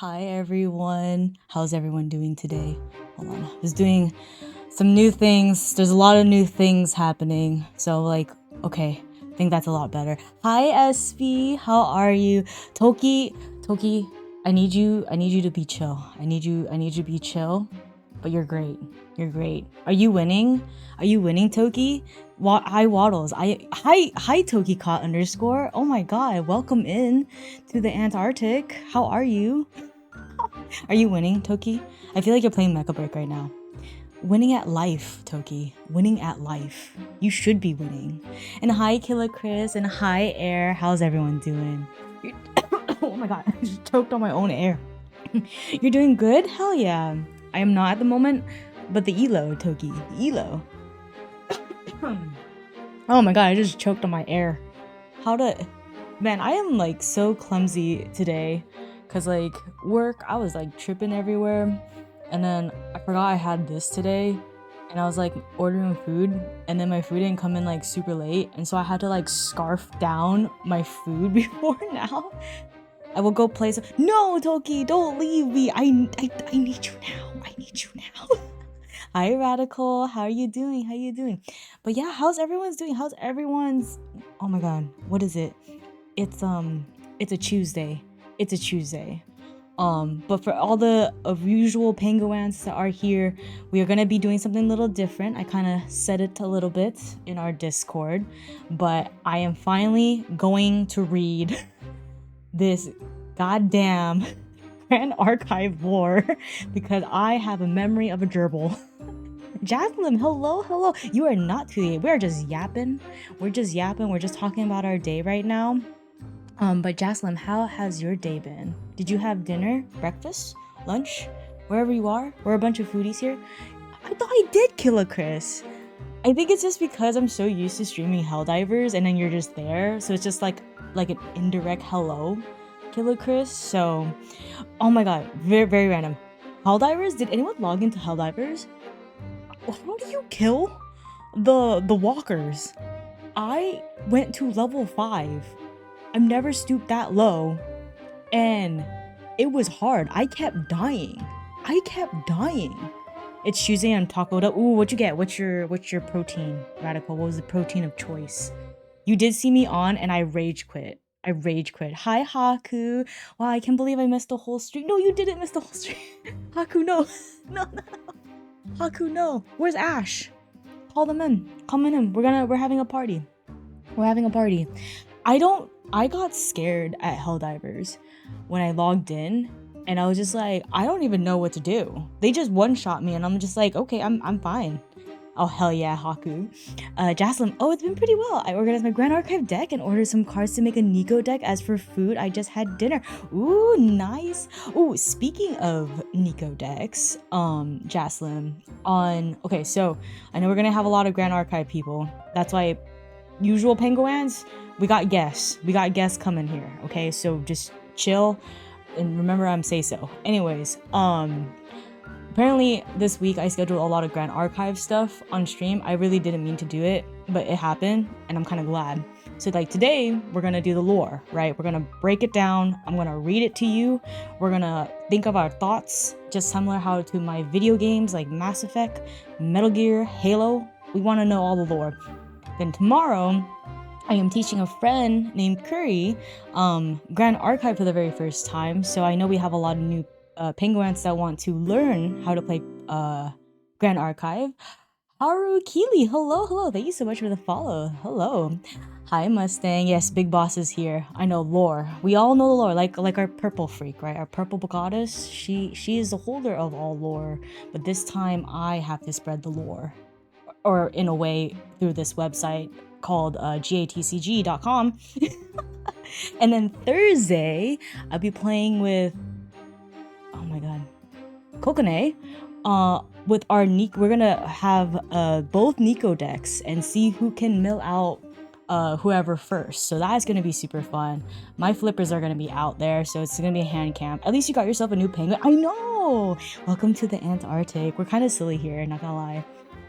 Hi everyone. How's everyone doing today? Hold on. I was doing some new things. There's a lot of new things happening. So okay, I think that's a lot better. Hi SV, how are you? Toki, I need you to be chill. I need you to be chill. But you're great. You're great. Are you winning? Are you winning, Toki? Hi Waddles. Hi Toki Caught _ Oh my god, welcome in to the Antarctic. How are you? Are you winning, Toki? I feel like you're playing Mecha Break right now. Winning at life, Toki. Winning at life. You should be winning. And hi Killer Chris and hi Air. How's everyone doing? Oh my god, I just choked on my own air. You're doing good? Hell yeah. I am not at the moment, but the Elo, Toki. The Elo. Oh my god, I just choked on my air. Man, I am like so clumsy today. Cause like work, I was like tripping everywhere. And then I forgot I had this today. And I was like ordering food. And then my food didn't come in like super late. And so I had to like scarf down my food before now. I will go play some. No, Toki, don't leave me. I need you now. I need you now. Hi, Radical. How are you doing? How you doing? But yeah, how's everyone's doing? How's everyone's? Oh my god, what is it? It's a Tuesday. It's a Tuesday. But for all the usual penguins that are here, we are gonna be doing something a little different. I kind of said it a little bit in our Discord, but I am finally going to read this goddamn Grand Archive lore because I have a memory of a gerbil. Jasmine, hello. You are not too late. We're just yapping. We're just talking about our day right now. But Jasmine, how has your day been? Did you have dinner, breakfast, lunch, wherever you are? We're a bunch of foodies here. I thought I did kill a Chris. I think it's just because I'm so used to streaming Helldivers and then you're just there. So it's just like an indirect hello, Killer Chris. So, oh my god, very, very random. Helldivers? Did anyone log into Helldivers? How do you kill the walkers? I went to level 5. I've never stooped that low. And it was hard. I kept dying. It's Tuesday and I'm tacoed up. Ooh, what'd you get? What's your protein, Radical? What was the protein of choice? You did see me on and I rage quit. Hi, Haku. Wow, I can't believe I missed the whole stream. No, you didn't miss the whole stream. Haku, no. No. Haku, no. Where's Ash? Call them in. Come in. We're having a party. I got scared at Helldivers when I logged in and I was just like, I don't even know what to do. They just one-shot me and I'm just like, okay, I'm fine. Oh, hell yeah, Haku. Jaslyn, oh, it's been pretty well. I organized my Grand Archive deck and ordered some cards to make a Nico deck. As for food, I just had dinner. Ooh, nice. Ooh, speaking of Nico decks, Jaslyn, okay, so I know we're gonna have a lot of Grand Archive people. That's why usual penguins, we got guests coming here, okay? So just chill and remember I'm say so. Anyways, apparently this week I scheduled a lot of Grand Archive stuff on stream. I really didn't mean to do it, but it happened and I'm kind of glad. So like today we're gonna do the lore, right? We're gonna break it down. I'm gonna read it to you. We're gonna think of our thoughts, just similar how to my video games like Mass Effect, Metal Gear, Halo. We want to know all the lore. Then tomorrow I am teaching a friend named Curry Grand Archive for the very first time. So I know we have a lot of new penguins that want to learn how to play Grand Archive. Haru Keely, hello. Thank you so much for the follow. Hello. Hi Mustang. Yes, Big Boss is here. I know lore. We all know the lore, like our purple freak, right? Our purple goddess. She is the holder of all lore, but this time I have to spread the lore, or in a way through this website called gatcg.com. And then Thursday I'll be playing with, oh my god, Kokone, with our Nico. We're gonna have both Nico decks and see who can mill out whoever first. So that's gonna be super fun. My flippers are gonna be out there, so it's gonna be a hand camp. At least you got yourself a new penguin. I know. Welcome to the Antarctic. We're kind of silly here, not gonna lie.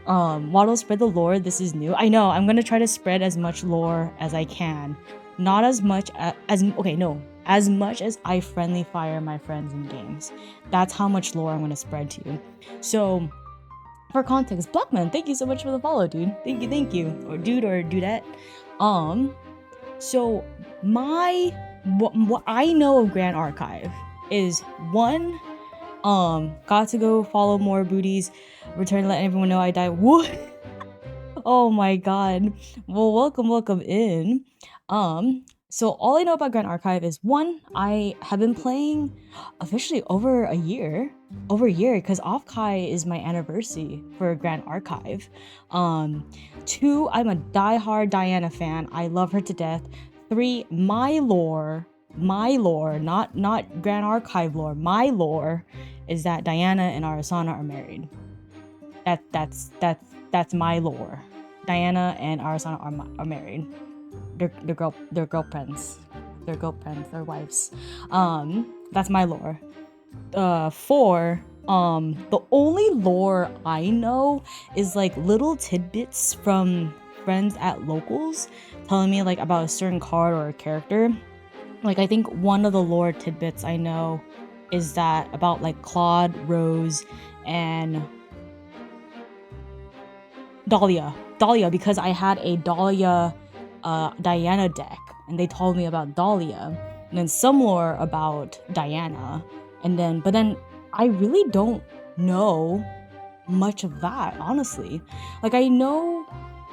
Waddle, spread the lore. This is new. I know. I'm gonna try to spread as much lore as I can. Not as much as okay, no. as much as I friendly fire my friends in games. That's how much lore I'm gonna spread to you. So for context, Blackman, thank you so much for the follow, dude. Thank you. Or dude or dudette. So what I know of Grand Archive is one, got to go follow more booties, return to let everyone know I died. What? Oh my god. Well, welcome in. So all I know about Grand Archive is one, I have been playing officially over a year, because Offkai is my anniversary for Grand Archive. Two, I'm a diehard Diana fan. I love her to death. Three, my lore, not Grand Archive lore. My lore is that Diana and Arasana are married. That's my lore. Diana and Arasana are married. They're girlfriends. They're wives. That's my lore. Four, the only lore I know is like little tidbits from friends at locals telling me like about a certain card or a character. Like I think one of the lore tidbits I know is that about like Claude, Rose, and Dahlia, because I had a Dahlia Diana deck, and they told me about Dahlia, and then some lore about Diana, but then I really don't know much of that, honestly. Like I know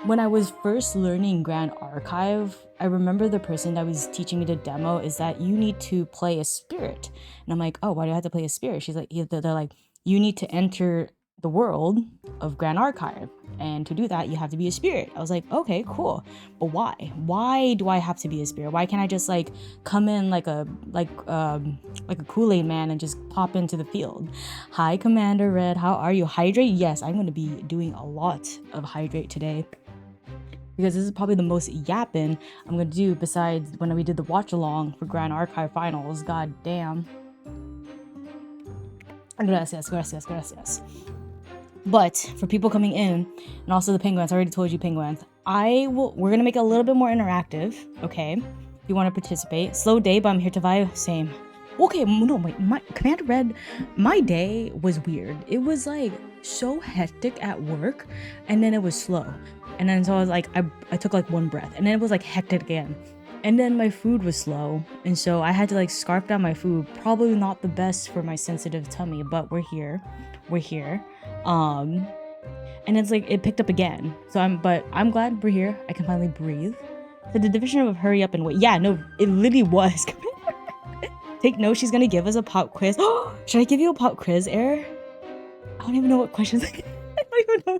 when I was first learning Grand Archive, I remember the person that was teaching me the demo is that you need to play a spirit, and I'm like, oh, why do I have to play a spirit? They're like, you need to enter the world of Grand Archive, and to do that you have to be a spirit. I was like, okay, cool, but why do I have to be a spirit? Why can't I just like come in like a Kool-Aid man and just pop into the field? Hi Commander Red, how are you? Hydrate? Yes, I'm going to be doing a lot of hydrate today, because this is probably the most yapping I'm going to do besides when we did the watch along for Grand Archive finals. God damn. Gracias. But for people coming in, and also the Penguants, I already told you Penguants, we're gonna make it a little bit more interactive, okay? If you want to participate. Slow day, but I'm here to vibe. Same. Okay, no, wait, my Commander Red, my day was weird. It was like so hectic at work, and then it was slow. And then so I was like, I took like one breath, and then it was like hectic again. And then my food was slow, and so I had to like scarf down my food. Probably not the best for my sensitive tummy, but we're here. And it's like it picked up again. But I'm glad we're here. I can finally breathe. So the division of hurry up and wait. Yeah, no, it literally was. Take note, she's gonna give us a pop quiz. Should I give you a pop quiz, Air? I don't even know what questions. I don't even know.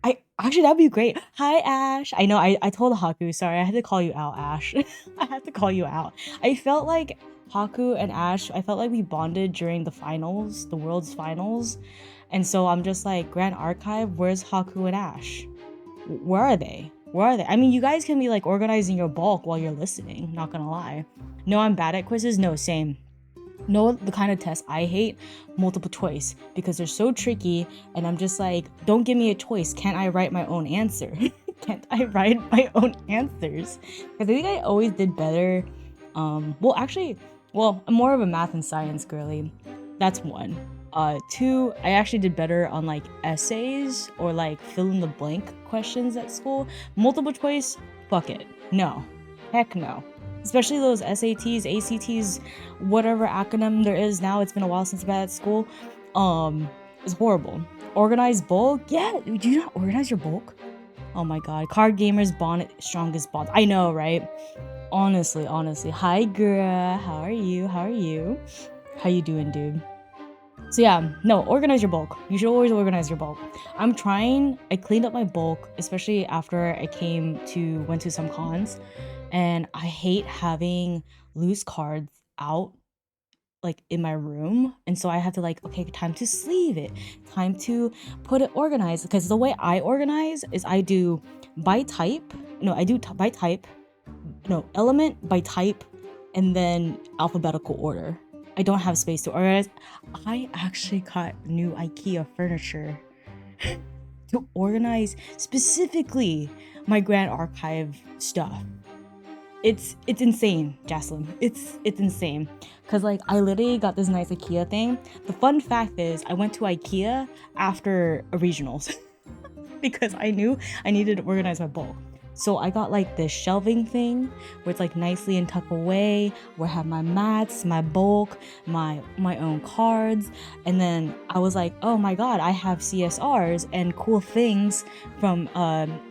I actually, that'd be great. Hi Ash. I know I told Haku, sorry, I had to call you out, Ash. I had to call you out. I felt like Haku and Ash, I felt like we bonded during the finals, the world's finals. And so I'm just like, Grand Archive, where's Haku and Ash? Where are they? I mean, you guys can be like organizing your bulk while you're listening, not gonna lie. No, I'm bad at quizzes. No, same. No, the kind of test I hate, multiple choice, because they're so tricky, and I'm just like, don't give me a choice. Can't I write my own answer? Can't I write my own answers? Because I think I always did better. I'm more of a math and science girly. That's one. Two, I actually did better on like essays or like fill in the blank questions at school. Multiple choice, fuck it. No. Heck no. Especially those SATs, ACTs, whatever acronym there is now. It's been a while since I've been at school. It's horrible. Organized bulk? Yeah, do you not organize your bulk? Oh my god. Card gamers bond strongest bonds. I know, right? Honestly. Hi, girl. How are you? How you doing, dude? So yeah, no, organize your bulk. You should always organize your bulk. I cleaned up my bulk, especially after I went to some cons, and I hate having loose cards out like in my room, and so I have to like, okay, time to sleeve it, time to put it organized, because the way I organize is I do by type, element by type, and then alphabetical order. I don't have space to organize. I actually got new IKEA furniture to organize specifically my Grand Archive stuff. it's insane, Jaslyn. It's insane. Cause like I literally got this nice IKEA thing. The fun fact is I went to IKEA after a regionals because I knew I needed to organize my bulk. So I got like this shelving thing where it's like nicely and tucked away, where I have my mats, my bulk, my own cards. And then I was like, oh my god, I have CSRs and cool things from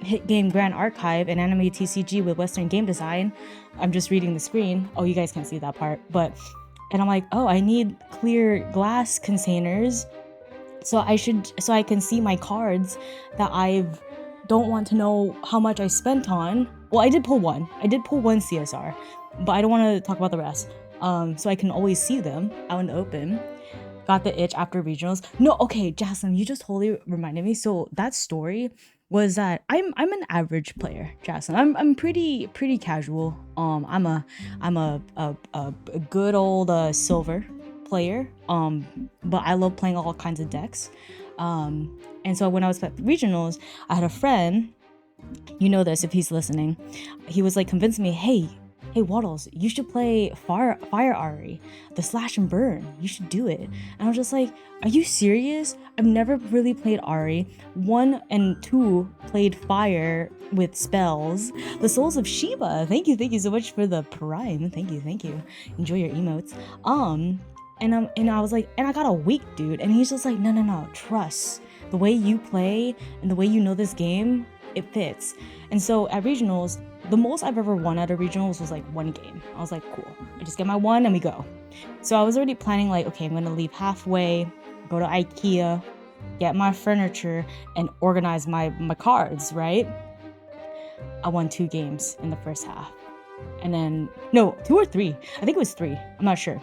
Hit Game Grand Archive and Anime TCG with Western game design. I'm just reading the screen. Oh, you guys can't see that part. And I'm like, oh, I need clear glass containers so I can see my cards that I've don't want to know how much I spent on. Well, I did pull one CSR, but I don't want to talk about the rest. So I can always see them out in the open. Got the itch after regionals. No, okay, Jaslyn, you just totally reminded me. So that story was that I'm an average player, Jaslyn. I'm pretty casual. I'm a good old silver player. But I love playing all kinds of decks. And so when I was at regionals, I had a friend, you know this if he's listening, he was like convincing me, hey Waddles, you should play Fire Ari, the slash and burn. You should do it. And I was just like, are you serious? I've never really played Ari. 1 and 2 played Fire with spells. The Souls of Shiba. Thank you so much for the prime. Thank you. Enjoy your emotes. And I was like, and I got a week, dude. And he's just like, no, trust. The way you play and the way you know this game, it fits. And so at regionals, the most I've ever won at a regionals was like 1 game. I was like, cool. I just get my 1 and we go. So I was already planning like, okay, I'm gonna leave halfway, go to IKEA, get my furniture, and organize my cards, right? I won 2 games in the first half. And then, no, 2 or 3. I think it was 3. I'm not sure.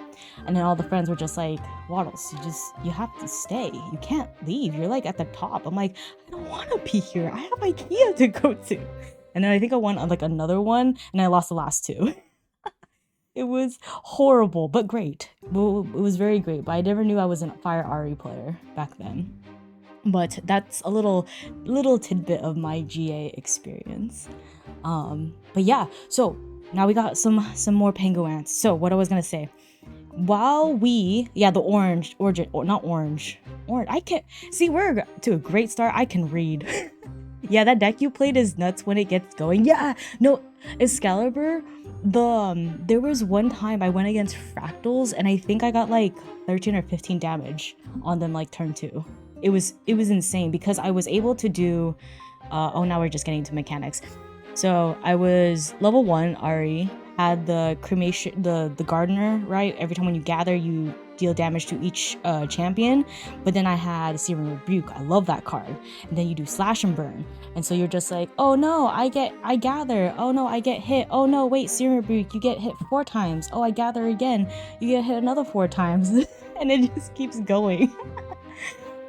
And then all the friends were just like, Waddles, you have to stay. You can't leave. You're like at the top. I'm like, I don't want to be here. I have IKEA to go to. And then I think I won like another one and I lost the last 2. It was horrible, but great. Well, it was very great. But I never knew I was a Fire Ari player back then. But that's a little tidbit of my GA experience. But yeah, so now we got some more Penguants. So what I was gonna say, while the orange, I can't see, we're to a great start. I can read. Yeah, that deck you played is nuts when it gets going. Yeah, no, Excalibur, there was one time I went against Fractals and I think I got like 13 or 15 damage on them like turn 2. It was insane because I was able to do now we're just getting to mechanics. So I was level 1 Ari, had the cremation, the gardener, right? Every time when you gather, you deal damage to each champion. But then I had Searing Rebuke. I love that card. And then you do slash and burn. And so you're just like, oh no, I gather. Oh no, I get hit. Oh no, wait, Searing Rebuke, you get hit 4 times. Oh, I gather again. You get hit another 4 times. And it just keeps going.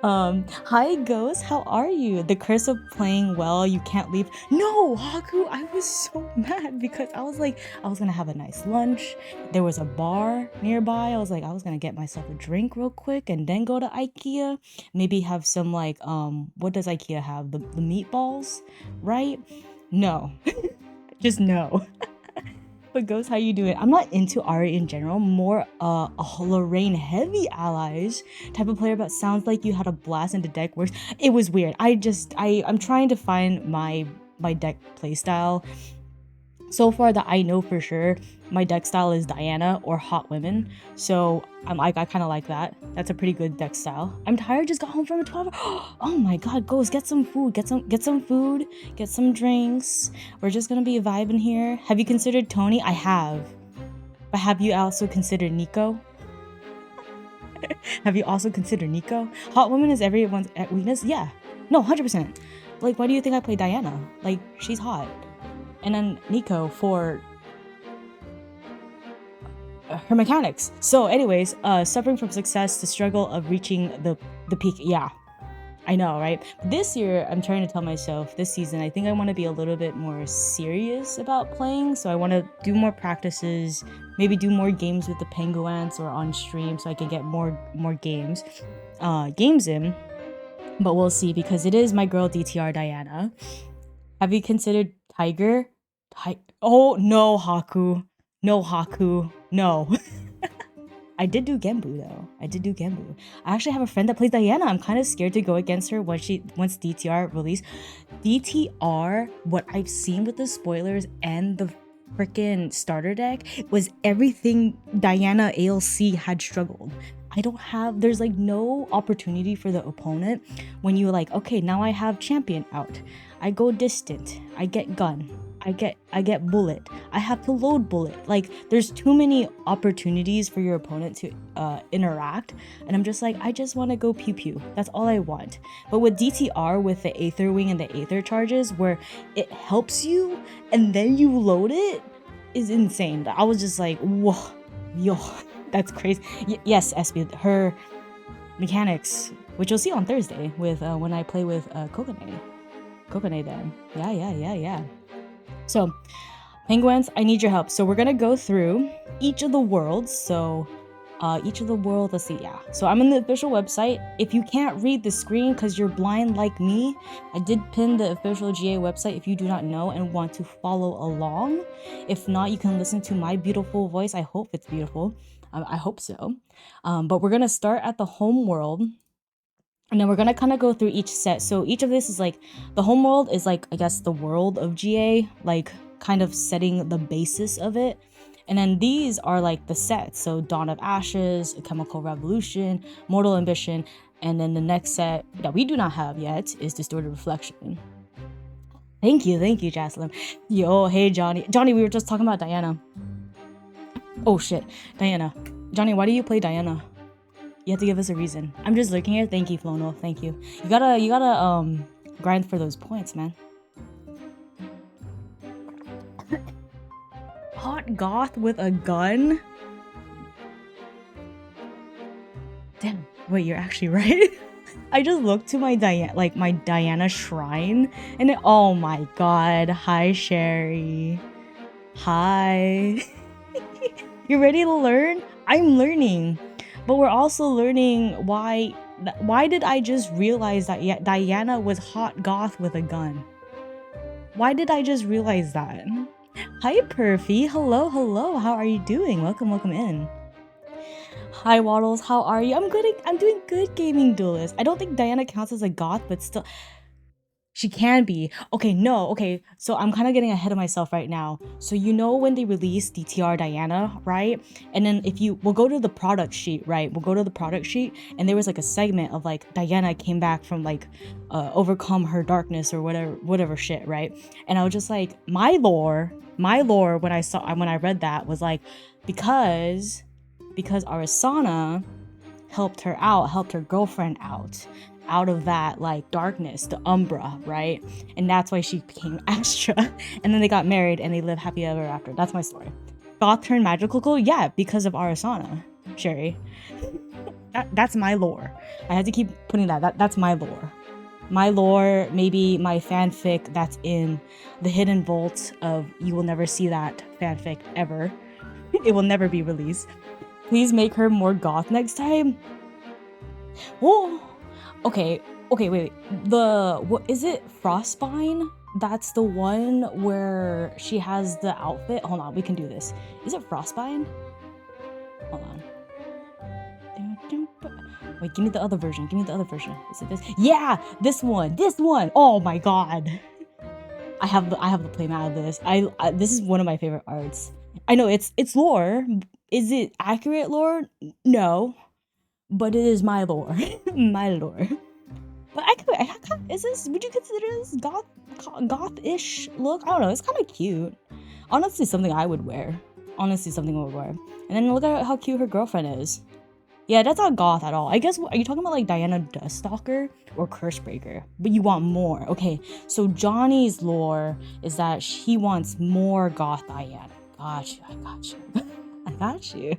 Hi Ghost, how are you? The curse of playing well, you can't leave. No, Haku, I was so mad because I was like, I was gonna have a nice lunch. There was a bar nearby. I was like, I was gonna get myself a drink real quick and then go to IKEA. Maybe have some like, what does IKEA have? The meatballs, right? No, just no. But Ghost, how you doing? I'm not into Ari in general, more a Lorraine heavy allies type of player, but sounds like you had a blast into deck works. It was weird. I'm trying to find my deck playstyle. So far that I know for sure, my deck style is Diana or Hot Women. So I kind of like that. That's a pretty good deck style. I'm tired, just got home from a 12 hour. Oh my god, Ghost, get some food, get some food, get some drinks. We're just gonna be vibing here. Have you considered Tony? I have. But have you also considered Nico? Have you also considered Nico? Hot Woman is everyone's weakness? Yeah. No, 100%. Like, why do you think I play Diana? Like, she's hot. And then Nico for her mechanics. So anyways, suffering from success, the struggle of reaching the peak. Yeah, I know, right? This year, I'm trying to tell myself, this season, I think I want to be a little bit more serious about playing. So I want to do more practices, maybe do more games with the Penguants or on stream so I can get more games in. But we'll see, because it is my girl DTR Diana. Have you considered Tiger? Oh, no, Haku. No, Haku. No. I did do Genbu though. I did do Genbu. I actually have a friend that plays Diana. I'm kind of scared to go against her once DTR released. DTR, what I've seen with the spoilers and the freaking starter deck was everything Diana ALC had struggled. There's like no opportunity for the opponent when you like, okay, now I have champion out. I go distant. I get gun. I get bullet. I have to load bullet. Like there's too many opportunities for your opponent to interact, and I'm just like, I just want to go pew pew. That's all I want. But with DTR, with the Aether Wing and the Aether charges, where it helps you and then you load it, is insane. I was just like, whoa, yo, that's crazy. Yes, SB, her mechanics, which you'll see on Thursday with when I play with Kokone then. Yeah. So, Penguins, I need your help. So we're gonna go through each of the worlds. So, let's see, yeah. So I'm on the official website. If you can't read the screen because you're blind like me, I did pin the official GA website if you do not know and want to follow along. If not, you can listen to my beautiful voice. I hope it's beautiful. I hope so. But we're gonna start at the Homeworld. And then we're gonna kind of go through each set. So each of this is like, the Homeworld is like, I guess, the world of GA, like kind of setting the basis of it. And then these are like the sets. So Dawn of Ashes, Alchemical Revolution, Mortal Ambition. And then the next set that we do not have yet is Distorted Reflection. Thank you, Jocelyn. Yo, hey, Johnny. Johnny, we were just talking about Diana. Oh, shit. Diana. Johnny, why do you play Diana? You have to give us a reason. I'm just looking here. Thank you, Flono. Thank you. You gotta grind for those points, man. Hot goth with a gun? Damn. Wait, you're actually right. I just looked to my Diana shrine, and oh my god. Hi, Sherry. Hi. You ready to learn? I'm learning. But we're also learning why did I just realize that Diana was hot goth with a gun? Why did I just realize that? Hi, Perfy. Hello. How are you doing? Welcome in. Hi, Waddles. How are you? I'm good. I'm doing good, Gaming Duelist. I don't think Diana counts as a goth, but still... She can be. Okay, so I'm kind of getting ahead of myself right now. So you know when they released DTR Diana, right? And then we'll go to the product sheet, right? We'll go to the product sheet, and there was like a segment of like Diana came back from like overcome her darkness or whatever shit, right? And I was just like, my lore when I read that was like, because Arasana helped her girlfriend out of that like darkness, the Umbra, right? And that's why she became Astra. And then they got married and they live happy ever after. That's my story. Goth turned magical? Yeah, because of Arasana, Sherry. That's my lore. I had to keep putting that's my lore. My lore, maybe my fanfic that's in the hidden vault of, you will never see that fanfic ever. It will never be released. Please make her more goth next time. Whoa. Okay, wait. What is it? Frostbine? That's the one where she has the outfit. Hold on, we can do this. Is it Frostbine? Hold on. Wait, give me the other version. Is it this? Yeah, this one. Oh my god. I have the playmat of this. This is one of my favorite arts. I know it's lore. Is it accurate lore? No. But it is my lore. My lore. But would you consider this goth-ish look? I don't know, it's kind of cute. Honestly, something I would wear. And then look at how cute her girlfriend is. Yeah, that's not goth at all. I guess, are you talking about like Diana Duststalker or Cursebreaker? But you want more. Okay, so Johnny's lore is that he wants more goth Diana. I got you.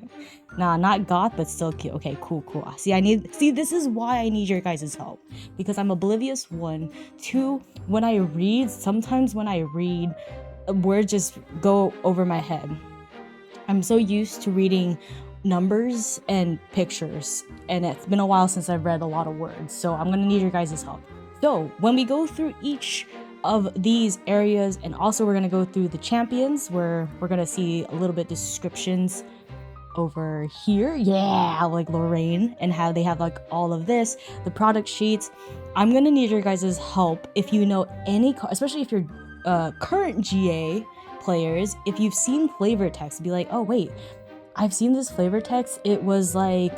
Nah, not goth, but still cute. Okay, cool. See, this is why I need your guys' help. Because I'm oblivious, 1. 2, sometimes when I read, words just go over my head. I'm so used to reading numbers and pictures, and it's been a while since I've read a lot of words, so I'm gonna need your guys' help. So when we go through each of these areas, and also we're gonna go through the champions, where we're gonna see a little bit descriptions over here, yeah, like Lorraine, and how they have like all of this, the product sheets. I'm gonna need your guys' help if you know any, especially if you're current GA players, if you've seen flavor text, be like, oh wait, I've seen this flavor text, it was like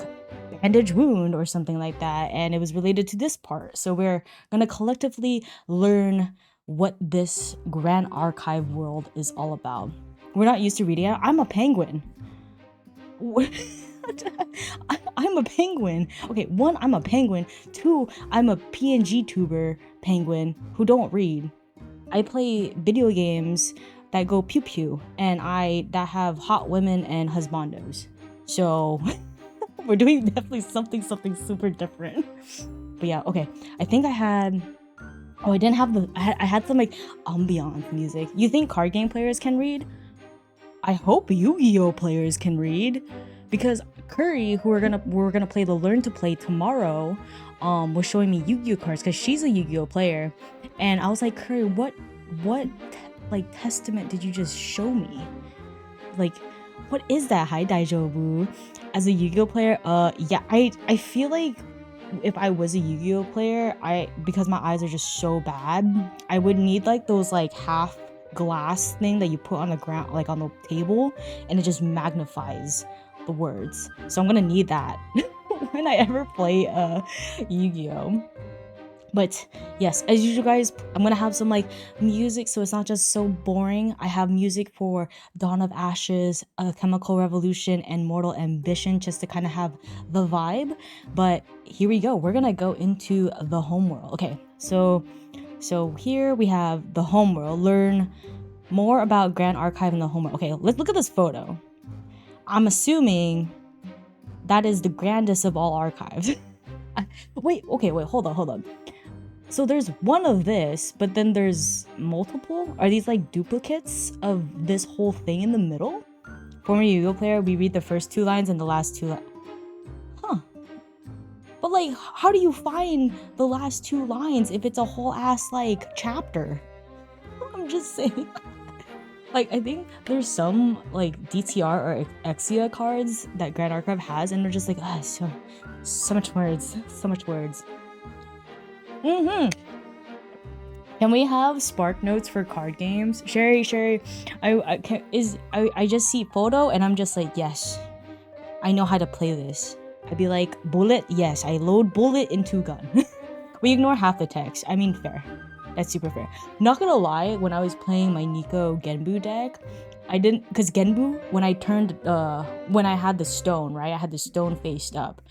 bandage wound or something like that, and it was related to this part. So we're gonna collectively learn what this Grand Archive world is all about. We're not used to reading it. I'm a penguin. I'm a penguin. Okay, 1, I'm a penguin. 2, I'm a PNG tuber penguin who don't read. I play video games that go pew pew, and that have hot women and husbandos. So we're doing definitely something super different. But yeah, okay. I think I had. Oh, I didn't have I had some like ambiance music. You think card game players can read? I hope Yu-Gi-Oh players can read, because Curry, who we're gonna play the Learn to Play tomorrow, was showing me Yu-Gi-Oh cards because she's a Yu-Gi-Oh player, and I was like, Curry, what like testament did you just show me? Like, what is that? Hi Daijobu. As a Yu-Gi-Oh player, yeah, I feel like if I was a Yu-Gi-Oh player, because my eyes are just so bad, I would need like those like half glass thing that you put on the ground, like on the table, and it just magnifies the words. So I'm gonna need that when I ever play Yu-Gi-Oh. But yes, as usual guys, I'm gonna have some like music so it's not just so boring. I have music for Dawn of Ashes, Alchemical Revolution, and Mortal Ambition, just to kind of have the vibe. But here we go, we're gonna go into the Homeworld. Okay, so here we have the Homeworld. Learn more about Grand Archive in the Homeworld. Okay, let's look at this photo. I'm assuming that is the grandest of all archives. wait, hold on. So there's one of this, but then there's multiple? Are these like duplicates of this whole thing in the middle? Former Yu-Gi-Oh player, we read the first 2 lines and the last 2 lines. Huh. But like, how do you find the last 2 lines if it's a whole ass like chapter? I'm just saying. Like, I think there's some like DTR or Exia cards that Grand Archive has, and they're just like, so much words. Can we have Spark Notes for card games? Sherry, I just see photo and I'm just like, yes, I know how to play this. I'd be like, bullet, yes, I load bullet into gun. We ignore half the text. I mean, fair. That's super fair. Not gonna lie, when I was playing my Nico Genbu deck, I didn't, because Genbu, when I had the stone, right? I had the stone faced up.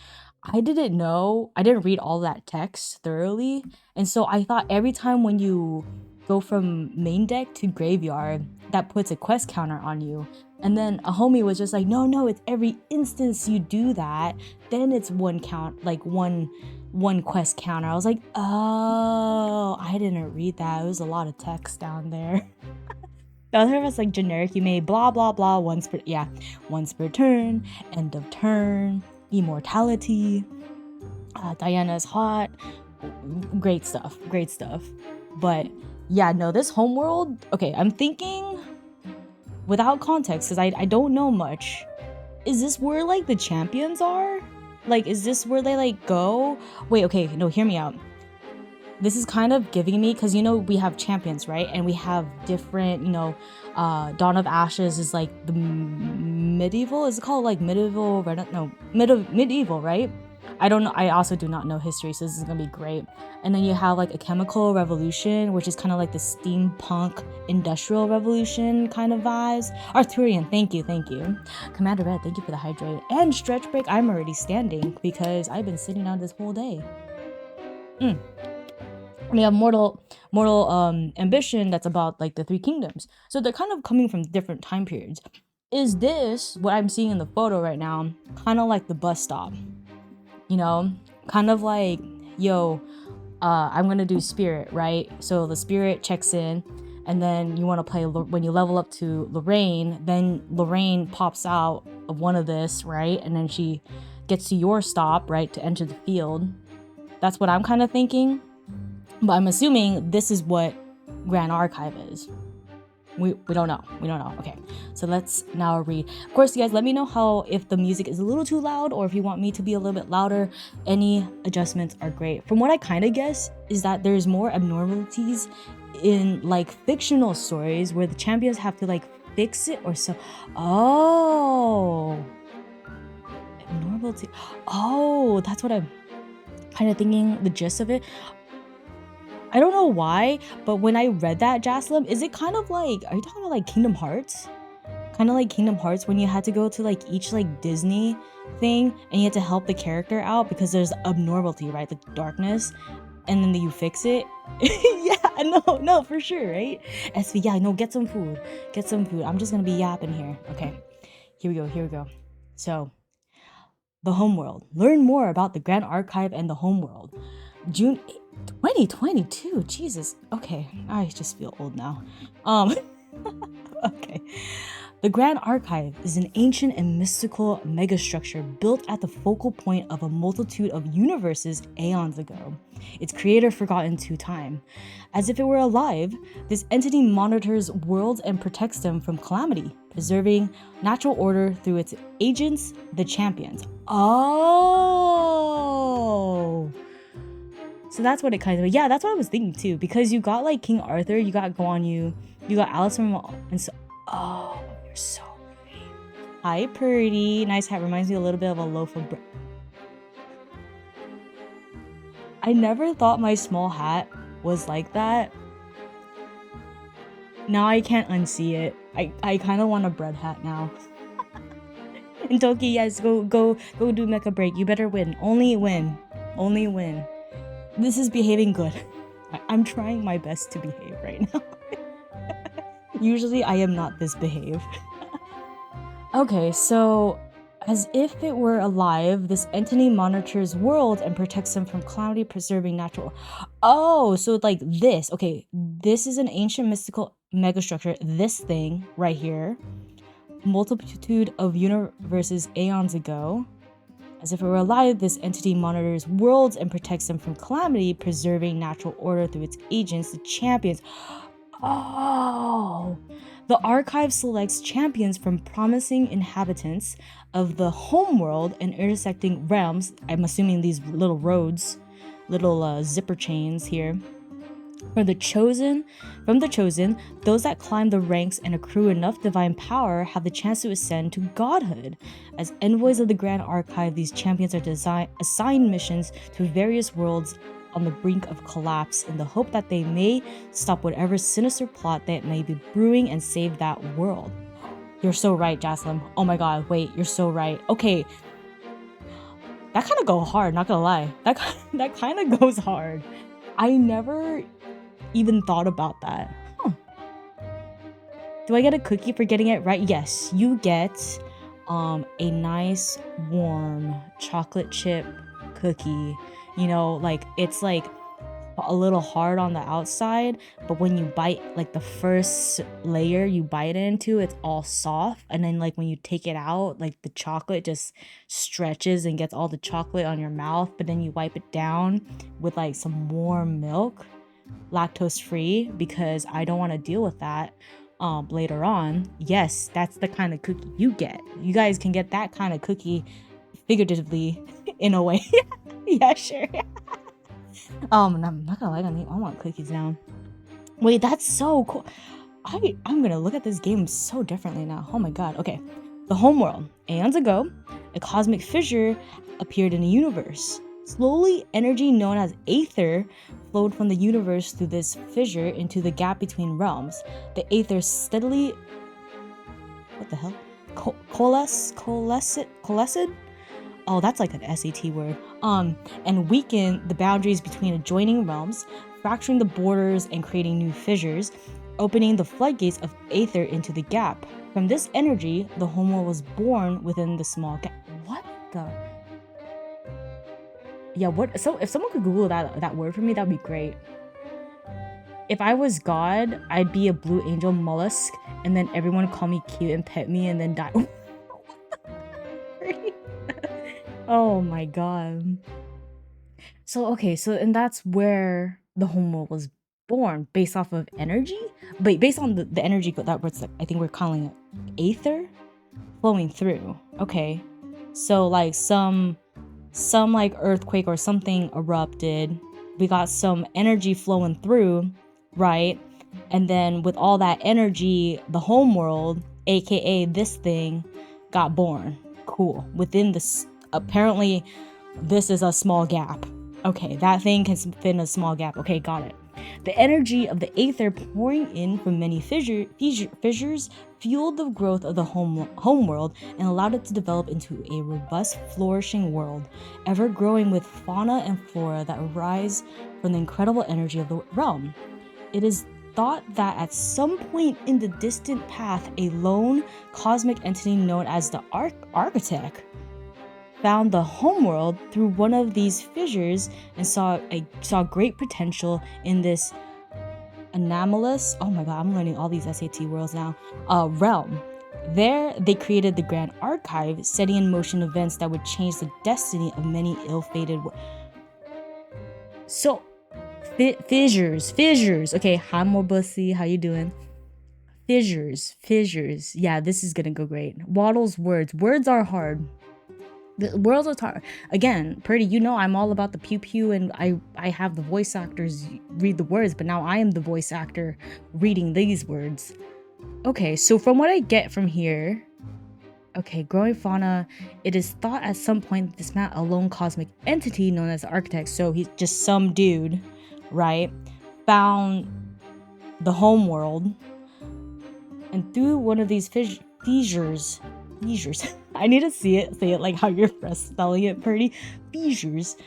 I didn't read all that text thoroughly, and so I thought every time when you go from main deck to graveyard, that puts a quest counter on you. And then a homie was just like, no, it's every instance you do that, then it's one quest counter. I was like, oh, I didn't read that. It was a lot of text down there. The other was like generic, you may blah blah blah once per turn, end of turn, immortality, Diana's hot, great stuff. But yeah, no, this Homeworld, okay, I'm thinking without context, because I don't know much, is this where like the champions are? Like, is this where they like go? Wait, okay, no, hear me out. This is kind of giving me, because we have champions, right? And we have different, Dawn of Ashes is like the medieval, is it called like medieval? No, medieval, right? I don't know. I also do not know history, so this is gonna be great. And then you have like a Chemical Revolution, which is kind of like the steampunk industrial revolution kind of vibes. Arthurian, thank you. Commander Red, thank you for the hydrate. And stretch break, I'm already standing because I've been sitting down this whole day. We have Mortal Ambition, that's about like the 3 kingdoms. So they're kind of coming from different time periods. Is this, what I'm seeing in the photo right now, kind of like the bus stop? Kind of like, I'm gonna do spirit, right? So the spirit checks in, and then you want to play, when you level up to Lorraine, then Lorraine pops out of one of this, right? And then she gets to your stop, right, to enter the field. That's what I'm kind of thinking. But I'm assuming this is what Grand Archive is. We don't know. We don't know. Okay, so let's now read. Of course, you guys, let me know how if the music is a little too loud or if you want me to be a little bit louder. Any adjustments are great. From what I kind of guess is that there's more abnormalities in like fictional stories where the champions have to like fix it or so. Oh, abnormality. Oh, that's what I'm kind of thinking. The gist of it. I don't know why, but when I read that, Jaslim, is it kind of like, are you talking about like Kingdom Hearts? Kind of like Kingdom Hearts when you had to go to like each like Disney thing and you had to help the character out because there's abnormality, right? The darkness, and then you fix it. Yeah, no, for sure, right? SV, yeah, no, get some food. Get some food. I'm just gonna be yapping here. Okay, here we go. So, the Homeworld. Learn more about the Grand Archive and the Homeworld. June 2022. Jesus. Okay, I just feel old now. Okay. The Grand Archive is an ancient and mystical megastructure built at the focal point of a multitude of universes aeons ago. Its creator forgot into time. As if it were alive, this entity monitors worlds and protects them from calamity, preserving natural order through its agents, the champions. Oh! So that's what it kind of, yeah, that's what I was thinking too. Because you got like King Arthur, you got Guan Yu, you got Alice from, and so, oh, you're so pretty. Hi, Purdy. Nice hat. Reminds me a little bit of a loaf of bread. I never thought my small hat was like that. Now I can't unsee it. I kind of want a bread hat now. And Toki, yes, go do Mecha Break. You better win. Only win. This is behaving good. I'm trying my best to behave right now. Usually I am not this behave. Okay, so as if it were alive, this entity monitors worlds and protects them from calamity, preserving natural. Oh, so like this. Okay, this is an ancient mystical megastructure. This thing right here. Multitude of universes aeons ago. As if it were alive, this entity monitors worlds and protects them from calamity, preserving natural order through its agents, the champions. Oh! The archive selects champions from promising inhabitants of the homeworld and intersecting realms. I'm assuming these little roads, little zipper chains here. From the chosen, those that climb the ranks and accrue enough divine power have the chance to ascend to godhood. As envoys of the Grand Archive, these champions are assigned missions to various worlds on the brink of collapse in the hope that they may stop whatever sinister plot that may be brewing and save that world. You're so right, Jaslim. Oh my god, wait, you're so right. Okay. That kind of goes hard, not gonna lie. That kind of goes hard. I never even thought about that. Huh. Do I get a cookie for getting it right? Yes, you get a nice warm chocolate chip cookie. You know, like it's like a little hard on the outside, but when you bite like the first layer you bite into, it's all soft, and then like when you take it out, like the chocolate just stretches and gets all the chocolate on your mouth, but then you wipe it down with like some warm milk, lactose free, because I don't want to deal with that later on. Yes, that's the kind of cookie you get. You guys can get that kind of cookie figuratively in a way. Yeah, sure. I'm not gonna lie, I want cookies now. Wait, that's so cool. I'm gonna look at this game so differently now. Oh my god. Okay. The Homeworld. Aeons ago, a cosmic fissure appeared in the universe. Slowly, energy known as aether flowed from the universe through this fissure into the gap between realms. The aether steadily... What the hell? Coalesced? Oh, that's like an SAT word. And weaken the boundaries between adjoining realms, fracturing the borders and creating new fissures, opening the floodgates of aether into the gap. From this energy, the Homeworld was born within the small gap. What the? Yeah, what? So if someone could Google that word for me, that'd be great. If I was God, I'd be a blue angel mollusk, and then everyone would call me cute and pet me, and then die. Oh my god. So okay, and that's where the Homeworld was born based off of energy, but based on the energy that was, like, I think we're calling it aether flowing through. Okay, so like some like earthquake or something erupted. We got some energy flowing through, right? And then with all that energy, the homeworld, aka this thing, got born. Cool. Within this, apparently this is a small gap. Okay, that thing can fit in a small gap. Okay, got it. The energy of the aether pouring in from many fissures fueled the growth of the homeworld and allowed it to develop into a robust, flourishing world, ever growing with fauna and flora that arise from the incredible energy of the realm. It is thought that at some point in the distant past, a lone cosmic entity known as the Architect found the homeworld through one of these fissures and saw great potential in this anomalous, oh my god, I'm learning all these SAT words now, realm. There, they created the Grand Archive, setting in motion events that would change the destiny of many ill-fated. So, fissures. Okay, hi, Mobusi, how you doing? Fissures. Yeah, this is gonna go great. Waddle's words are hard. The world is hard. Again, Purdy, you know I'm all about the pew pew, and I have the voice actors read the words, but now I am the voice actor reading these words. Okay, so from what I get from here, okay, growing fauna, it is thought at some point this met a lone cosmic entity known as the Architect, so he's just some dude, right, found the homeworld, and through one of these fissures, I need to say it like how you're spelling it, Purdy. Fissures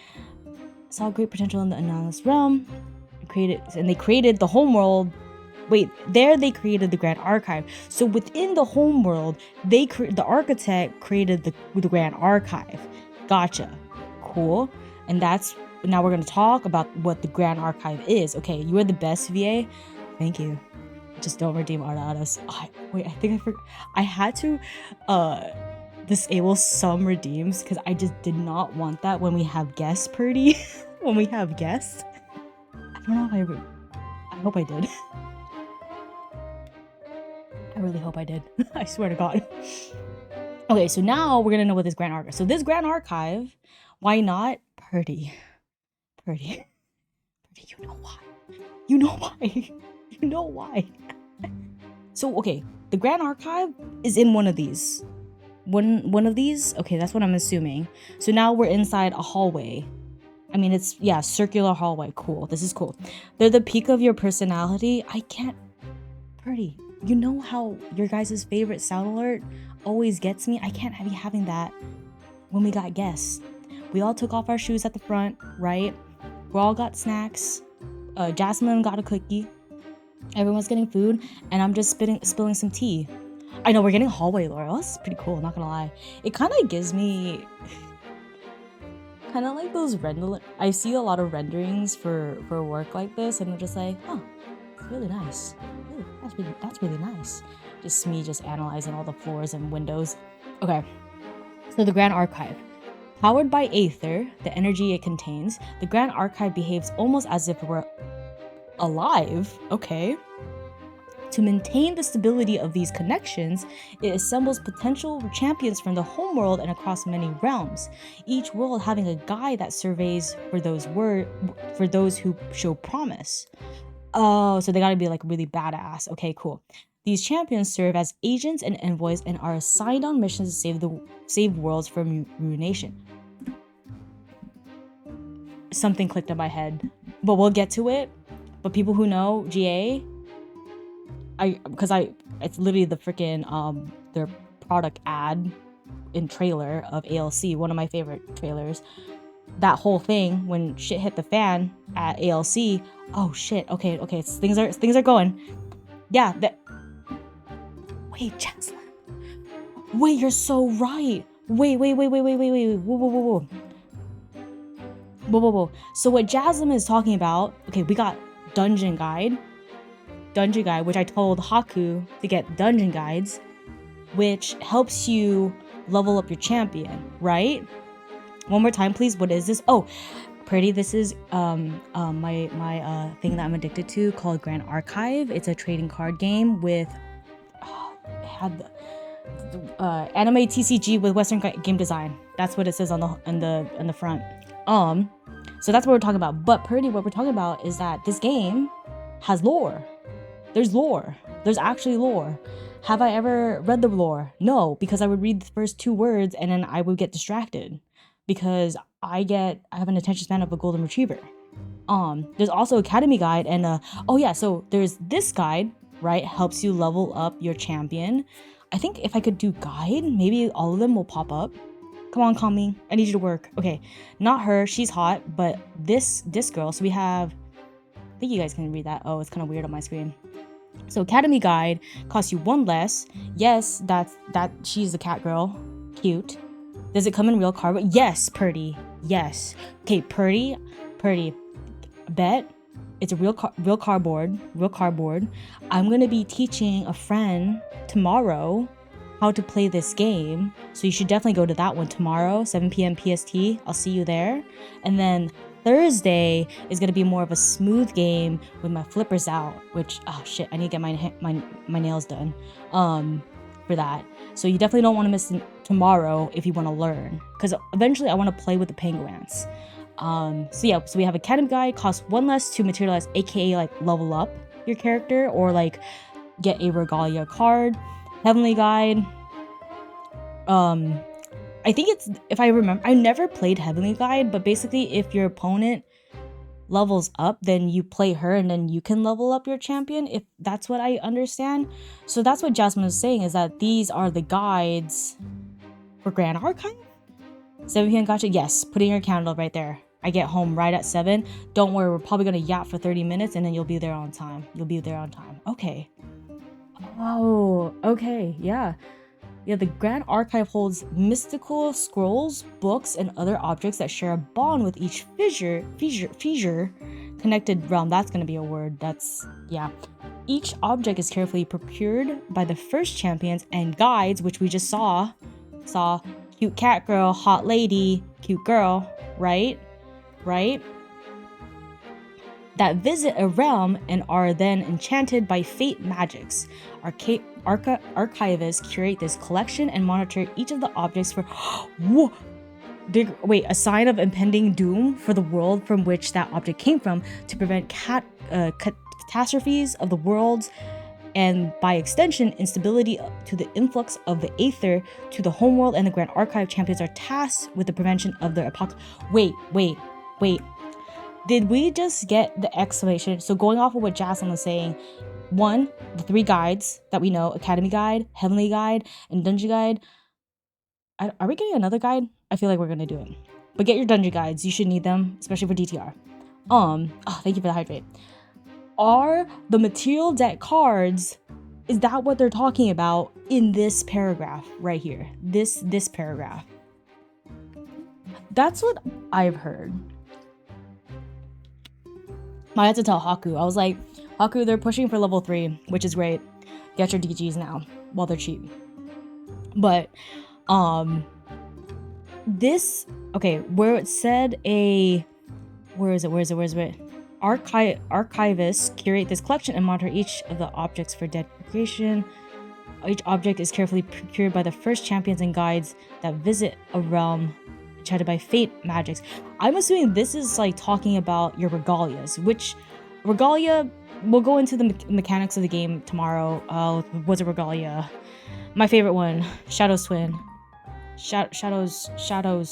saw great potential in the anomalous realm. They created the homeworld. Wait, there they created the Grand Archive. So within the homeworld, the Architect created the Grand Archive. Gotcha. Cool. And now we're gonna talk about what the Grand Archive is. Okay, you are the best, VA. Thank you. Just don't redeem Artadas. Wait, I think I forgot. I had to disable some redeems because I just did not want that when we have guests, Purdy. When we have guests. I don't know if I hope I did. I really hope I did. I swear to God. Okay, so now we're gonna know what this Grand Archive. So this Grand Archive, why not Purdy? Purdy, you know why? You know why? So okay, the Grand Archive is in one of these. One of these? Okay, that's what I'm assuming. So now we're inside a hallway. I mean, it's, yeah, circular hallway. Cool. This is cool. They're the peak of your personality. I can't... Purdy, you know how your guys' favorite sound alert always gets me? I can't be having that when we got guests. We all took off our shoes at the front, right? We all got snacks. Jasmine got a cookie. Everyone's getting food, and I'm just spilling some tea. I know, we're getting hallway lore. That's pretty cool, not gonna lie. It kind of gives me... kind of like those I see a lot of renderings for work like this, and I'm just like, oh, it's really nice. Ooh, that's really nice. Just me analyzing all the floors and windows. Okay, so the Grand Archive. Powered by aether, the energy it contains, the Grand Archive behaves almost as if it were alive. Okay. To maintain the stability of these connections, it assembles potential champions from the homeworld and across many realms, each world having a guide that surveys for those who show promise. Oh, so they gotta be like really badass. Okay, cool. These champions serve as agents and envoys and are assigned on missions to save worlds from ruination. Something clicked in my head, but we'll get to it. But people who know GA, it's literally the freaking their product ad in trailer of ALC, one of my favorite trailers. That whole thing when shit hit the fan at ALC. Oh shit. Okay. Things are going. Yeah. Wait, Chancellor. Wait, you're so right. Wait. Whoa. So what Jasmine is talking about? Okay, we got Dungeon Guide, which I told Haku to get Dungeon Guides, which helps you level up your champion, right? One more time, please. What is this? Oh, Pretty, this is my thing that I'm addicted to called Grand Archive. It's a trading card game with it had the anime TCG with Western game design. That's what it says on the front. So that's what we're talking about. But Pretty, what we're talking about is that this game has lore. There's lore. There's actually lore. Have I ever read the lore? No, because I would read the first 2 words and then I would get distracted because I have an attention span of a golden retriever. There's also Academy Guide and oh yeah, so there's this guide, right? Helps you level up your champion. I think if I could do guide, maybe all of them will pop up. Come on, Kami. I need you to work. Okay, not her. She's hot, but this girl. So we have. I think you guys can read that. Oh, it's kind of weird on my screen. So Academy Guide costs you 1 less. Yes, that she's the cat girl. Cute. Does it come in real cardboard? Yes, Pretty. Yes. Okay, Pretty. Bet. It's a real cardboard. Real cardboard. I'm gonna be teaching a friend tomorrow how to play this game, so you should definitely go to that one tomorrow, 7 p.m. PST. I'll see you there. And then Thursday is gonna be more of a smooth game with my flippers out, which oh shit, I need to get my nails done for that. So you definitely don't want to miss tomorrow if you want to learn, because eventually I want to play with the Penguants. So yeah, so we have Academy Guide, costs 1 less to materialize, aka like level up your character or like get a regalia card. Heavenly Guide, I think it's, if I remember, I never played Heavenly Guide, but basically if your opponent levels up, then you play her and then you can level up your champion, if that's what I understand. So that's what Jasmine was saying, is that these are the guides for Grand Archive. 7 p.m. gotcha. Yes, put in your candle right there. I get home right at 7. Don't worry, we're probably gonna yap for 30 minutes and then you'll be there on time. Okay. Oh, okay, yeah. Yeah, the Grand Archive holds mystical scrolls, books, and other objects that share a bond with each fissure connected realm. That's gonna be a word. That's, yeah. Each object is carefully procured by the first champions and guides, which we just saw cute cat girl, hot lady, cute girl, right? That visit a realm and are then enchanted by fate magics. Archivists curate this collection and monitor each of the objects for a sign of impending doom for the world from which that object came from, to prevent catastrophes of the worlds, and by extension, instability to the influx of the Aether to the Homeworld. And the Grand Archive champions are tasked with the prevention of the apocalypse. Wait. Did we just get the exclamation? So going off of what Jasmine was saying, 1, the 3 guides that we know, Academy Guide, Heavenly Guide, and Dungeon Guide. Are we getting another guide? I feel like we're gonna do it. But get your Dungeon Guides. You should need them, especially for DTR. Thank you for the hydrate. Are the material deck cards, is that what they're talking about in this paragraph right here? This paragraph. That's what I've heard. I had to tell Haku. I was like, Haku, they're pushing for level 3, which is great. Get your DGs now while they're cheap. But this, okay, where it said where is it? Archivists curate this collection and monitor each of the objects for dedication. Each object is carefully procured by the first champions and guides that visit a realm enchanted by fate magics. I'm assuming this is like talking about your regalias, which regalia, we'll go into the mechanics of the game tomorrow. What's a regalia? My favorite one, Shadow's Twin. Shadow's Twin.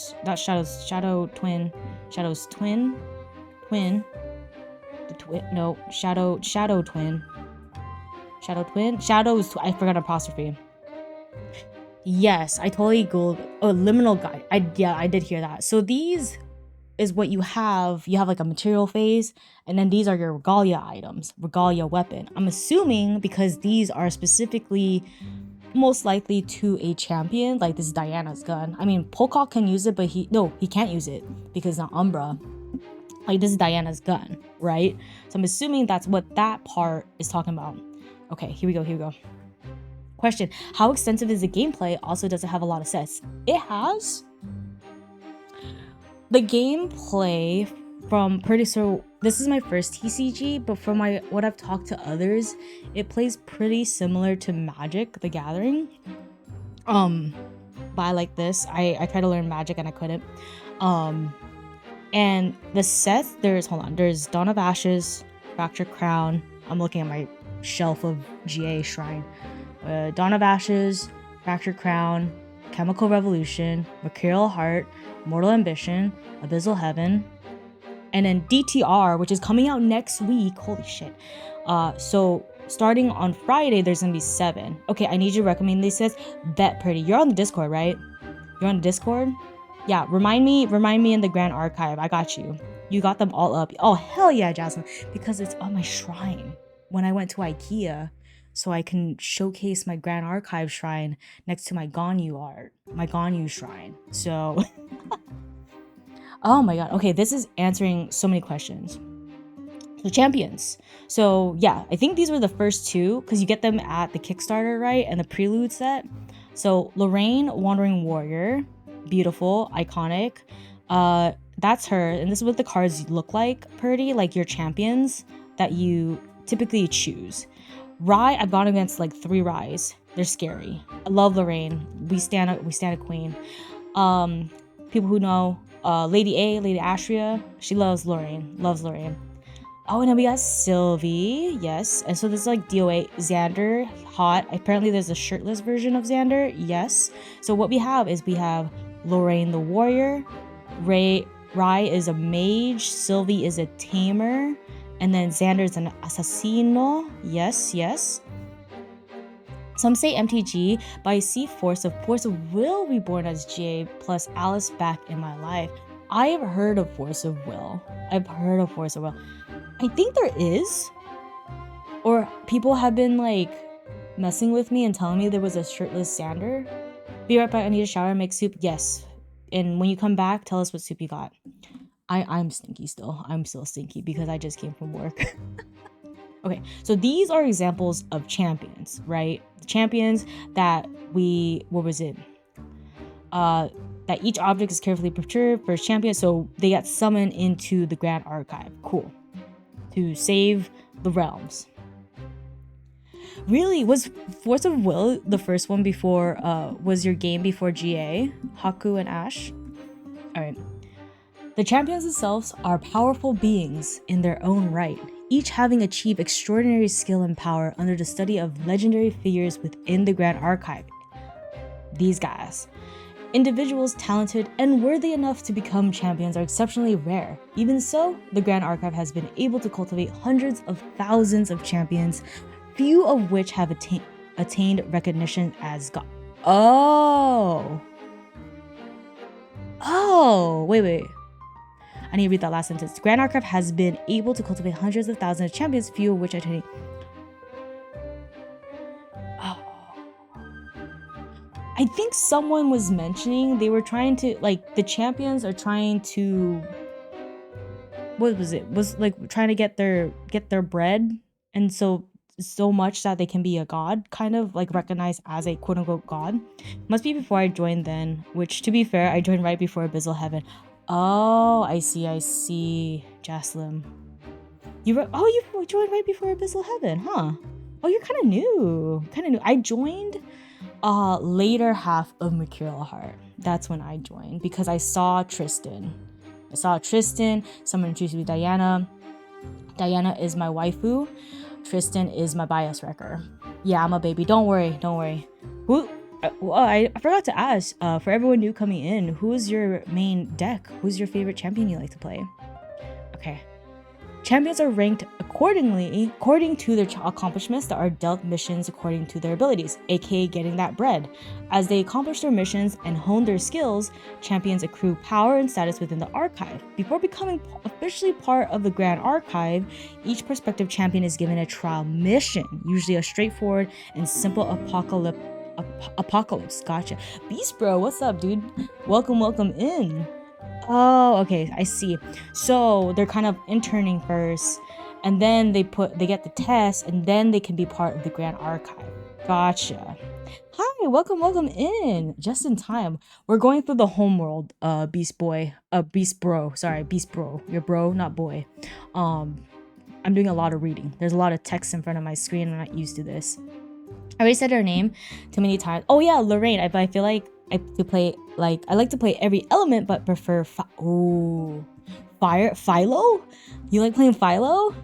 I forgot apostrophe. Yes, I totally googled. Oh, liminal guide. I did hear that. So these is what you have. You have like a material phase, and then these are your regalia items, regalia weapon. I'm assuming because these are specifically most likely to a champion, like this is Diana's gun. I mean, Pocock can use it, but he can't use it because it's not Umbra. Like, this is Diana's gun, right? So I'm assuming that's what that part is talking about. Okay, here we go. Question: how extensive is the gameplay? Also, does it have a lot of sets? It has. The gameplay from pretty so this is my first TCG, but from what I've talked to others, it plays pretty similar to Magic the Gathering. But I like this. I tried to learn Magic and I couldn't. And the sets, there's Dawn of Ashes, Fractured Crown. I'm looking at my shelf of GA Shrine. Dawn of Ashes, Fractured Crown, Chemical Revolution, Mercurial Heart, Mortal Ambition, Abyssal Heaven, and then DTR, which is coming out next week. Holy shit. So starting on Friday, there's gonna be 7. Okay, I need you to recommend these sets. Bet Pretty. You're on the Discord, right? You're on the Discord? Yeah, remind me in the Grand Archive. I got you. You got them all up. Oh, hell yeah, Jasmine. Because it's on my shrine when I went to IKEA. So I can showcase my Grand Archive shrine next to my Ganyu art. My Ganyu shrine. So... oh my god. Okay, this is answering so many questions. So champions. So yeah, I think these were the first 2 because you get them at the Kickstarter, right? And the Prelude set. So Lorraine, Wandering Warrior. Beautiful, iconic. That's her, and this is what the cards look like, Purdy, like your champions that you typically choose. Rai, I've gone against like 3 Rais. They're scary. I love Lorraine. We stand a queen. People who know Lady Astria, she loves Lorraine. Oh, and then we got Sylvie, yes. And so this is like DOA, Xander, hot. Apparently there's a shirtless version of Xander, yes. So what we have Lorraine the warrior, Rai is a mage, Sylvie is a tamer, and then Xander is an assassino, yes. Some say MTG, but I see Force of Will reborn as GA plus Alice back in my life. I have heard of Force of Will. I think there is. Or people have been like messing with me and telling me there was a shirtless Xander. Be right back, I need a shower and make soup. Yes. And when you come back, tell us what soup you got. I'm stinky still. I'm still stinky because I just came from work. Okay, so these are examples of champions, right? Champions that that each object is carefully preserved for its champion, so they get summoned into the Grand Archive. Cool. To save the realms. Really, was Force of Will the first one before, was your game before GA? Haku and Ash? Alright. The champions themselves are powerful beings in their own right, each having achieved extraordinary skill and power under the study of legendary figures within the Grand Archive. These guys. Individuals talented and worthy enough to become champions are exceptionally rare. Even so, the Grand Archive has been able to cultivate hundreds of thousands of champions, few of which have attained recognition as god. Oh, wait. I need to read that last sentence. The Grand Archive has been able to cultivate hundreds of thousands of champions, few of which attain. I think someone was mentioning they were trying to, like, the champions are trying to, what was it? Was like trying to get their bread, and so much that they can be a god, kind of like recognized as a quote unquote god. Must be before I joined then, which to be fair, I joined right before Abyssal Heaven. Oh, I see, Jaslim. You joined right before Abyssal Heaven, huh? Oh, you're kind of new. I joined later half of Mercurial Heart. That's when I joined because I saw Tristan. Someone introduced me to Diana. Diana is my waifu. Tristan is my bias wrecker. Yeah, I'm a baby. Don't worry. Who? I forgot to ask. For everyone new coming in, who is your main deck? Who's your favorite champion you like to play? Okay. Champions are ranked according to their accomplishments that are dealt missions according to their abilities, aka getting that bread. As they accomplish their missions and hone their skills, champions accrue power and status within the archive. Before becoming officially part of the Grand Archive, each prospective champion is given a trial mission, usually a straightforward and simple apocalypse. Gotcha. Beast Bro, what's up, dude? Welcome in. Oh, okay, I see. So they're kind of interning first, and then they get the test, and then they can be part of the Grand Archive. Gotcha. Hi, welcome in. Just in time. We're going through the Homeworld, Beast Boy, Beast Bro. Sorry, Beast Bro. Your bro, not boy. I'm doing a lot of reading. There's a lot of text in front of my screen. I'm not used to this. I already said her name too many times. Oh yeah, Lorraine. I feel like I like to play every element, but prefer fire. Philo? You like playing Philo?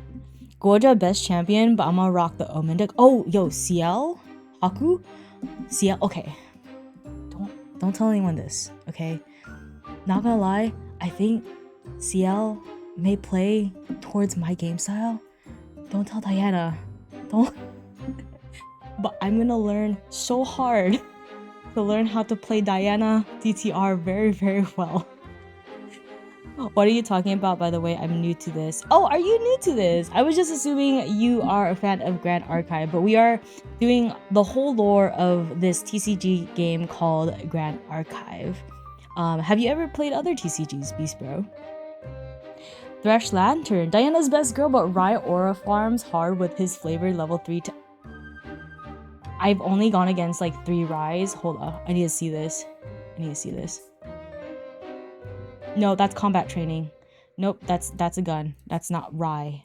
Goja best champion, but I'm gonna rock the Omen deck. Oh, yo, CL? Haku? CL? Okay. Don't tell anyone this, okay? Not gonna lie, I think CL may play towards my game style. Don't tell Diana. Don't. But I'm gonna learn so hard to learn how to play Diana DTR very, very well. What are you talking about, by the way? I'm new to this. Oh, are you new to this? I was just assuming you are a fan of Grand Archive, but we are doing the whole lore of this TCG game called Grand Archive. Have you ever played other TCGs, Beast Bro? Thresh Lantern. Diana's best girl, but Rye Aura farms hard with his flavored level 3. I've only gone against like 3 Ryes. Hold up. I need to see this. No, that's combat training. Nope, that's a gun. That's not Rye.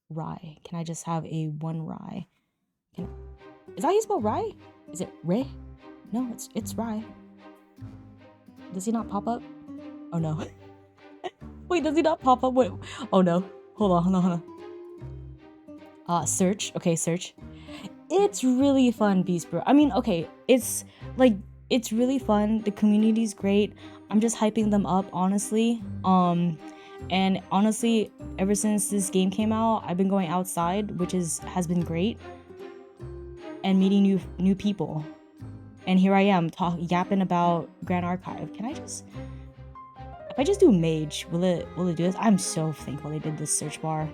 Rye. Can I just have a 1 Rye? Is that how you spell Rye? Is it Ray? No, it's Rye. Does he not pop up? Oh no. Wait, does he not pop up? Wait. Oh no. Hold on. Search. Okay, search. It's really fun, Beast Bro. I mean, okay, it's really fun. The community's great. I'm just hyping them up, honestly. And honestly, ever since this game came out, I've been going outside, which has been great, and meeting new people. And here I am yapping about Grand Archive. If I just do Mage, will it do this? I'm so thankful they did this search bar.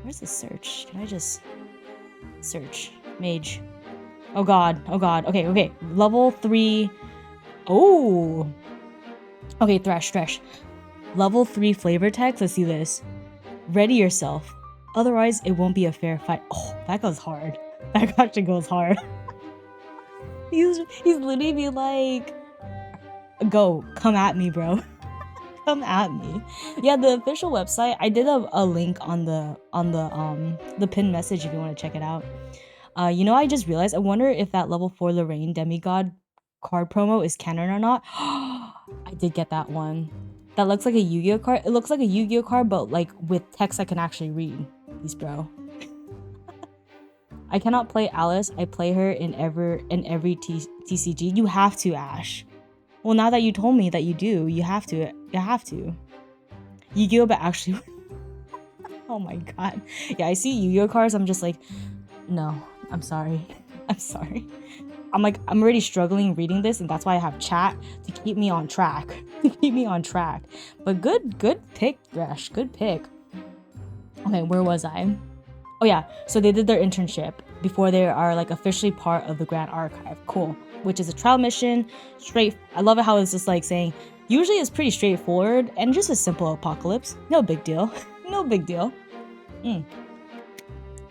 Where's the search? Can I just search Mage? Oh god. Okay. Level 3. Oh. Okay, Thresh. Level 3 flavor text. Let's see this. Ready yourself. Otherwise, it won't be a fair fight. Oh, that goes hard. That actually goes hard. he's literally be like, come at me, bro. Come at me. Yeah, the official website. I did a link on the pinned message if you want to check it out. I just realized, I wonder if that level 4 Lorraine Demigod card promo is canon or not. I did get that one. That looks like a Yu-Gi-Oh card. It looks like a Yu-Gi-Oh card, but like with text I can actually read. Please, bro. I cannot play Alice. I play her in every TCG. You have to, Ash. Well, now that you told me that you do, you have to. Yu-Gi-Oh, but actually... Oh my god. Yeah, I see Yu-Gi-Oh cards. I'm just like, no. I'm sorry. I'm already struggling reading this, and that's why I have chat to keep me on track. But good pick, Thresh. Good pick. Okay, where was I? Oh yeah, so they did their internship before they are like officially part of the Grand Archive. Cool. Which is a trial mission. I love it how it's just like saying, usually it's pretty straightforward and just a simple apocalypse. No big deal.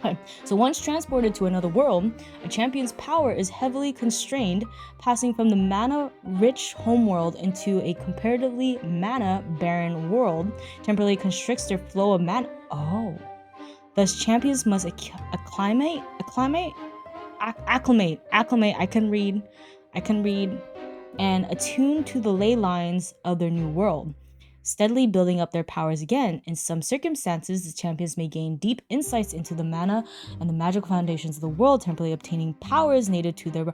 Okay. So once transported to another world, a champion's power is heavily constrained, passing from the mana-rich homeworld into a comparatively mana-barren world, temporarily constricts their flow of mana. Oh. Thus, champions must acclimate. I can read, and attune to the ley lines of their new world, steadily building up their powers again. In some circumstances, the champions may gain deep insights into the mana and the magical foundations of the world, temporarily obtaining powers native to their...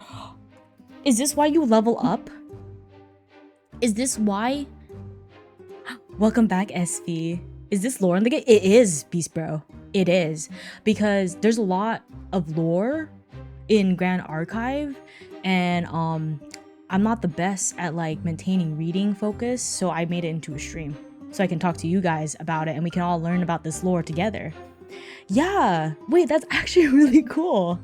Is this why you level up? Is this why? Welcome back, SV. Is this lore in the game? It is, Beast Bro. It is. Because there's a lot of lore in Grand Archive, and I'm not the best at like maintaining reading focus, so I made it into a stream so I can talk to you guys about it and we can all learn about this lore together. Yeah, wait, that's actually really cool.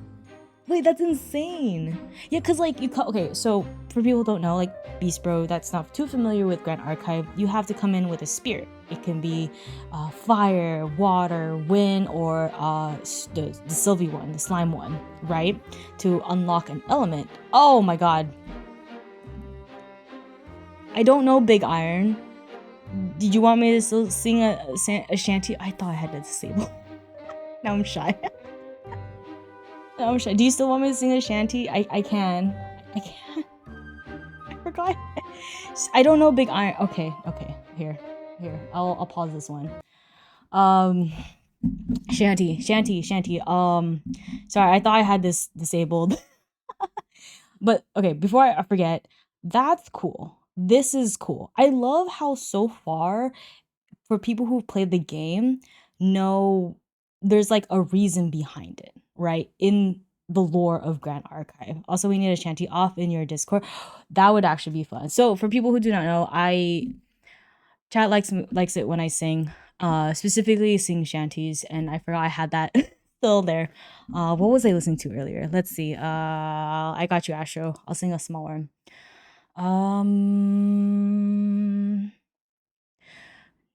Wait, that's insane. Yeah, because like okay, so for people who don't know, like Beast Bro, that's not too familiar with Grand Archive, you have to come in with a spirit. It can be fire, water, wind, or the Sylvie one, the slime one, right? To unlock an element. Oh my god. I don't know Big Iron. Did you want me to still sing a shanty? I thought I had to disable. Now I'm shy. Now I'm shy. Do you still want me to sing a shanty? I can. I can. I forgot. I don't know Big Iron. Okay. Here. I'll pause this one. Shanty. Sorry, I thought I had this disabled. But okay, before I forget, that's cool. This is cool. I love how so far, for people who've played the game, know there's like a reason behind it, right? In the lore of Grand Archive. Also, we need a shanty off in your Discord. That would actually be fun. So for people who do not know, chat likes it when I sing, specifically sing shanties, and I forgot I had that still there. What was I listening to earlier? Let's see. I got you, Astro. I'll sing a small one.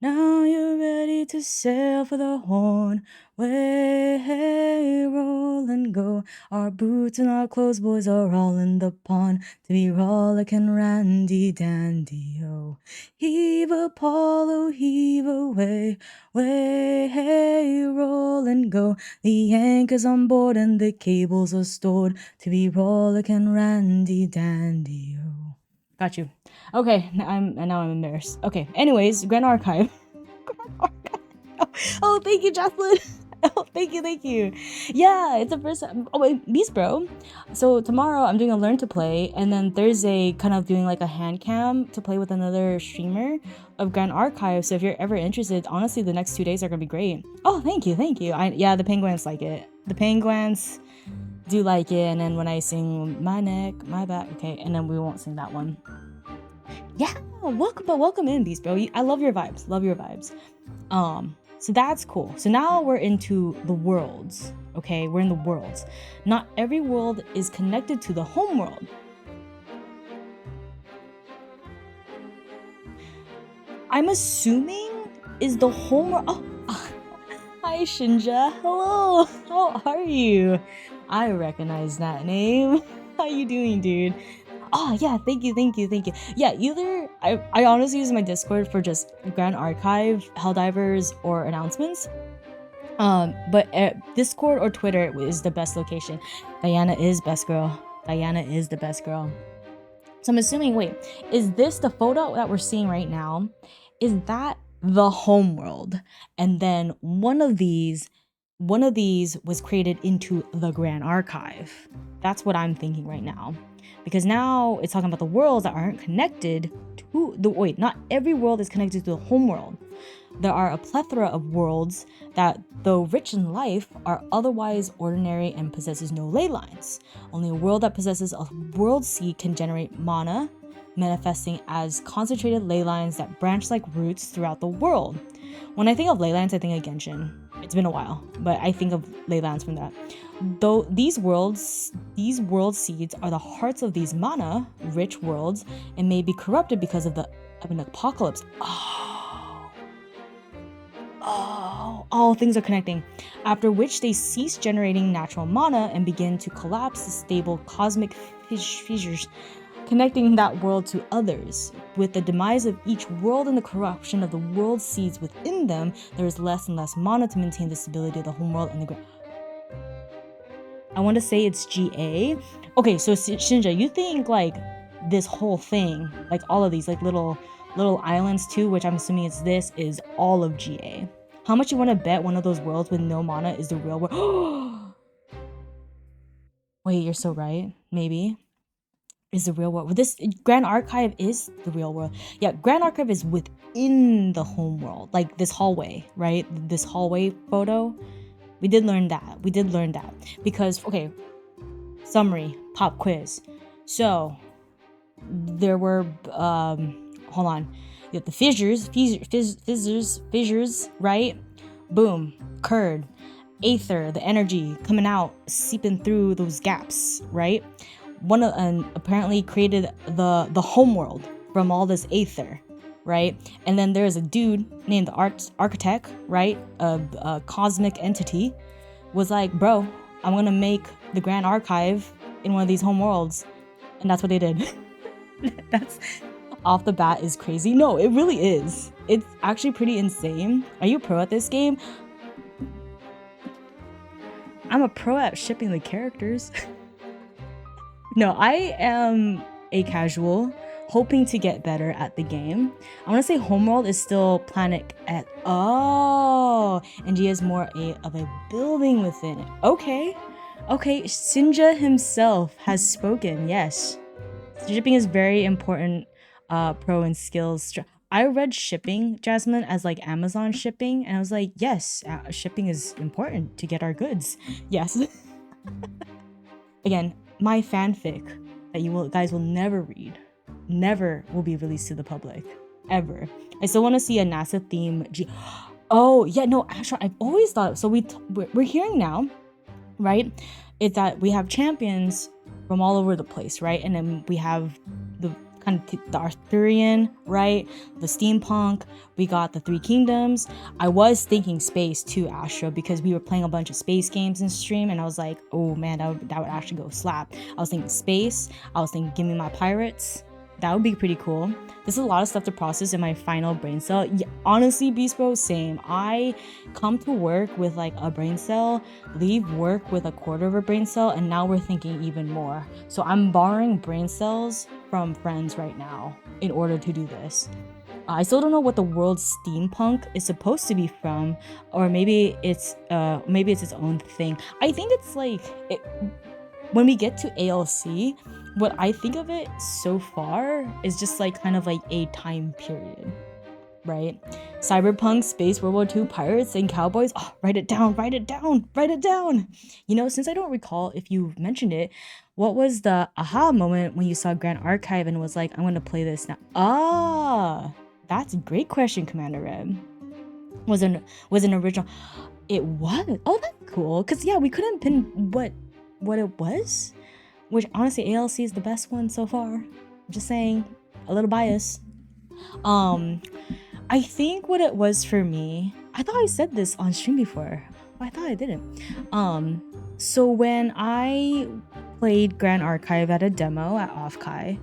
Now you're ready to sail for the horn. Way, roll and go. Our boots and our clothes, boys, are all in the pond to be rollicking randy dandy, oh. Heave Apollo, heave away. Way, roll and go. The anchor's on board and the cables are stored to be rollicking randy dandy, oh. Got you. Okay, now I'm embarrassed. Okay, anyways, Grand Archive. Oh, thank you, Jocelyn. Oh, thank you. Yeah, it's the first time. Oh, wait, Beast Bro. So tomorrow I'm doing a learn to play, and then Thursday kind of doing like a hand cam to play with another streamer of Grand Archive. So if you're ever interested, honestly, the next 2 days are gonna be great. Oh, thank you. Yeah, the Penguins like it. The Penguins do like it, and then when I sing my neck, my back, okay, and then we won't sing that one. Yeah, welcome in, Beast Bro. I love your vibes. So that's cool. So now we're into the worlds. Okay, we're in the worlds. Not every world is connected to the homeworld. I'm assuming is the homeworld. Oh, hi Shinja. Hello. How are you? I recognize that name. How you doing, dude? Oh yeah, thank you. Yeah, either I honestly use my Discord for just Grand Archive, Helldivers, or announcements. But Discord or Twitter is the best location. Diana is best girl. So I'm assuming, wait, is this the photo that we're seeing right now? Is that the homeworld? And then one of these was created into the Grand Archive. That's what I'm thinking right now. Because now it's talking about the worlds that aren't connected to not every world is connected to the homeworld. There are a plethora of worlds that, though rich in life, are otherwise ordinary and possesses no ley lines. Only a world that possesses a world seed can generate mana, manifesting as concentrated ley lines that branch like roots throughout the world. When I think of ley lines, I think of Genshin. It's been a while, but I think of ley lines from that. Though these world seeds are the hearts of these mana-rich worlds and may be corrupted because of an apocalypse. Oh, things are connecting. After which they cease generating natural mana and begin to collapse the stable cosmic fissures, connecting that world to others. With the demise of each world and the corruption of the world seeds within them, there is less and less mana to maintain the stability of the homeworld and the ground. I want to say it's GA. Okay, so Shinja, you think like this whole thing, like all of these like little islands too, which I'm assuming is all of GA. How much you want to bet one of those worlds with no mana is the real world? Wait, you're so right. Maybe is the real world. This Grand Archive is the real world. Yeah, Grand Archive is within the homeworld, like this hallway, right? This hallway photo. We did learn that. Because, okay, summary, pop quiz. So, there were, hold on. You have the fissures, right? Boom, curd, aether, the energy coming out, seeping through those gaps, right? and apparently created the Homeworld from all this aether, right? And then there's a dude named the architect, right? A cosmic entity was like, bro, I'm gonna make the Grand Archive in one of these homeworlds, and that's what they did. That's off the bat is crazy. No, it really is. It's actually pretty insane. Are you a pro at this game? I'm a pro at shipping the characters. No, I am a casual, hoping to get better at the game. I want to say Homeworld is still planet at and he has more of a building within it. Okay, Shinja himself has spoken. Yes, shipping is very important. Pro and skills. I read shipping, Jasmine, as like Amazon shipping, and I was like, yes, shipping is important to get our goods. Yes. Again, my fanfic that guys will never read, never will be released to the public, ever. I still want to see a NASA theme. Oh yeah, no, actually, I've always thought. So we're hearing now, right? It's that we have champions from all over the place, right? And then we have the kind of the Arthurian, right? The steampunk. We got the Three Kingdoms. I was thinking space too, Astro, because we were playing a bunch of space games in stream, and I was like, oh man, that would actually go slap. I was thinking space. I was thinking, give me my pirates. That would be pretty cool. This is a lot of stuff to process in my final brain cell. Yeah, honestly, Beast Bro, same. I come to work with like a brain cell, leave work with a quarter of a brain cell, and now we're thinking even more. So I'm borrowing brain cells from friends right now in order to do this. I still don't know what the world steampunk is supposed to be from, or maybe it's its own thing. I think it's like when we get to ALC, what I think of it so far is just like kind of like a time period, right? Cyberpunk, space, World War II, pirates, and cowboys. Oh, write it down. You know, since I don't recall if you mentioned it, what was the aha moment when you saw Grand Archive and was like, I'm going to play this now? That's a great question, Commander Red. Was an original. It was. Oh, that's cool. Because yeah, we couldn't pin what it was. Which honestly, ALC is the best one so far. I'm just saying, a little bias. I think what it was for me, I thought I said this on stream before. I thought I didn't. So when I played Grand Archive at a demo at Offkai,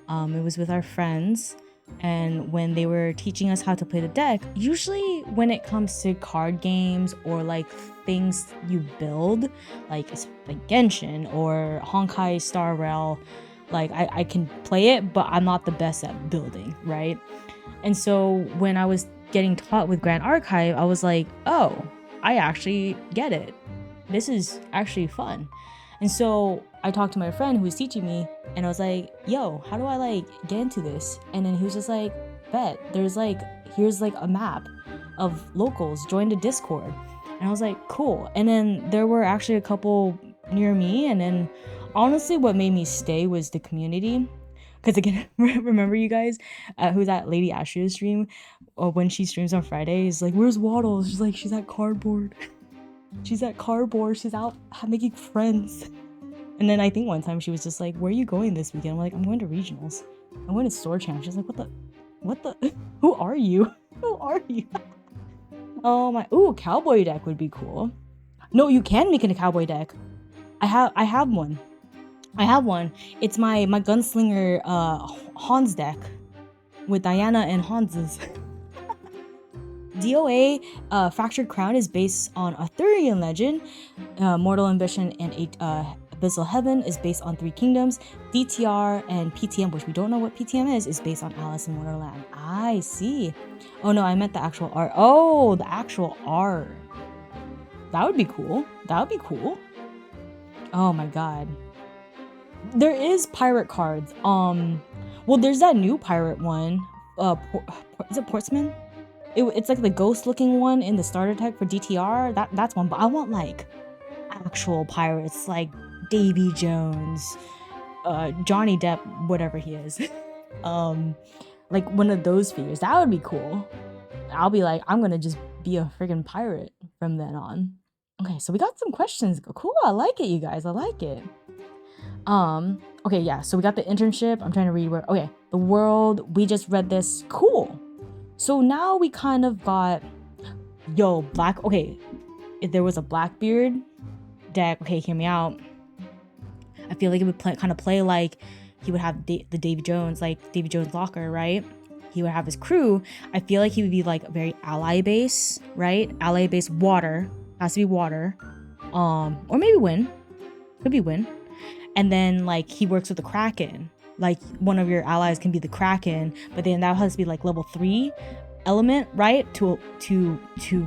it was with our friends, and when they were teaching us how to play the deck, usually when it comes to card games or like things you build, like Genshin or Honkai Star Rail, like I can play it, but I'm not the best at building, right? And so when I was getting taught with Grand Archive, I was like, oh, I actually get it. This is actually fun. And so I talked to my friend who was teaching me, and I was like, yo, how do I like get into this? And then he was just like, bet, here's like a map of locals, join the Discord. And I was like, cool. And then there were actually a couple near me, and then honestly what made me stay was the community. Because again, remember you guys who's at Lady Ashia's stream, or when she streams on Fridays, like, where's Waddles? She's like, she's at cardboard. She's out making friends. And then I think one time she was just like, where are you going this weekend? I'm like, I'm going to regionals. I'm going to store champ. She's like, what the who are you? Oh my, cowboy deck would be cool. No, you can make it a cowboy deck. I have one. It's my gunslinger Hans deck with Diana and Hans's. DOA Fractured Crown is based on Arthurian legend. Mortal Ambition and Abyssal Heaven is based on Three Kingdoms. DTR and PTM, which we don't know what PTM is based on Alice in Wonderland. I see. Oh no, I meant the actual art. Oh, the actual art. That would be cool. Oh my god. There is pirate cards. Well, there's that new pirate one. Is it Portsmouth? It's like the ghost looking one in the starter deck for DTR. That's one, but I want like actual pirates, like Davy Jones, Johnny Depp, whatever he is. Like one of those figures. That would be cool. I'll be like, I'm gonna just be a freaking pirate from then on. Okay, so we got some questions. Cool, I like it, you guys. I like it. Okay, yeah, so we got the internship. I'm trying to read where, okay, the world, we just read this. Cool. So now we kind of got, okay, if there was a Blackbeard deck, okay, hear me out. I feel like it would kind of play like he would have the Davy Jones, like Davy Jones locker, right? He would have his crew. I feel like he would be like a very ally base, right? Ally base water, has to be water, or maybe wind, could be wind. And then like he works with the Kraken, like one of your allies can be the Kraken, but then that has to be like level 3 element, right? To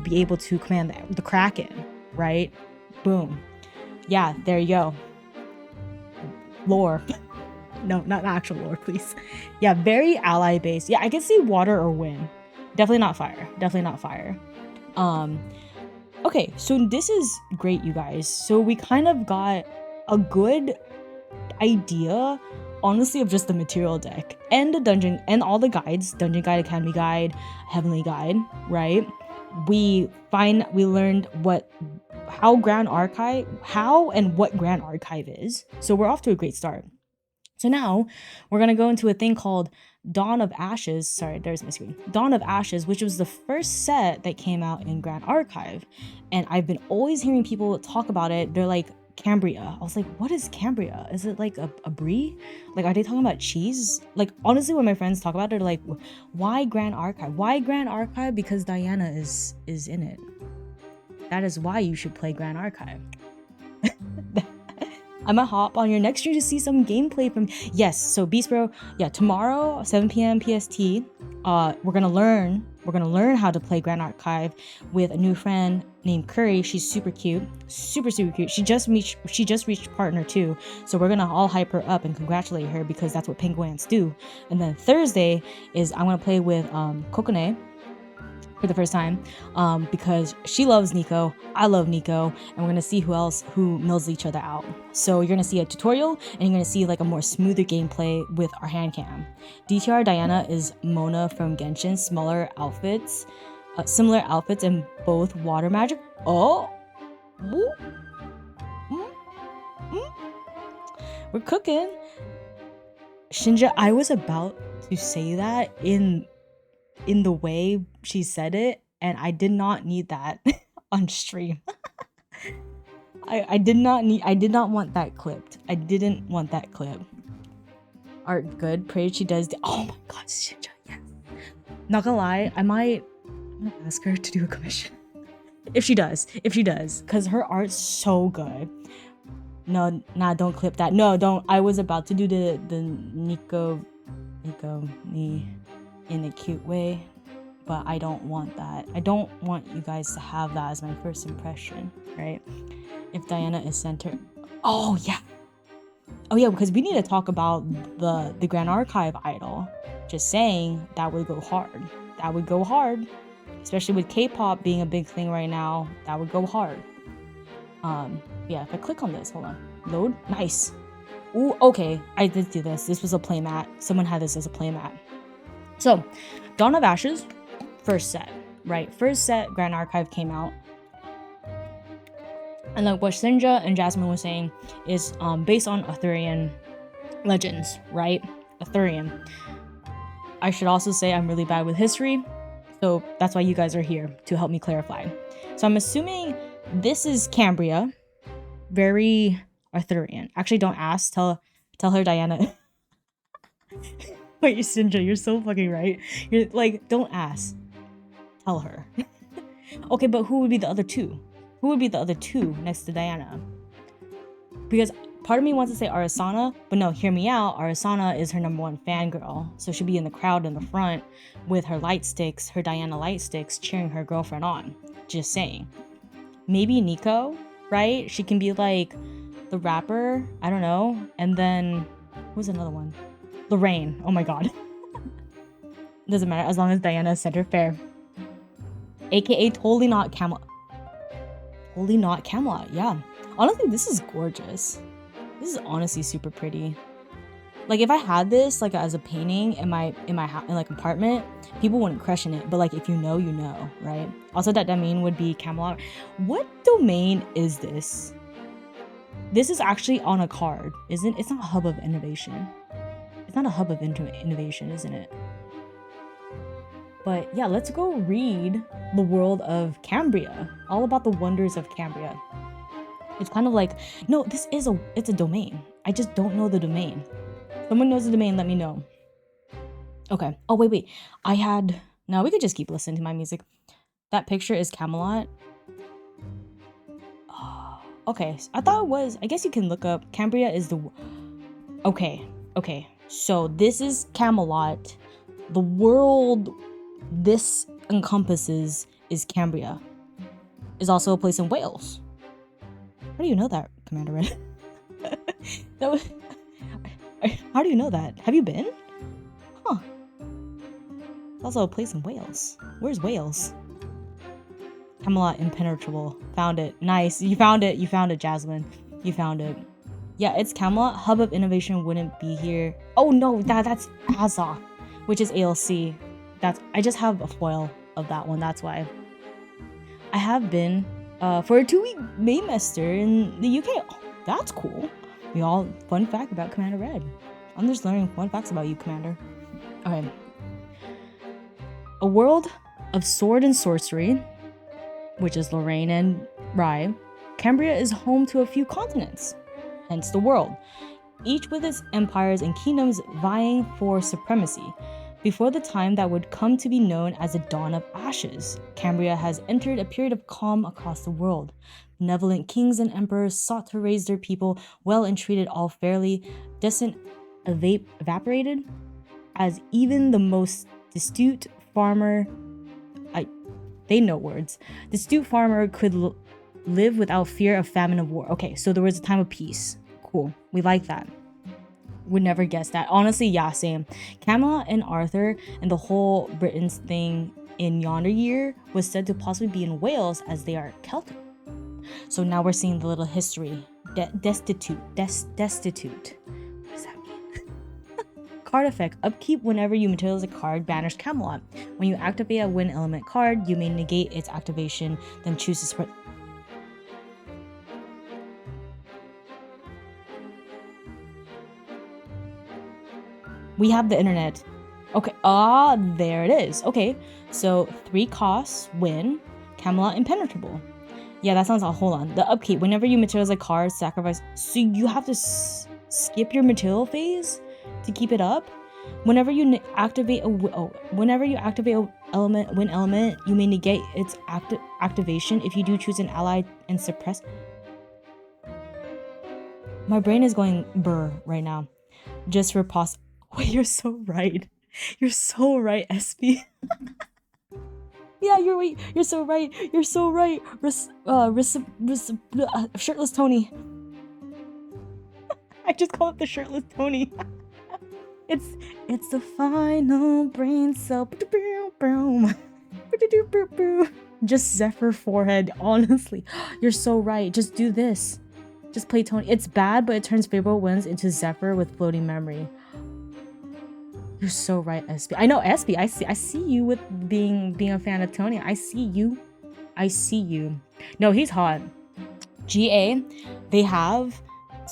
be able to command the Kraken, right? Boom. Yeah, there you go. Lore. No, not actual lore, please. Yeah, very ally based. Yeah, I can see water or wind. Definitely not fire. Definitely not fire. Okay, so this is great, you guys. So we kind of got a good idea, honestly, of just the material deck and the dungeon and all the guides, dungeon guide, academy guide, heavenly guide, right? We learned how and what Grand Archive is. So we're off to a great start. So now we're going to go into a thing called Dawn of Ashes. Sorry, there's my screen. Dawn of Ashes, which was the first set that came out in Grand Archive. And I've been always hearing people talk about it. They're like, Cambria. I was like, what is Cambria? Is it like a brie? Like, are they talking about cheese? Like, honestly, when my friends talk about it, they're like, why Grand Archive? Why Grand Archive? Because Diana is in it. That is why you should play Grand Archive. I'm gonna hop on your next stream to see some gameplay from. Yes, so Beast Bro, yeah, tomorrow 7 p.m. PST, we're gonna learn how to play Grand Archive with a new friend named Curry. She's super cute, super cute. She just reached partner 2, so we're gonna all hype her up and congratulate her because that's what Penguants do. And then Thursday is I'm gonna play with Kokone for the first time, because she loves Nico, I love Nico, and we're gonna see who mills each other out. So you're gonna see a tutorial and you're gonna see like a more smoother gameplay with our hand cam. DTR Diana is Mona from Genshin, similar outfits in both water magic. We're cooking. Shinja, I was about to say that in the way she said it, and I did not need that on stream. I did not want that clipped. I didn't want that clip. Art good. Pray she does oh my god, Shinja, yes. Not gonna lie, I'm gonna ask her to do a commission. If she does, because her art's so good. No, nah, don't clip that. No, don't. I was about to do the Nico in a cute way, but I don't want that. I don't want you guys to have that as my first impression, right? If Diana is centered. Oh yeah, because we need to talk about the Grand Archive idol. Just saying, that would go hard. Especially with K-pop being a big thing right now, that would go hard. Yeah, if I click on this, hold on, load, nice. Ooh, okay, I did do this. This was a playmat. Someone had this as a playmat. So, Dawn of Ashes, first set, right? First set, Grand Archive came out. And like what Sinja and Jasmine was saying is based on Arthurian legends, right? Arthurian. I should also say I'm really bad with history, so that's why you guys are here, to help me clarify. So I'm assuming this is Cambria, very Arthurian. Actually, don't ask, tell her Diana. Wait, Sinja, you're so fucking right. You're like, don't ask. Tell her. Okay, but who would be the other two? Who would be the other two next to Diana? Because part of me wants to say Arasana, but no, hear me out. Arasana is her #1 fangirl, so she'll be in the crowd in the front with her light sticks, her Diana light sticks, cheering her girlfriend on. Just saying. Maybe Nico, right? She can be like the rapper, I don't know. And then, who's another one? Lorraine. Oh my god. Doesn't matter as long as Diana is center fair. AKA totally not Camelot. Totally not Camelot, yeah. Honestly, this is gorgeous. This is honestly super pretty. Like if I had this like as a painting in my like apartment, people wouldn't question it. But like if you know, you know, right? Also that domain would be Camelot. What domain is this? this is actually on a card, isn't? It's not a hub of innovation. It's not a hub of innovation, isn't it? But yeah, let's go read the world of Cambria. All about the wonders of Cambria. It's kind of like, no, it's a domain. I just don't know the domain. Someone knows the domain, let me know. Okay. Oh, wait. No, we could just keep listening to my music. That picture is Camelot. Oh, okay. I thought it was, I guess you can look up. Cambria is the, okay. So this is Camelot. The world this encompasses is Cambria. Is also a place in Wales. How do you know that, Commander Red? How do you know that? Have you been? Huh. It's also a place in Wales. Where's Wales? Camelot Impenetrable. Found it. Nice. You found it, Jasmine. You found it. Yeah, it's Camelot. Hub of Innovation wouldn't be here. Oh no, that's Azoth, which is ALC. I just have a foil of that one, that's why. I have been for a 2-week Maymester in the UK. Oh, that's cool. Fun fact about Commander Red. I'm just learning fun facts about you, Commander. Okay. A world of sword and sorcery, which is Lorraine and Rye. Cambria is home to a few continents, hence the world, each with its empires and kingdoms vying for supremacy. Before the time that would come to be known as the Dawn of Ashes, Cambria has entered a period of calm across the world. Benevolent kings and emperors sought to raise their people well and treated all fairly. Dissent evaporated as even the most astute farmer, the astute farmer could live without fear of famine of war. Okay, so there was a time of peace. Cool, we like that. Would never guess that. Honestly, yeah, same. Camelot and Arthur and the whole Britain's thing in yonder year was said to possibly be in Wales as they are Celtic. So now we're seeing the little history. Destitute. What does that mean? Card effect. Upkeep whenever you materialize a card, banish Camelot. When you activate a wind element card, you may negate its activation, then choose to spread. We have the internet. Okay, there it is. Okay, so 3 costs, win, Camelot Impenetrable. Yeah, that sounds, hold on. The upkeep, whenever you materialize a card, sacrifice. So you have to skip your material phase to keep it up? Whenever you activate a wind element, you may negate its activation if you do choose an ally and suppress. My brain is going burr right now. Just for Wait, you're so right. You're so right, SP. Yeah, you're so right. You're so right. Shirtless Tony. I just call it the Shirtless Tony. It's the final brain cell. Just Zephyr forehead, honestly. You're so right. Just do this. Just play Tony. It's bad, but it turns favorable winds into Zephyr with floating memory. You're so right, SP. I know, SP. I see you with being a fan of Tony. I see you. No, he's hot. GA, they have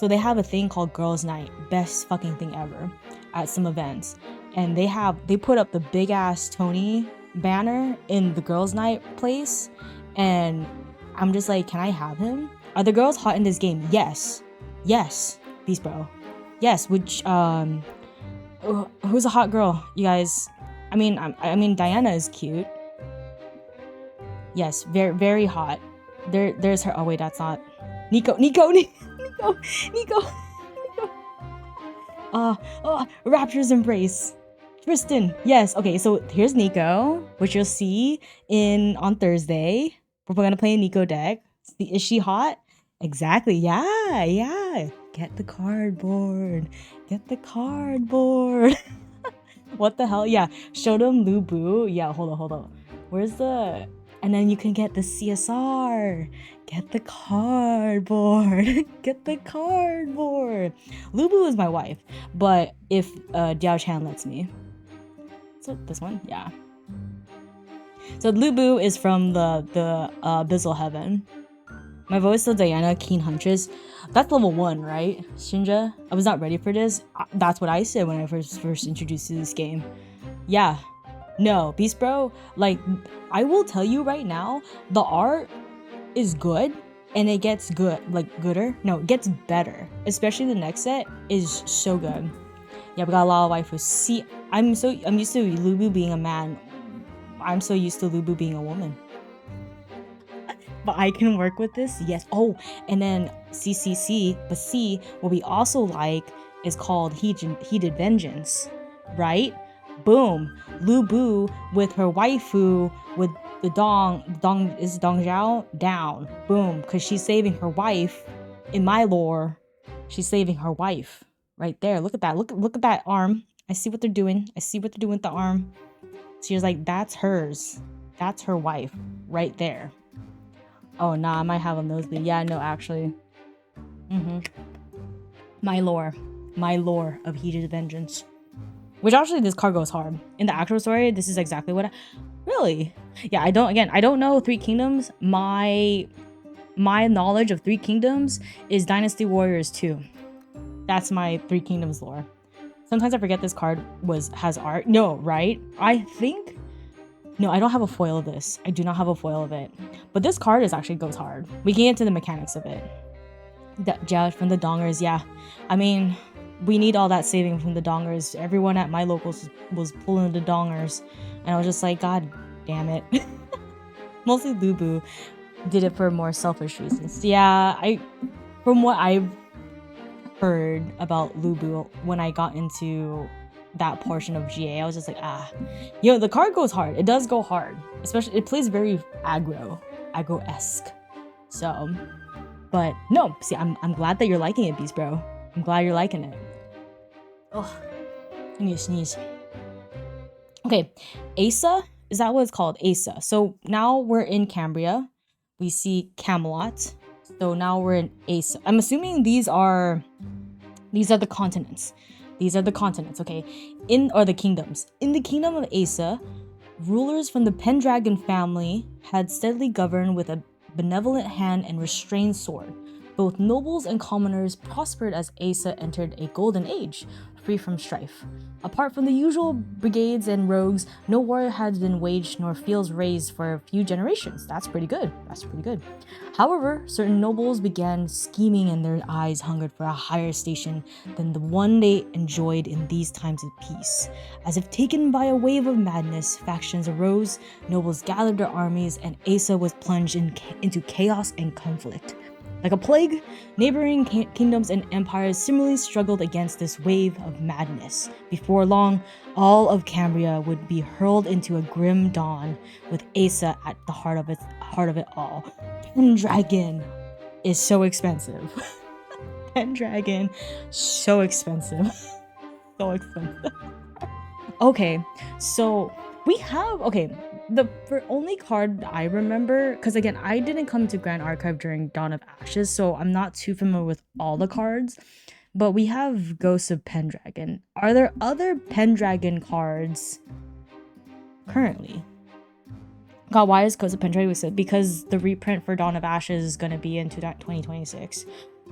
a thing called Girls Night. Best fucking thing ever at some events. And they put up the big ass Tony banner in the Girls Night place. And I'm just like, can I have him? Are the girls hot in this game? Yes. Beast bro. Yes, which who's a hot girl, you guys? I mean Diana is cute. Yes, very, very hot. There's her. Oh wait, that's not Nico. Rapture's Embrace. Tristan. Yes. Okay, so here's Nico, which you'll see on Thursday. We're gonna play a Nico deck. Is she hot? Exactly. Yeah. Get the cardboard. What the hell? Yeah. Shotem Lubu. Yeah, hold on. Where's the... And then you can get the CSR. Get the cardboard. Lubu is my wife. But if Diao Chan lets me. So this one? Yeah. So Lubu is from the Abyssal Heaven. My vote is still Diana, Keen Huntress. That's level 1, right? Shinja? I was not ready for this. That's what I said when I first introduced to this game. Yeah. No, Beast Bro, like, I will tell you right now, the art is good, and it gets good, like, gooder. No, it gets better. Especially the next set is so good. Yeah, we got a lot of waifus. See, I'm used to Lubu being a man. I'm so used to Lubu being a woman. But I can work with this, yes. Oh, and then CCC, but C, what we also like is called Heated Vengeance, right? Boom, Lubu with her waifu with the dong is Dong Zhao down. Boom, because she's saving her wife. In my lore, she's saving her wife right there. Look at that. Look at that arm. I see what they're doing. I see what they're doing with the arm. She was like, that's hers. That's her wife right there. Oh, nah, I might have a nosebleed. Yeah, no, actually. My lore of Heated Vengeance. Which actually, this card goes hard. In the actual story, this is exactly what really? Yeah, I don't know Three Kingdoms. My knowledge of Three Kingdoms is Dynasty Warriors 2. That's my Three Kingdoms lore. Sometimes I forget this card has art. No, right? I think... No, I don't have a foil of this. I do not have a foil of it. But this card actually goes hard. We can get into the mechanics of it. Yeah, from the dongers, yeah. I mean, we need all that saving from the dongers. Everyone at my locals was pulling the dongers. And I was just like, God damn it. Mostly Lubu did it for more selfish reasons. Yeah, from what I've heard about Lubu when I got into that portion of GA, I was just like, the card goes hard. It does go hard, especially it plays very aggro-esque. So, but no, see, I'm glad that you're liking it, Beast Bro. I'm glad you're liking it. Ugh, I need to sneeze. Okay, Asa, is that what it's called? Asa. So now we're in Cambria. We see Camelot. So now we're in Asa. I'm assuming these are the continents. These are the continents, okay? Or the kingdoms. In the kingdom of Asa, rulers from the Pendragon family had steadily governed with a benevolent hand and restrained sword. Both nobles and commoners prospered as Asa entered a golden age, free from strife. Apart from the usual brigades and rogues, no war had been waged nor fields raised for a few generations. That's pretty good. However, certain nobles began scheming and their eyes hungered for a higher station than the one they enjoyed in these times of peace. As if taken by a wave of madness, factions arose, nobles gathered their armies, and Asa was plunged into chaos and conflict. Like a plague, neighboring kingdoms and empires similarly struggled against this wave of madness. Before long, all of Cambria would be hurled into a grim dawn, with Asa at the heart of it all. Pendragon is so expensive. Pendragon, so expensive. So expensive. Okay, so we have the only card I remember, because again, I didn't come to Grand Archive during Dawn of Ashes, so I'm not too familiar with all the cards, but we have Ghosts of Pendragon. Are there other Pendragon cards currently? God, why is Ghosts of Pendragon listed? Because the reprint for Dawn of Ashes is going to be in 2026,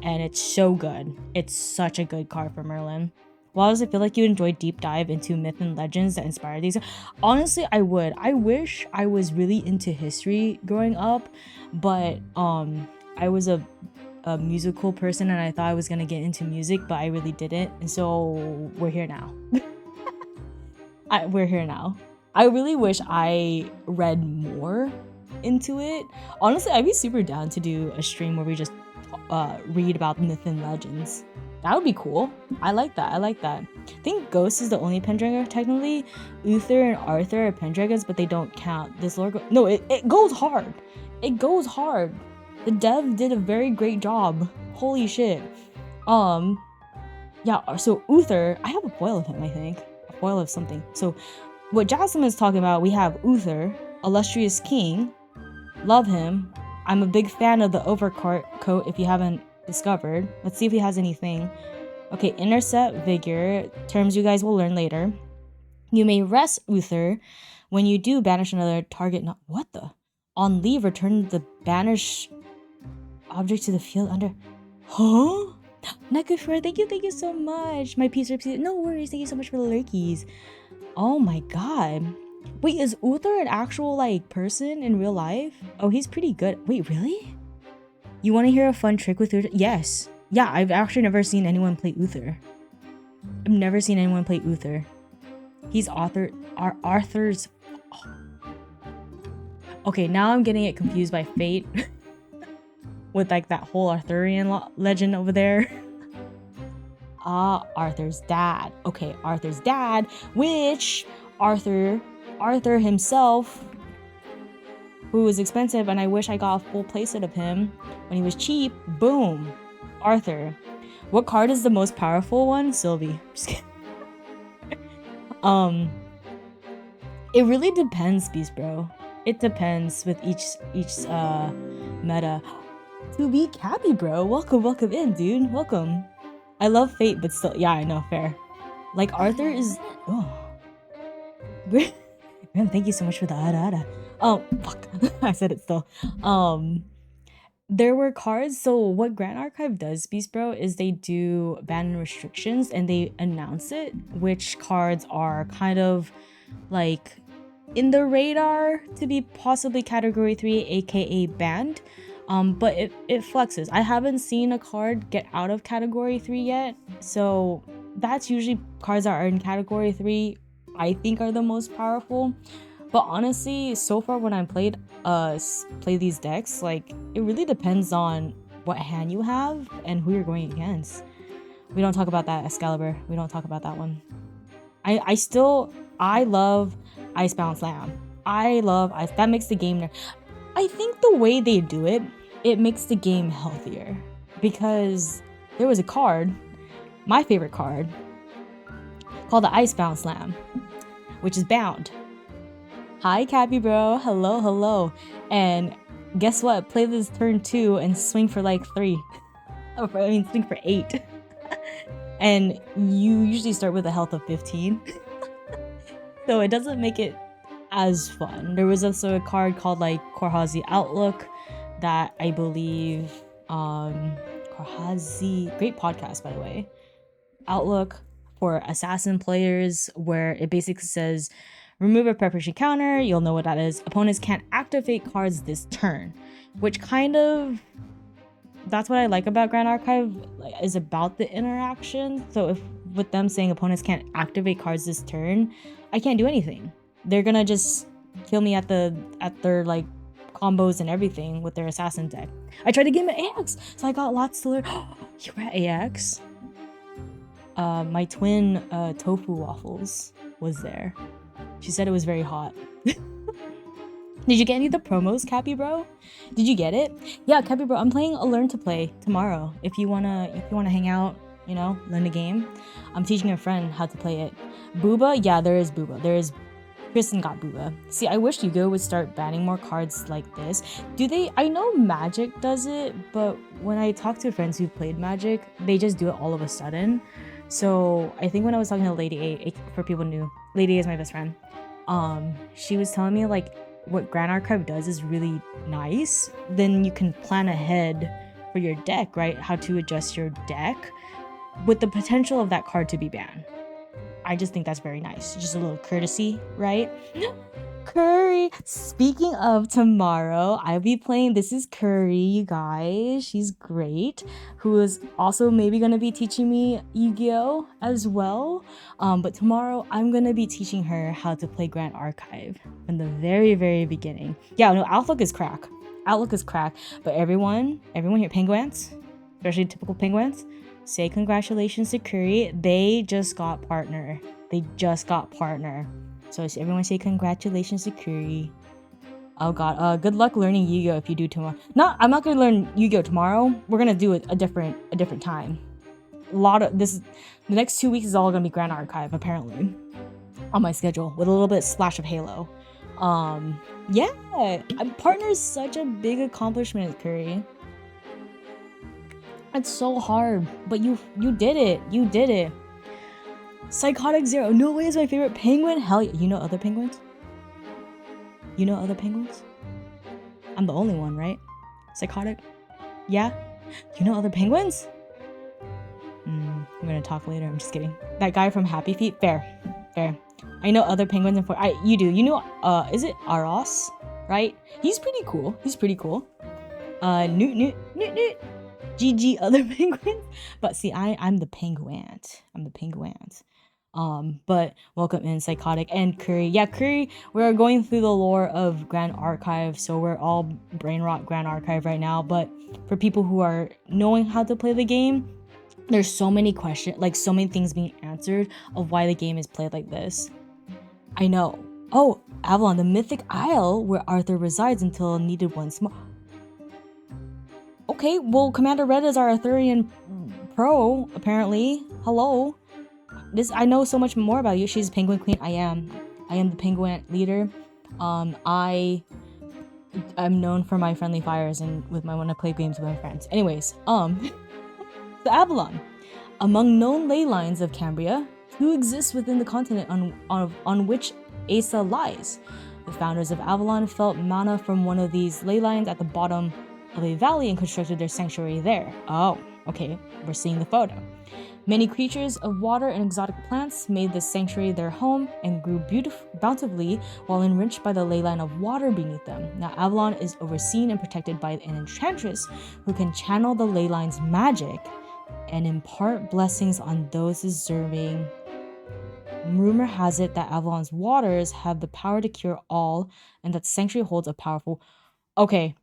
and it's so good. It's such a good card for Merlin. Why does it feel like you enjoy deep dive into myth and legends that inspire these? Honestly, I would. I wish I was really into history growing up, but I was a musical person and I thought I was gonna get into music, but I really didn't. And so we're here now. We're here now. I really wish I read more into it. Honestly, I'd be super down to do a stream where we just read about myth and legends. That would be cool. I like that. I think Ghost is the only Pendragon technically. Uther and Arthur are Pendragons, but they don't count. This lore no, it goes hard. It goes hard. The dev did a very great job. Holy shit. Yeah, so Uther, I have a foil of him, I think. A foil of something. So what Jasmine is talking about, we have Uther, illustrious king. Love him. I'm a big fan of the overcoat coat if you haven't discovered. Let's see if he has anything. Okay, intercept, vigor, terms you guys will learn later. You may rest Uther. When you do, banish another target. What the? On leave, return the banish. object to the field under. Huh? Nekafur, thank you so much. My piece. No worries, thank you so much for the lurkies. Oh my god. Wait, is Uther an actual like person in real life? Oh, he's pretty good. Wait, really? You want to hear a fun trick with Uther? Yes. Yeah, I've actually never seen anyone play Uther. I've never seen anyone play Uther. He's Arthur's. Oh. Okay, now I'm getting it confused by Fate. With like that whole Arthurian legend over there. Arthur's dad. Okay, Arthur's dad, which Arthur himself, who was expensive, and I wish I got a full playset of him when he was cheap. Boom, Arthur. What card is the most powerful one? Sylvie. Just kidding. It really depends, Beast Bro. It depends with each meta. To be Cappy, bro. Welcome in, dude. Welcome. I love Fate, but still, yeah, I know, fair. Like Arthur is. Oh, man, thank you so much for the ada. Oh, fuck. I said it still. There were cards. So what Grand Archive does, Beast Bro, is they do ban and restrictions, and they announce it, which cards are kind of like in the radar to be possibly Category 3, aka banned. But it flexes. I haven't seen a card get out of Category 3 yet, so that's usually cards that are in Category 3 I think are the most powerful. But honestly, so far when I played these decks, like it really depends on what hand you have and who you're going against. We don't talk about that, Excalibur. We don't talk about that one. I love Icebound Slam. That makes the game. I think the way they do it, it makes the game healthier, because there was a card, my favorite card, called the Icebound Slam, which is bound. Hi, Cappy bro. Hello. And guess what? Play this turn 2 and swing for like 3. Swing for 8. And you usually start with a health of 15. So it doesn't make it as fun. There was also a card called like Korhazi Outlook that I believe Korhazi, great podcast by the way, Outlook for assassin players, where it basically says remove a preparation counter. You'll know what that is. Opponents can't activate cards this turn, which kind of, that's what I like about Grand Archive, is about the interaction. So if with them saying opponents can't activate cards this turn, I can't do anything. They're gonna just kill me at their like combos and everything with their assassin deck. I tried to get him at AX, so I got lots to learn. You were at AX? My twin tofu waffles was there. She said it was very hot. Did you get any of the promos, Cappy bro? Did you get it? Yeah, Cappy bro, I'm playing a Learn to Play tomorrow. If you wanna hang out, you know, learn the game. I'm teaching a friend how to play it. Booba, yeah, there is Booba. There is. Kristen got Booba. See, I wish Yu-Gi-Oh would start banning more cards like this. Do they? I know Magic does it, but when I talk to friends who've played Magic, they just do it all of a sudden. So I think when I was talking to Lady A, for people new, Lady A is my best friend. She was telling me like what Grand Archive does is really nice. Then you can plan ahead for your deck, right? How to adjust your deck with the potential of that card to be banned. I just think that's very nice. Just a little courtesy, right? Curry. Speaking of tomorrow, I'll be playing. This is Curry, you guys. She's great. Who is also maybe going to be teaching me Yu-Gi-Oh as well. But tomorrow, I'm going to be teaching her how to play Grand Archive from the very, very beginning. Yeah, no, Outlook is crack. But everyone here, Penguants, especially typical Penguants, say congratulations to Curry. They just got partner. So everyone say congratulations to Curry. Oh god. Good luck learning Yu-Gi-Oh if you do tomorrow. I'm not gonna learn Yu-Gi-Oh tomorrow. We're gonna do it a different time. The next 2 weeks is all gonna be Grand Archive apparently on my schedule, with a little bit slash of Halo. Yeah, partner is such a big accomplishment, Curry. It's so hard, but you did it. Psychotic Zero. No way is my favorite penguin. Hell yeah. You know other penguins? I'm the only one, right? Psychotic. Yeah? You know other penguins? I'm gonna talk later. I'm just kidding. That guy from Happy Feet? Fair. I know other penguins in you do. You know, is it Aros? Right? He's pretty cool. Newt. GG other penguins. But see, I'm the penguant. But welcome in Psychotic and Curry. Yeah, Curry, we're going through the lore of Grand Archive, so we're all brain rot Grand Archive right now. But for people who are knowing how to play the game, there's so many questions, like so many things being answered of why the game is played like this. I know. Oh, Avalon, the mythic isle where Arthur resides until needed once more. Okay, well, Commander Red is our Arthurian pro, apparently. Hello. I know so much more about you. She's Penguin Queen. I am the Penguin leader. I'm known for my friendly fires and when I play games with my friends. Anyways, the Avalon. Among known ley lines of Cambria, who exists within the continent on which Asa lies. The founders of Avalon felt mana from one of these ley lines at the bottom of a valley and constructed their sanctuary there. Oh, okay, we're seeing the photo. Many creatures of water and exotic plants made this sanctuary their home and grew bountifully while enriched by the ley line of water beneath them. Now, Avalon is overseen and protected by an enchantress who can channel the ley line's magic and impart blessings on those deserving. Rumor has it that Avalon's waters have the power to cure all, and that sanctuary holds a powerful... Okay.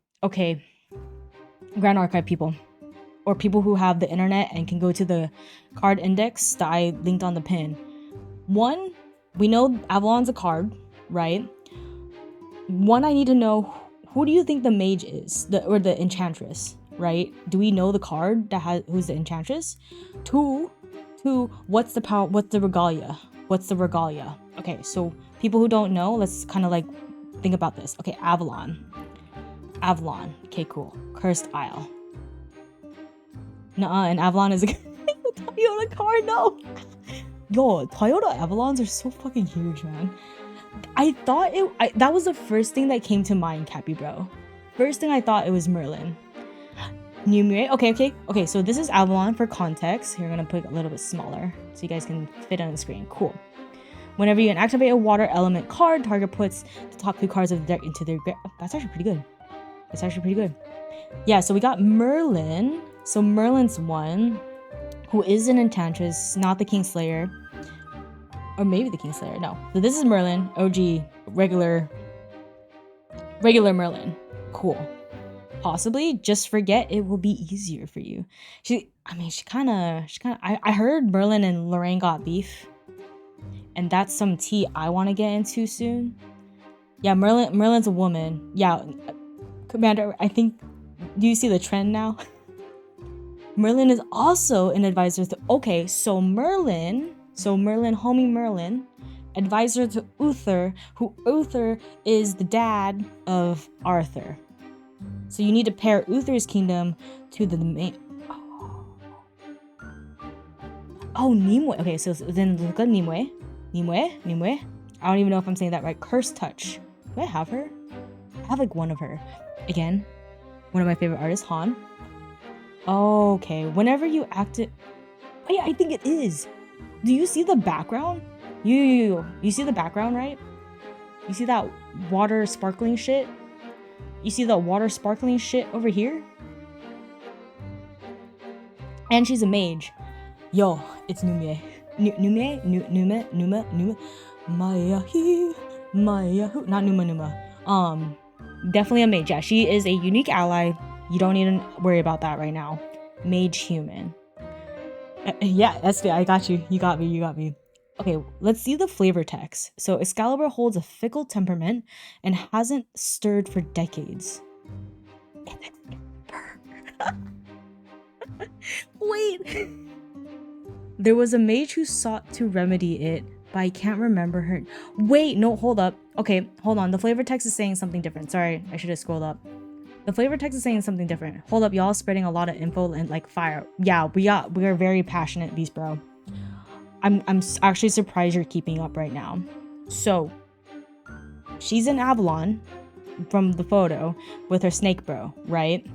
Grand Archive people. Or people who have the internet and can go to the card index that I linked on the pin. One, we know Avalon's a card, right? One, I need to know, who do you think the mage is? Or the enchantress, right? Do we know the card who's the enchantress? Two, what's the power? What's the regalia? Okay, so people who don't know, let's kind of like think about this. Okay, Avalon. Okay, cool. Cursed Isle. Nuh-uh, and Avalon is a Toyota card, no! Yo, Toyota Avalons are so fucking huge, man. I thought that was the first thing that came to mind, Cappy bro. First thing I thought it was Merlin. Numere, okay, so this is Avalon for context. Here, I'm gonna put it a little bit smaller so you guys can fit on the screen. Cool. Whenever you can activate a water element card, target puts the top 2 cards of the deck into their... That's actually pretty good. Yeah, so we got Merlin. So Merlin's one, who is an enchantress, not the Kingslayer. Or maybe the Kingslayer, no. So this is Merlin, OG, regular Merlin. Cool. Possibly, just forget, it will be easier for you. I heard Merlin and Lorraine got beef. And that's some tea I want to get into soon. Yeah, Merlin's a woman. Yeah, Commander, I think, do you see the trend now? Merlin is also an advisor to... Okay, so Merlin, homie Merlin, advisor to Uther, who Uther is the dad of Arthur. So you need to pair Uther's kingdom to the main... Oh, Nimue. Okay, so then look at Nimue. Nimue. I don't even know if I'm saying that right. Curse Touch. Do I have her? I have like one of her. Again, one of my favorite artists, Han. Okay, whenever you act it... Oh yeah, I think it is. Do you see the background? You see the background, right? You see that water sparkling shit? You see the water sparkling shit over here? And she's a mage. Yo, it's Numie. Numa. Mayahu. Not Numa. Definitely a mage. Yeah, she is a unique ally. You don't need to worry about that right now. Mage human. Yeah, that's it. I got you. You got me. Okay, let's see the flavor text. So Excalibur holds a fickle temperament and hasn't stirred for decades. Wait. There was a mage who sought to remedy it, but I can't remember her. Wait, no, hold up. Okay, hold on. The flavor text is saying something different. Sorry, I should have scrolled up. The flavor text is saying something different. Hold up, y'all spreading a lot of info and like fire. Yeah, we are very passionate, Beast Bro. I'm actually surprised you're keeping up right now. So, she's in Avalon from the photo with her snake bro, right?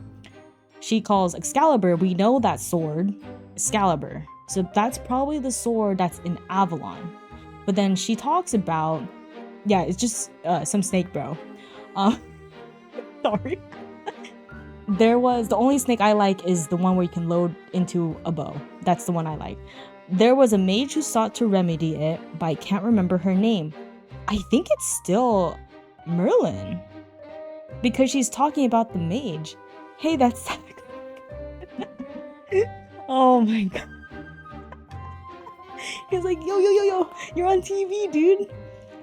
she calls Excalibur, we know that sword, Excalibur. So that's probably the sword that's in Avalon. But then she talks about, yeah, it's just some snake, bro. Sorry. The only snake I like is the one where you can load into a bow. That's the one I like. There was a mage who sought to remedy it, but I can't remember her name. I think it's still Merlin, because she's talking about the mage. Hey, that's oh my god. He's like, yo, you're on TV, dude.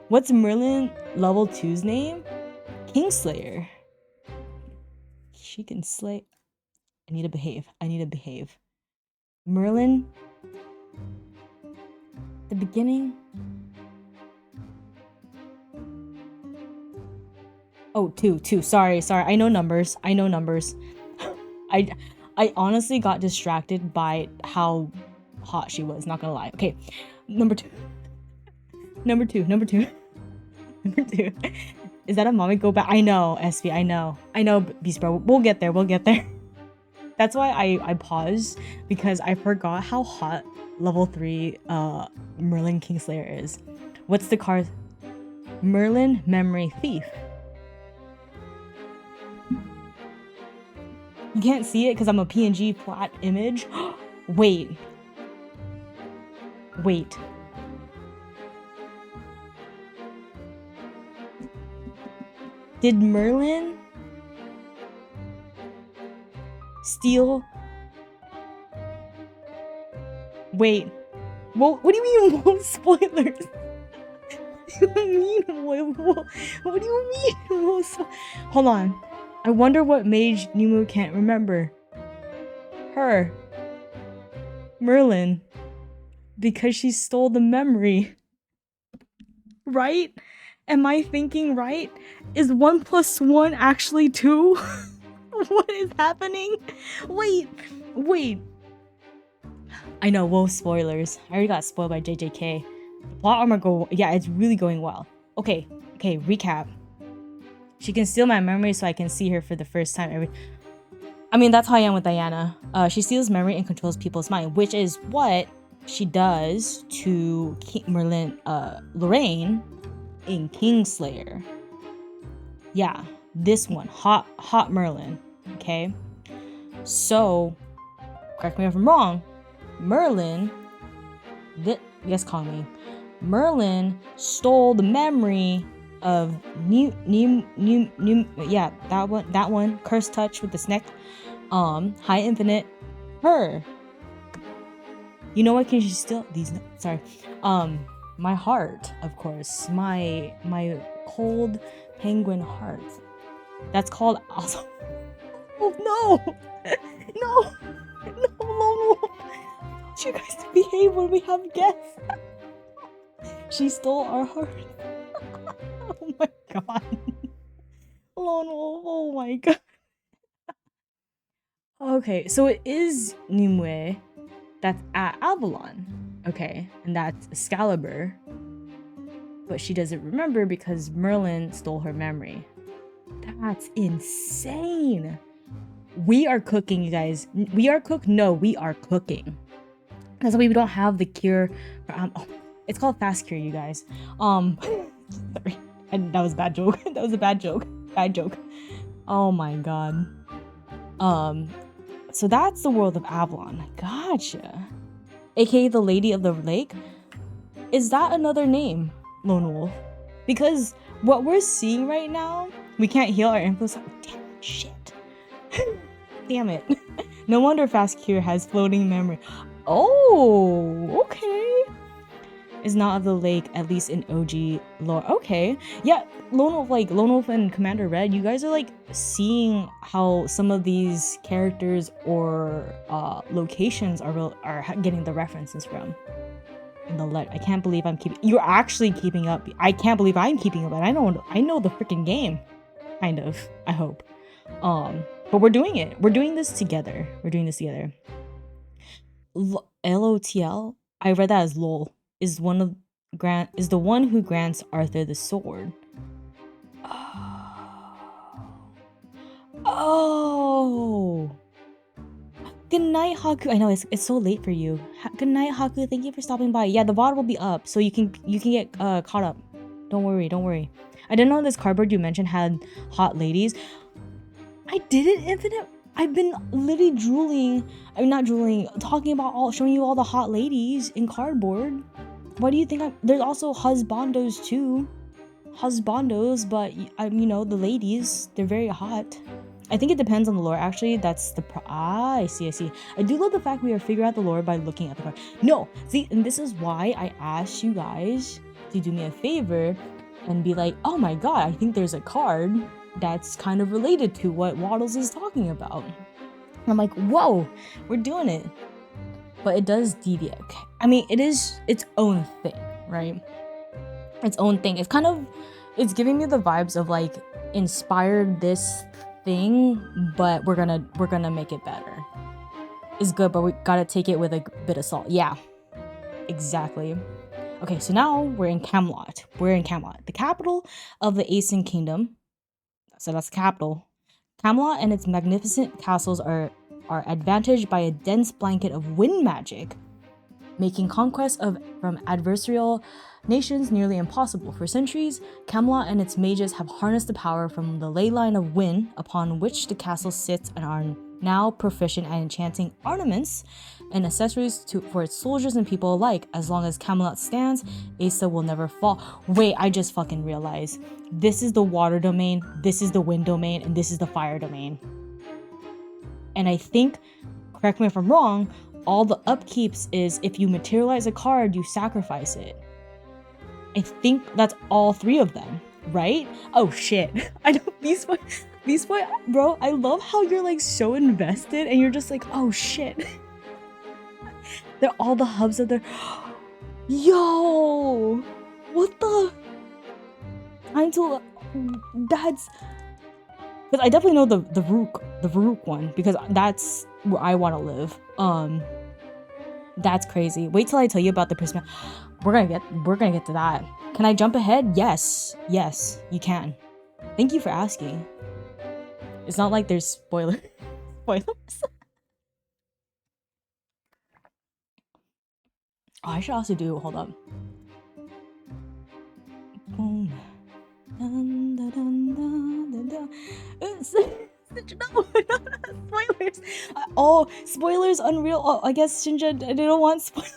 What's Merlin level 2's name? Kingslayer. She can slay. I need to behave. Merlin. The beginning. Oh, two. Sorry. I know numbers. I honestly got distracted by how hot she was, not gonna lie. Okay, number two. Is that a mommy go back? I know, SV, I know, Beast Bro. We'll get there. That's why I paused, because I forgot how hot level 3 Merlin Kingslayer is. What's the card? Merlin Memory Thief. You can't see it because I'm a PNG flat image. Wait. Did Merlin steal? Wait. Well, what do you mean, whoa, spoilers? What do you mean, whoa, hold on. I wonder what mage Nimue can't remember. Her. Merlin. Because she stole the memory. Right? Am I thinking right? Is 1 + 1 actually 2? What is happening? Wait. I know, whoa, spoilers. I already got spoiled by JJK. Plot armor yeah, it's really going well. Okay, recap. She can steal my memory so I can see her for the first time I mean, that's how I am with Diana. She steals memory and controls people's mind, which is what she does to Lorraine in Kingslayer. Yeah, this one, hot Merlin. Okay, so correct me if I'm wrong. Merlin, Merlin stole the memory of yeah, that one, Curse Touch with the snake, High Infinite, her. You know what can she steal? My heart, of course, my cold penguin heart. That's called also. Oh no, Lone Wolf. I want you guys to behave when we have guests. She stole our heart. Oh my god. Lone Wolf, oh my god. Okay, so it is Nimue that's at Avalon. Okay, and that's Excalibur. But she doesn't remember because Merlin stole her memory. That's insane. We are cooking, you guys. We are cooking. That's why we don't have the cure for, it's called fast cure, you guys. Sorry. That was a bad joke. Bad joke. Oh my god. So that's the world of Avalon. Gotcha. AKA the Lady of the Lake. Is that another name, Lone Wolf? Because what we're seeing right now, we can't heal our influence. Damn shit. Damn it. No wonder Fast Cure has floating memory. Oh, okay. Is not of the lake, at least in OG lore. Okay. Yeah, Lone Wolf and Commander Red, you guys are like seeing how some of these characters or locations are getting the references from. In the I can't believe you're actually keeping up. I can't believe I'm keeping up, and I know the freaking game. Kind of, I hope. But we're doing it. We're doing this together. LOTL? I read that as LOL. Is the one who grants Arthur the sword. Oh. Good night, Haku. I know it's so late for you. Good night, Haku. Thank you for stopping by. Yeah, the VOD will be up, so you can get caught up. Don't worry. I didn't know this cardboard you mentioned had hot ladies. I didn't, Infinite. I've been literally drooling. I'm not drooling. Talking about showing you all the hot ladies in cardboard. Why do you think there's also husbandos too? Husbandos, but the ladies, they're very hot. I think it depends on the lore. Actually, that's the I see. I do love the fact we are figuring out the lore by looking at the card. No, see, and this is why I asked you guys to do me a favor and be like, oh my god, I think there's a card that's kind of related to what Waddles is talking about. And I'm like, whoa, we're doing it. But it does deviate. I mean, it is its own thing, right? Its own thing. It's giving me the vibes of like inspired this thing, but we're gonna make it better. It's good, but we gotta take it with a bit of salt. Yeah, exactly. Okay, so now we're in Camelot. The capital of the Aeson Kingdom. So that's the capital. Camelot and its magnificent castles are advantaged by a dense blanket of wind magic, making conquest from adversarial nations nearly impossible. For centuries, Camelot and its mages have harnessed the power from the ley line of wind upon which the castle sits and are now proficient at enchanting ornaments and accessories for its soldiers and people alike. As long as Camelot stands, Asa will never fall. Wait, I just fucking realized. This is the water domain, this is the wind domain, and this is the fire domain. And I think, correct me if I'm wrong, all the upkeeps is if you materialize a card, you sacrifice it. I think that's all three of them, right? Oh shit. I don't, these bro, I love how you're like so invested and you're just like, oh shit. They're all the hubs of their, yo, what the, time to, that's, because I definitely know the Varuk one, because that's where I want to live. That's crazy. Wait till I tell you about the person. We're gonna get to that. Can I jump ahead? Yes, you can. Thank you for asking. It's not like there's spoilers. Oh, I should also do. Hold up. Boom. Dun, dun, dun, dun, dun, dun. No, spoilers. Oh, spoilers, Unreal. Oh, I guess Shinja, they don't want spoilers.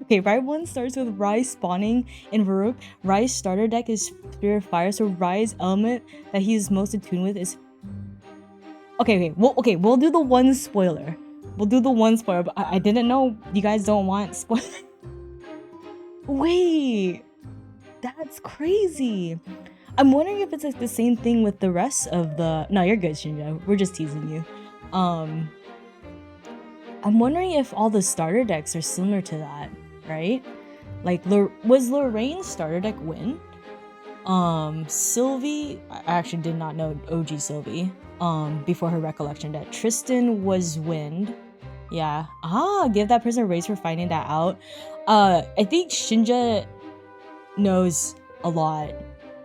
Okay, Rye 1 starts with Rye spawning in Varuk. Rye's starter deck is Spirit of Fire, so Rye's element that he's most attuned with is... Okay, we'll do the one spoiler. But I didn't know you guys don't want spoilers. Wait, that's crazy. I'm wondering if it's like the same thing with the rest of the... No, you're good, Shinja. We're just teasing you. I'm wondering if all the starter decks are similar to that, right? Like, was Lorraine's starter deck Wind? Sylvie... I actually did not know OG Sylvie before her recollection deck. Tristan was Wind. Yeah. Give that person a raise for finding that out. I think Shinja knows a lot.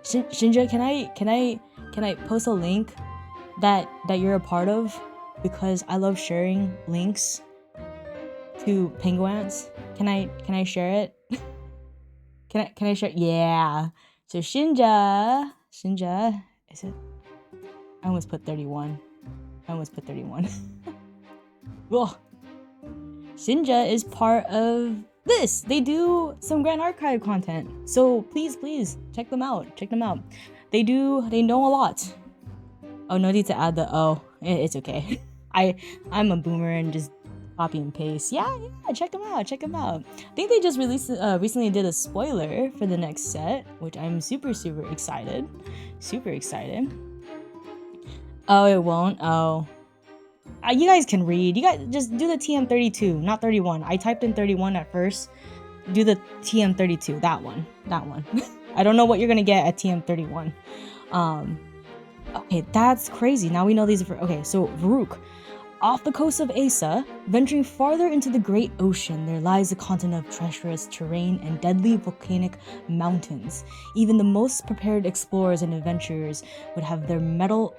Shinja, can I post a link that you're a part of, because I love sharing links to Penguants. Can I share it? can I share? Yeah. So Shinja, is it? I almost put 31. Ugh. Shinja is part of this. They do some Grand Archive content, so please check them out. They know a lot. Oh, no need to add the it's okay. I'm a boomer and just copy and paste. Yeah, check them out. I think they just recently did a spoiler for the next set, which I'm super excited. Oh, it won't. Oh, you guys can read. You guys just do the TM32, not 31. I typed in 31 at first. Do the TM32, that one. I don't know what you're gonna get at TM31. Okay, that's crazy. Now we know these are okay, so Varuk. Off the coast of Asa, venturing farther into the great ocean, there lies a continent of treacherous terrain and deadly volcanic mountains. Even the most prepared explorers and adventurers would have their mettle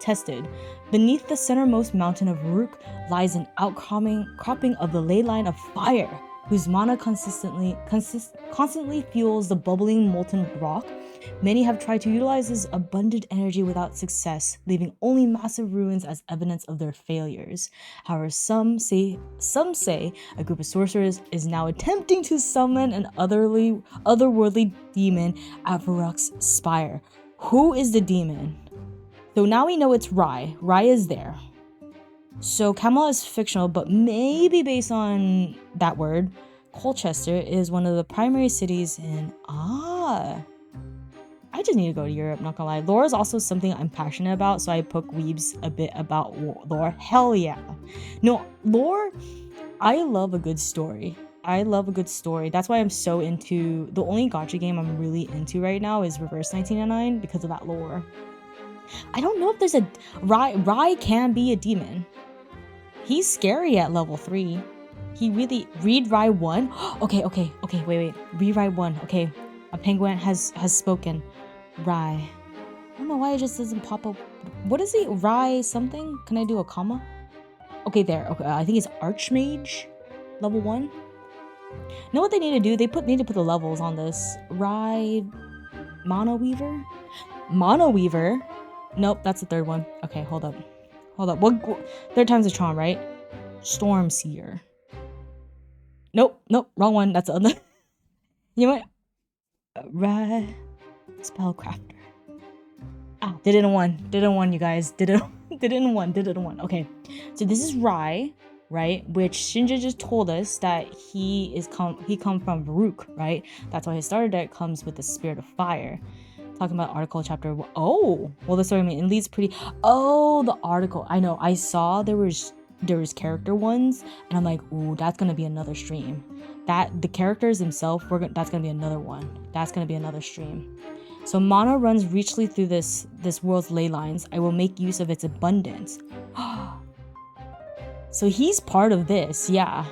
tested. Beneath the centermost mountain of Rook lies an outcropping of the ley line of fire, whose mana constantly fuels the bubbling molten rock. Many have tried to utilize this abundant energy without success, leaving only massive ruins as evidence of their failures. However, some say a group of sorcerers is now attempting to summon an otherworldly demon at Varuk's spire. Who is the demon? So now we know it's Rai. Rai is there. So Camelot is fictional, but maybe based on that word. Colchester is one of the primary cities in... I just need to go to Europe, not gonna lie. Lore is also something I'm passionate about, so I poke weebs a bit about lore. Hell yeah. No, lore, I love a good story. I love a good story. That's why I'm so into... The only gacha game I'm really into right now is Reverse 1999 because of that lore. I don't know if there's a... Rai can be a demon. He's scary at level 3. He really... Read Rai 1? Okay, wait. Read Rai 1. Okay, a penguin has spoken. Rai. I don't know why it just doesn't pop up. What is he? Rai something? Can I do a comma? Okay, there. Okay, I think it's Archmage. Level 1. Know what they need to do? They need to put the levels on this. Rai... Mono Weaver? Mono Weaver? Nope, that's the third one. Okay, hold up. What? Third time's a charm, right? Storm Seer. Nope, wrong one. That's the other. You know what? Right. Spellcrafter. Did it in one, you guys. Did it in one. Okay, so this is Rai, right? Which Shinja just told us that he come from Varuk, right? That's why his starter deck comes with the Spirit of Fire. Talking about article chapter. Oh, well, the story it leads pretty. Oh, the article. I know. I saw there was character ones, and I'm like, ooh, that's gonna be another stream. That the characters themselves, that's gonna be another one. That's gonna be another stream. So mana runs richly through this world's ley lines. I will make use of its abundance. So he's part of this, yeah.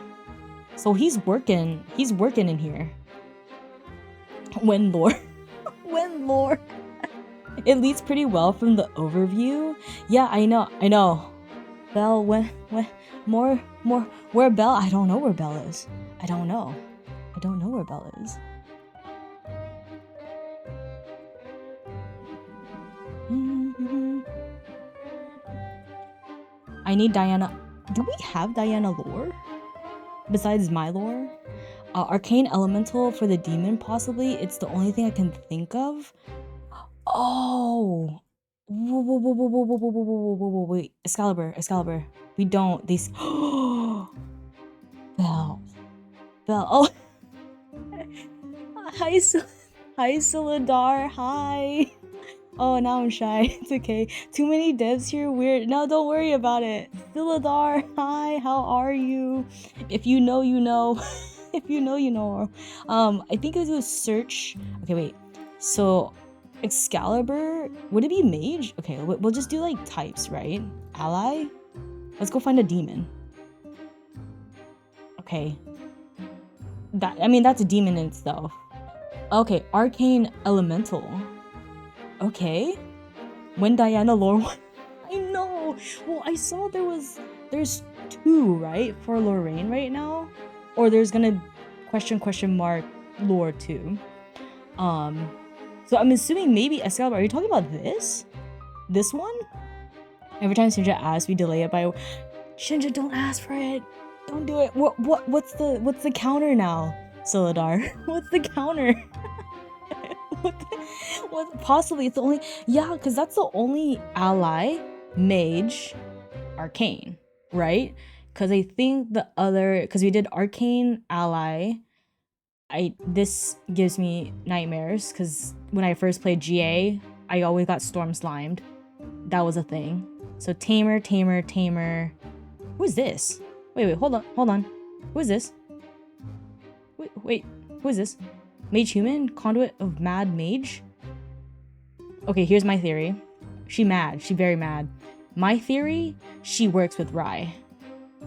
So he's working in here. When lore. It leads pretty well from the overview. Yeah, I know. Belle, more, where Belle? I don't know where Belle is. I don't know where Belle is. I need Diana. Do we have Diana lore? Besides my lore? Arcane Elemental for the demon, possibly. It's the only thing I can think of. Oh. Whoa, wait. Excalibur. We don't. These. Belle. Oh. Hi, Solidar. Hi. Oh, now I'm shy. It's okay. Too many devs here. Weird. No, don't worry about it. Solidar. Hi. How are you? If you know, you know. If you know, you know. I think it was a search. Okay, wait. So, Excalibur. Would it be mage? Okay, we'll just do like types, right? Ally. Let's go find a demon. Okay. That's a demon in itself. Okay, Arcane Elemental. Okay. When Diana lore. I know. Well, I saw there's 2, right, for Lorraine right now, or there's gonna question mark lore 2. So I'm assuming maybe Excalibur. Are you talking about this one? Every time Shinja asks, we delay it by. Shinja, don't ask for it. Don't do it. What's the counter now, Solidar? What's the counter? What possibly it's the only, yeah, because that's the only ally mage arcane, right? Because I think the other, because we did arcane ally, this gives me nightmares because when I first played GA, I always got storm slimed. That was a thing. So tamer. Who is this? Wait, hold on. Who is this? Wait, who is this? Mage human? Conduit of mad mage? Okay, here's my theory. She very mad. My theory, she works with Rai.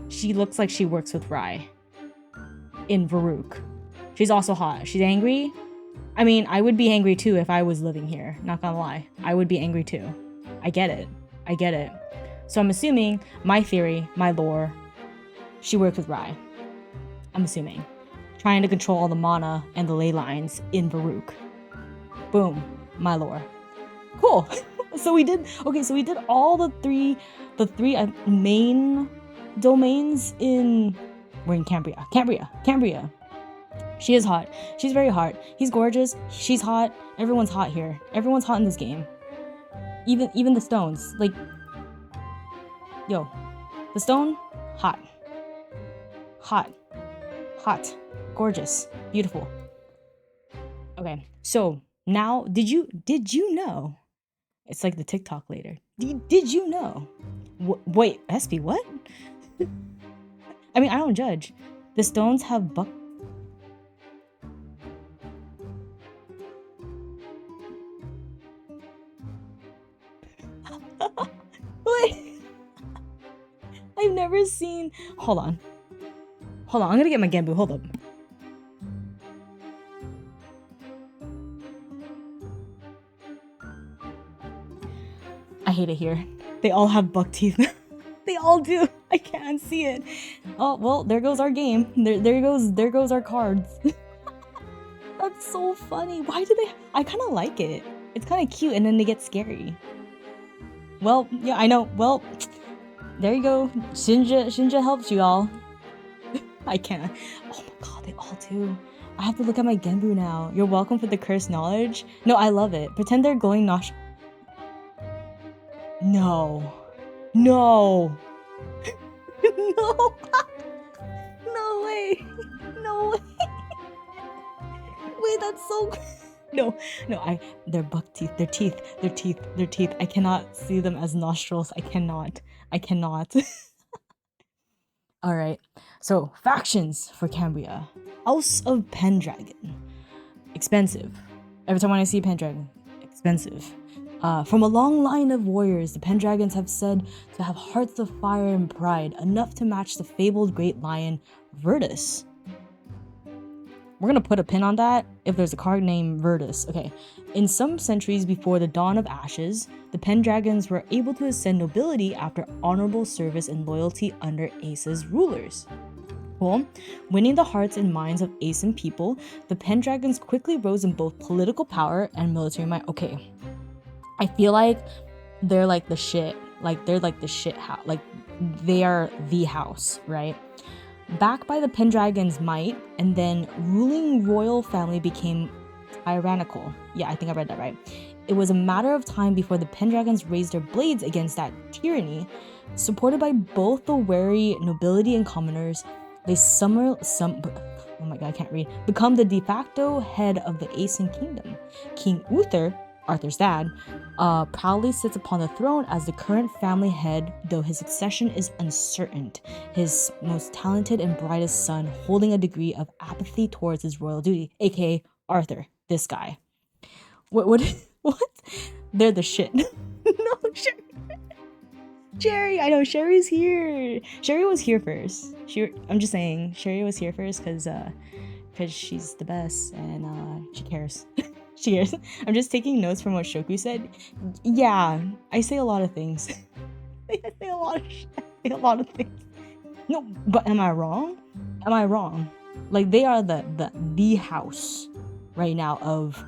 She looks like she works with Rai. In Varuk. She's also hot. She's angry. I would be angry too if I was living here. Not gonna lie. I would be angry too. I get it. I get it. So I'm assuming, my theory, my lore, she worked with Rai. I'm assuming. Trying to control all the mana and the ley lines in Baruch. Boom. My lore. Cool. So we did all the three main domains in... We're in Cambria. Cambria. She is hot. She's very hot. He's gorgeous. She's hot. Everyone's hot here. Everyone's hot in this game. Even the stones. Like, yo, the stone, hot. Gorgeous. Beautiful. Okay, so now, did you know? It's like the TikTok later. Did you know? Wait, SP, what? I mean, I don't judge. The stones have buck... Wait. I've never seen... Hold on, I'm gonna get my Genbu. Hold up. I hate it here. They all have buck teeth. They all do. I can't see it. Oh, well, there goes our game. There goes our cards. That's so funny. Why do they... I kind of like it. It's kind of cute, and then they get scary. Well, yeah, I know. Well, there you go. Shinja helps you all. I can't. Oh my god, they all do. I have to look at my Genbu now. You're welcome for the cursed knowledge. No, I love it. Pretend they're glowing nostrils. No. No. No. No way. No way. Wait, that's so... No, they're buck teeth. Their teeth. I cannot see them as nostrils. I cannot. Alright, so factions for Cambria. House of Pendragon. Expensive. Every time when I see Pendragon, expensive. From a long line of warriors, the Pendragons have said to have hearts of fire and pride, enough to match the fabled great lion Virtus. We're gonna put a pin on that if there's a card named Virtus. Okay. In some centuries before the dawn of Ashes, the Pendragons were able to ascend nobility after honorable service and loyalty under Ace's rulers. Well, winning the hearts and minds of Aeson people, the Pendragons quickly rose in both political power and military might. Okay. I feel like they're like the shit. Like, they're like the shit house. Like, they are the house, right? Backed by the Pendragon's might, and then ruling royal family became tyrannical. Yeah, I think I read that right. It was a matter of time before the Pendragons raised their blades against that tyranny. Supported by both the wary nobility and commoners, they oh my god, I can't read. Become the de facto head of the Aeson kingdom. King Uther, Arthur's dad, proudly sits upon the throne as the current family head, though his succession is uncertain. His most talented and brightest son holding a degree of apathy towards his royal duty, aka Arthur, this guy. What? They're the shit. No, Sherry, I know Sherry's here. Sherry was here first. I'm just saying, Sherry was here first because she's the best and she cares. She cares. I'm just taking notes from what Shoku said. Yeah, I say a lot of things. I say a lot of shit. I say a lot of things. No, but am I wrong? Like, they are the house right now of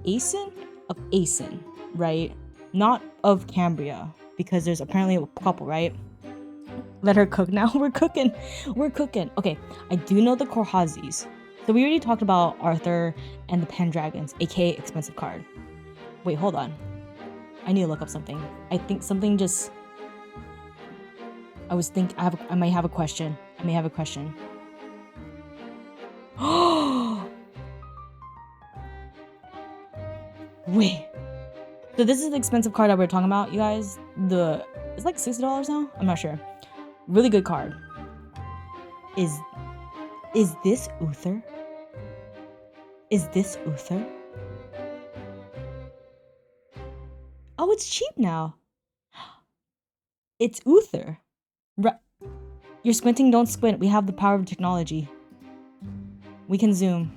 Aeson, right? Not of Cambria, because there's apparently a couple, right? Let her cook now. We're cooking. Okay, I do know the Korhazis. So we already talked about Arthur and the Pendragons, aka expensive card. Wait, hold on. I need to look up something. I think something just... I may have a question. Wait. So this is the expensive card that we're talking about, you guys. It's like $60 now? I'm not sure. Really good card. Is this Uther? Oh, it's cheap now. It's Uther. You're squinting, don't squint. We have the power of technology. We can zoom.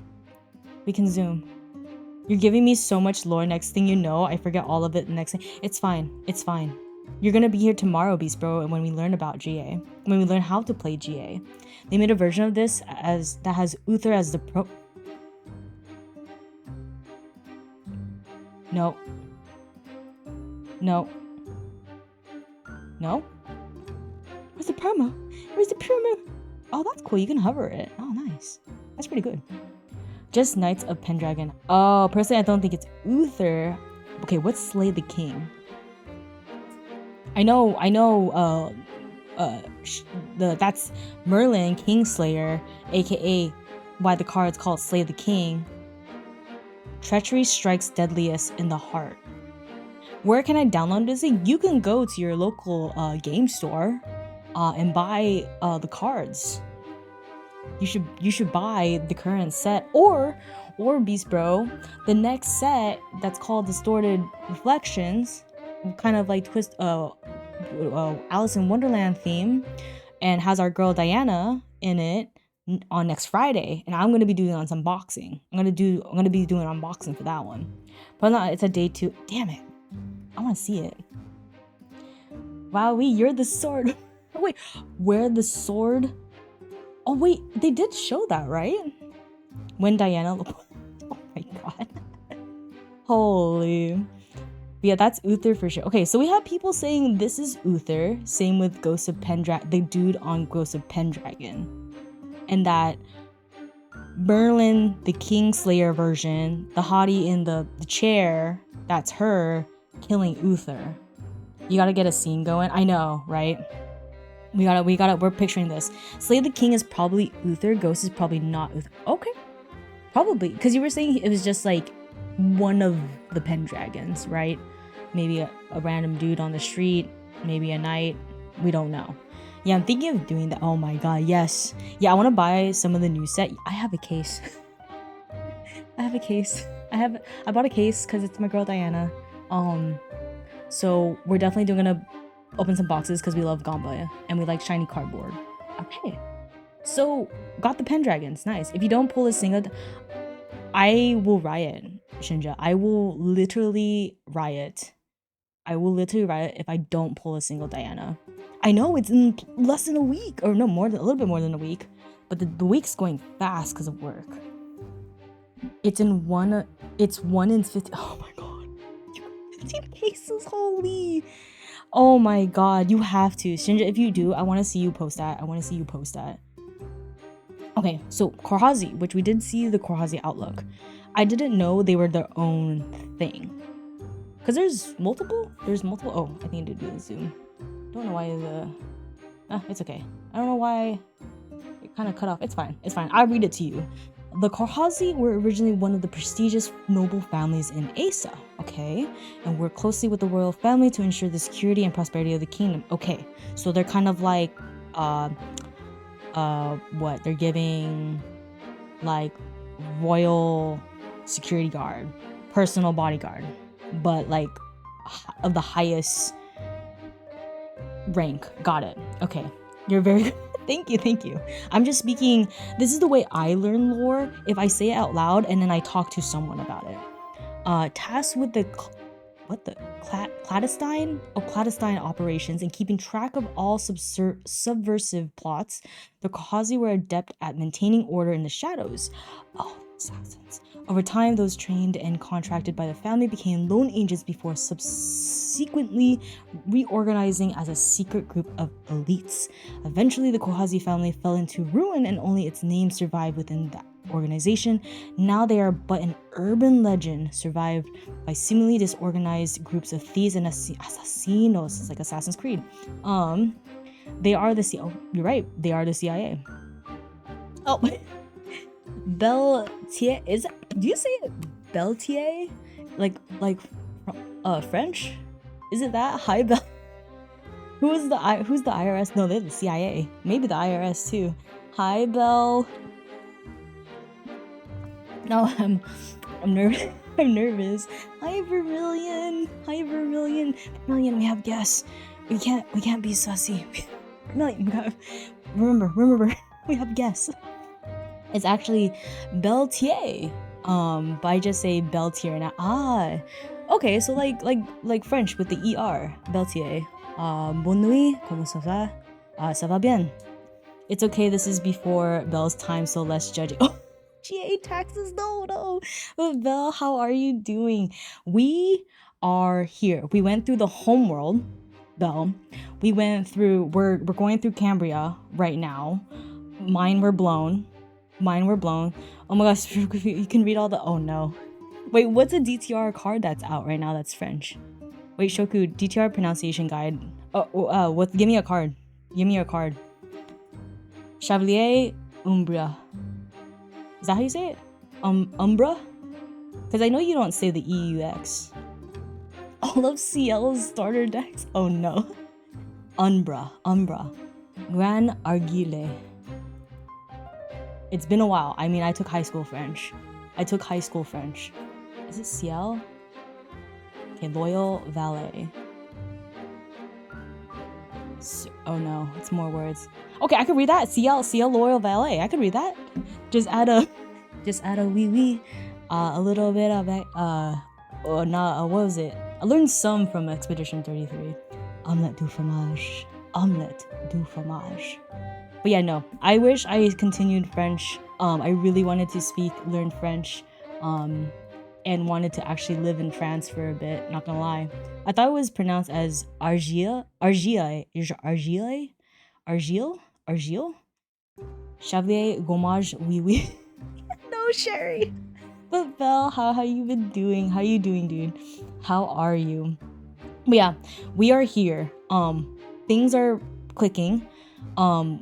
You're giving me so much lore. Next thing you know, I forget all of it. The next thing, it's fine. It's fine. You're gonna be here tomorrow, Beast Bro, and when we learn about GA, when we learn how to play GA, they made a version of this that has Uther as the pro. No. No. No. Where's the promo? Where's the promo? Oh, that's cool. You can hover it. Oh, nice. That's pretty good. Just Knights of Pendragon. Oh, personally, I don't think it's Uther. Okay, what's Slay the King? I know. That's Merlin Kingslayer, aka why the card's called Slay the King. Treachery strikes deadliest in the heart. Where can I download this thing? You can go to your local game store and buy the cards. You should buy the current set or Beast Bro, the next set that's called Distorted Reflections, kind of like twist Alice in Wonderland theme, and has our girl Diana in it on next Friday, and I'm gonna be doing some unboxing. I'm gonna be doing an unboxing for that one. But no, it's a day 2. Damn it. I wanna see it. Wowie, you're the sword. Oh wait, wear the sword. Oh wait, they did show that, right? When Diana oh my god. Holy. But yeah, that's Uther for sure. Okay, so we have people saying this is Uther. Same with Ghost of Pendragon, the dude on Ghost of Pendragon. And that Merlin, the Kingslayer version, the hottie in the chair, that's her killing Uther. You gotta get a scene going. I know, right? We're picturing this. Slay the King is probably Uther. Ghost is probably not Uther. Okay. Probably. Because you were saying it was just like one of the Pendragons, right? Maybe a random dude on the street. Maybe a knight. We don't know. Yeah, I'm thinking of doing that. Oh my god, yes. Yeah, I want to buy some of the new set. I have a case. I bought a case because it's my girl Diana. So we're definitely gonna open some boxes because we love Gamba and we like shiny cardboard. Okay. So got the Pendragons. Nice. If you don't pull a single, I will riot, Shinja. I will literally riot if I don't pull a single Diana. I know it's in less than a week, or no, a little bit more than a week, but the week's going fast because of work. It's 1 in 50. Oh my god, 15 cases, holy. Oh my god, you have to, Shinja. If you do, I want to see you post that. Okay, so Korhazi, which we did see the Korhazi outlook. I didn't know they were their own thing. Because there's multiple? Oh, I think I did do the zoom. Don't know why it's okay. I don't know why it kind of cut off. It's fine. I'll read it to you. The Korhazi were originally one of the prestigious noble families in Asa, okay? And worked closely with the royal family to ensure the security and prosperity of the kingdom. Okay, so they're kind of like, what? They're giving, like, royal security guard, personal bodyguard, but, like, of the highest rank. Got it. Okay. You're very thank you. I'm just speaking, this is the way I learn lore, if I say it out loud and then I talk to someone about it. Tasked with the clandestine operations and keeping track of all subversive plots, the Korhazi were adept at maintaining order in the shadows. Oh, assassins. Over time, those trained and contracted by the family became lone agents before subsequently reorganizing as a secret group of elites. Eventually, the Korhazi family fell into ruin and only its name survived within that organization. Now they are but an urban legend survived by seemingly disorganized groups of thieves and assassinos. It's like Assassin's Creed. They are the oh, you're right. They are the CIA. Oh, Beltier, do you say it Beltier? Like French? Is it that? Hi Bel. Who's the IRS? No, they're the CIA. Maybe the IRS too. Hi Bel. No, I'm nervous. I'm nervous. Hi Vermilion. Vermilion, we have guests. We can't be sussy. Vermilion, remember, we have guests. It's actually Beltier. But I just say Beltier now. Okay, so like French with the ER. Beltier. Bonne nuit, comment ça va? Ça va bien. It's okay, this is before Belle's time, so less judging. Oh, GA taxes, no. But Belle, how are you doing? We are here. We went through the Homeworld, Belle. We're going through Cambria right now. Mine were blown. Oh my gosh, you can read all the, oh no. Wait, what's a DTR card that's out right now that's French? Wait, Shoku, DTR pronunciation guide. Give me a card. Chevalier Umbra. Is that how you say it? Umbra? Because I know you don't say the EUX. All of CL's starter decks? Oh no. Umbra. Gran Arguile. It's been a while. I mean, I took high school French. Is it CL? Okay, Loyal Valet. Oh no, it's more words. Okay, I could read that. CL Loyal Valet. I could read that. Just add a wee. A little bit of it. What was it? I learned some from Expedition 33. Omelette du fromage. But yeah, no. I wish I continued French. I really wanted to learn French. And wanted to actually live in France for a bit, not gonna lie. I thought it was pronounced as Argile? Chevalier Gommage, oui. No, Sherry. But Belle, how you been doing? How you doing, dude? How are you? But yeah, we are here. Things are clicking.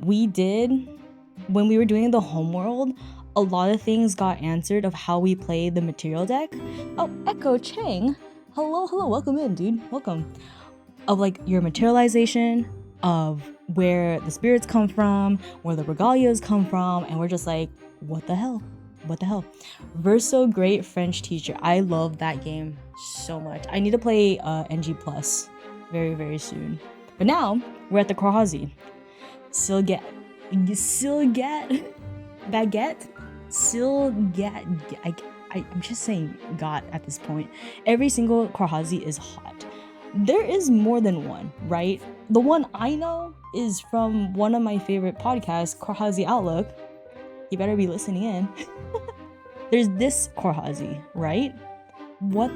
We did, when we were doing the Homeworld, a lot of things got answered of how we play the material deck. Oh, Echo Chang. Hello, welcome in, dude. Welcome. Of like your materialization, of where the spirits come from, where the regalias come from, and we're just like, what the hell? Verso, great French teacher. I love that game so much. I need to play NG Plus very, very soon. But now we're at the Korhazi. Baguette. I'm just saying got at this point. Every single Korhazi is hot. There is more than one, right? The one I know is from one of my favorite podcasts, Korhazi Outlook. You better be listening in. There's this Korhazi, right? What?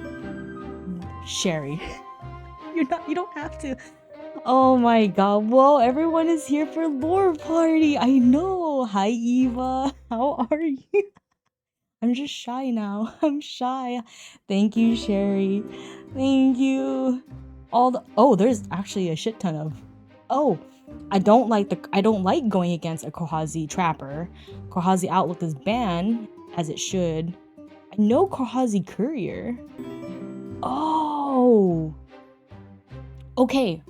Sherry. You don't have to. Oh my god. Whoa, everyone is here for lore party. I know. Hi Eva. How are you? I'm just shy now. I'm shy. Thank you, Sherry. Thank you. There's actually a shit ton of. I don't like going against a Korhazi Trapper. Korhazi Outlook is banned, as it should. I know Korhazi Courier. Oh. Okay,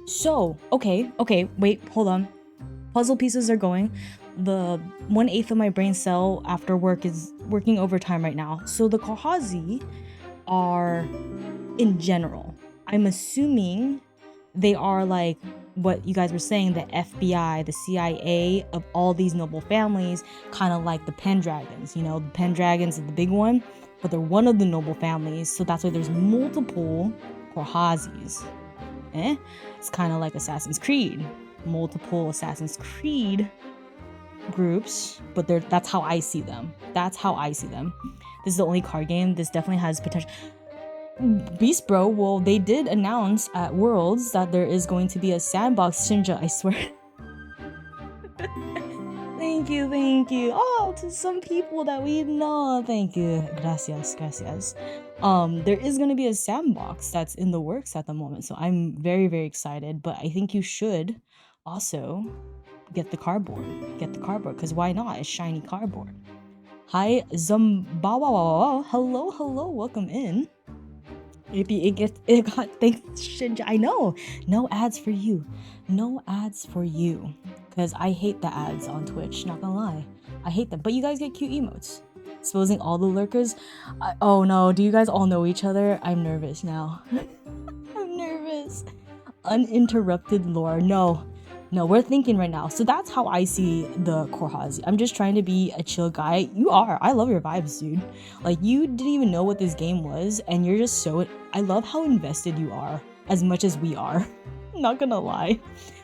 wait, hold on. Puzzle pieces are going. The 1/8 of my brain cell after work is working overtime right now. So the Korhazi are, in general, I'm assuming they are like what you guys were saying, the FBI, the CIA of all these noble families, kind of like the Pendragons. You know, the Pendragons are the big one, but they're one of the noble families, so that's why there's multiple Korhazis. It's kind of like Assassin's Creed. Multiple Assassin's Creed groups, but that's how I see them. This is the only card game. This definitely has potential. Beast Bro, well, they did announce at Worlds that there is going to be a sandbox Shinja, I swear. Thank you. Oh, to some people that we know. Thank you. Gracias. There is going to be a sandbox that's in the works at the moment, so I'm very, very excited. But I think you should also get the cardboard, because why not? It's shiny cardboard. Hi, Zumbawa. Hello, welcome in. It got thanks, Shinja. I know. No ads for you. Because I hate the ads on Twitch, not gonna lie. I hate them. But you guys get cute emotes. Exposing all the lurkers. Oh no, do you guys all know each other? I'm nervous now. I'm nervous. Uninterrupted lore. No. No, we're thinking right now. So that's how I see the Korhazi. I'm just trying to be a chill guy. You are. I love your vibes, dude. Like, you didn't even know what this game was, and you're just so... I love how invested you are, as much as we are. Not gonna lie.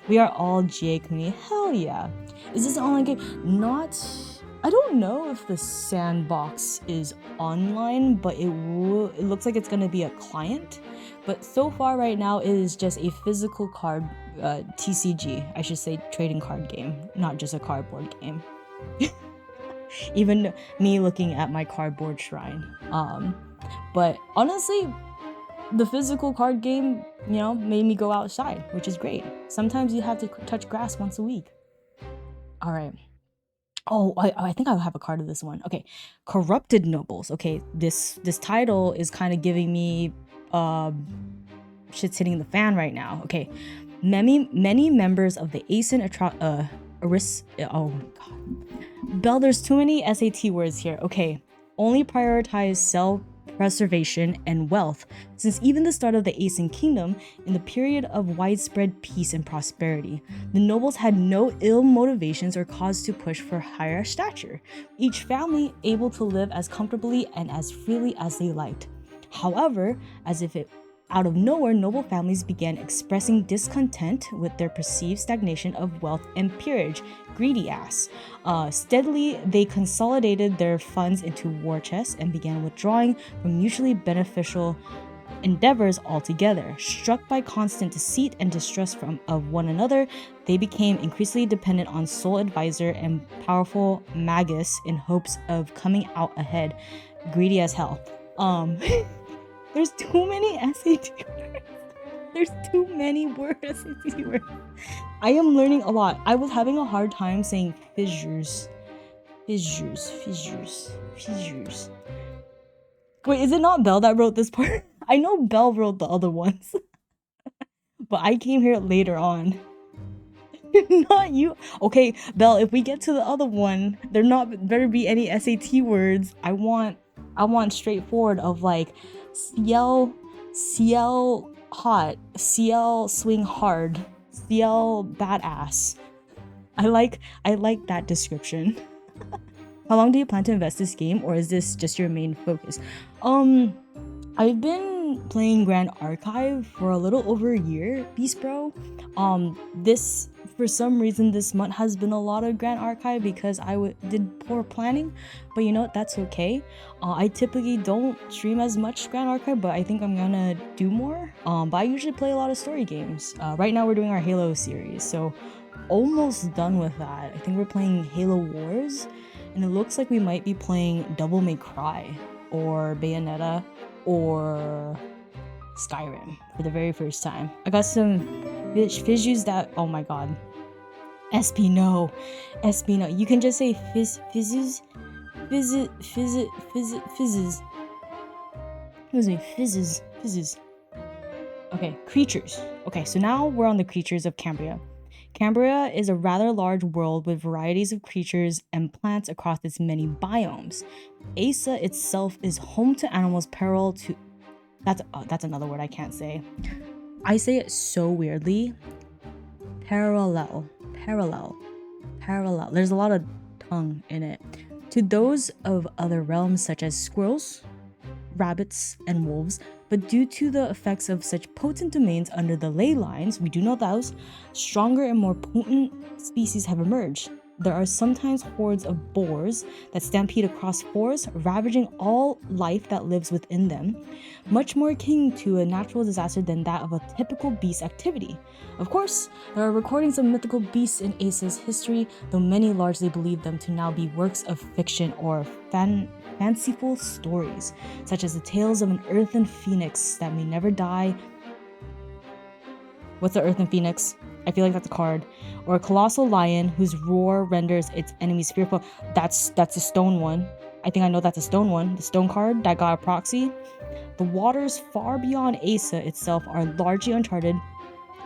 We are all J-Kuni. Hell yeah. Is this an online game? Not... I don't know if the sandbox is online, but it looks like it's gonna be a client. But so far right now, it is just a physical card, TCG, I should say trading card game, not just a cardboard game. Even me looking at my cardboard shrine. But honestly, the physical card game, you know, made me go outside, which is great. Sometimes you have to touch grass once a week. All right. Oh, I think I'll have a card of this one. Okay, Corrupted Nobles. Okay, this title is kind of giving me shit's hitting the fan right now. Okay, many members of the Asen oh my god, Belle, there's too many SAT words here. Okay, only prioritize self-preservation and wealth, since even the start of the Asen Kingdom, in the period of widespread peace and prosperity, the nobles had no ill motivations or cause to push for higher stature, each family able to live as comfortably and as freely as they liked. However, as if it out of nowhere, noble families began expressing discontent with their perceived stagnation of wealth and peerage. Greedy ass. Steadily, they consolidated their funds into war chests and began withdrawing from mutually beneficial endeavors altogether. Struck by constant deceit and distrust of one another, they became increasingly dependent on sole advisor and powerful magus in hopes of coming out ahead. Greedy as hell. There's too many SAT words. There's too many words, SAT words. I am learning a lot. I was having a hard time saying fissures. Fissures. Wait, is it not Belle that wrote this part? I know Belle wrote the other ones. But I came here later on. Not you. Okay, Belle, if we get to the other one, there better be any SAT words. I want straightforward of like CL hot, CL swing hard, CL badass. I like that description. How long do you plan to invest this game, or is this just your main focus? I've been playing Grand Archive for a little over a year, Beast Bro. This, for some reason, this month has been a lot of Grand Archive because I did poor planning, but you know what, that's okay. I typically don't stream as much Grand Archive, but I think I'm gonna do more. But I usually play a lot of story games. Right now we're doing our Halo series, so almost done with that. I think we're playing Halo Wars, and it looks like we might be playing Devil May Cry, or Bayonetta, or Skyrim for the very first time. I got some fizzus that, oh my god. SP no. You can just say fizzes. Excuse me, fizzes. Okay, creatures. Okay, so now we're on the creatures of Cambria. Cambria is a rather large world with varieties of creatures and plants across its many biomes. Asa itself is home to animals parallel to... That's another word I can't say. I say it so weirdly. Parallel. There's a lot of tongue in it. To those of other realms such as squirrels, rabbits, and wolves, but due to the effects of such potent domains under the ley lines, we do know those, stronger and more potent species have emerged. There are sometimes hordes of boars that stampede across forests, ravaging all life that lives within them, much more akin to a natural disaster than that of a typical beast activity. Of course, there are recordings of mythical beasts in Asa's history, though many largely believe them to now be works of fiction or fanciful stories, such as the tales of an earthen phoenix that may never die. What's the earthen phoenix? I feel like that's a card. Or a colossal lion whose roar renders its enemies fearful. That's a stone one. I think I know that's a stone one. The stone card that got a proxy. The waters far beyond Asa itself are largely uncharted.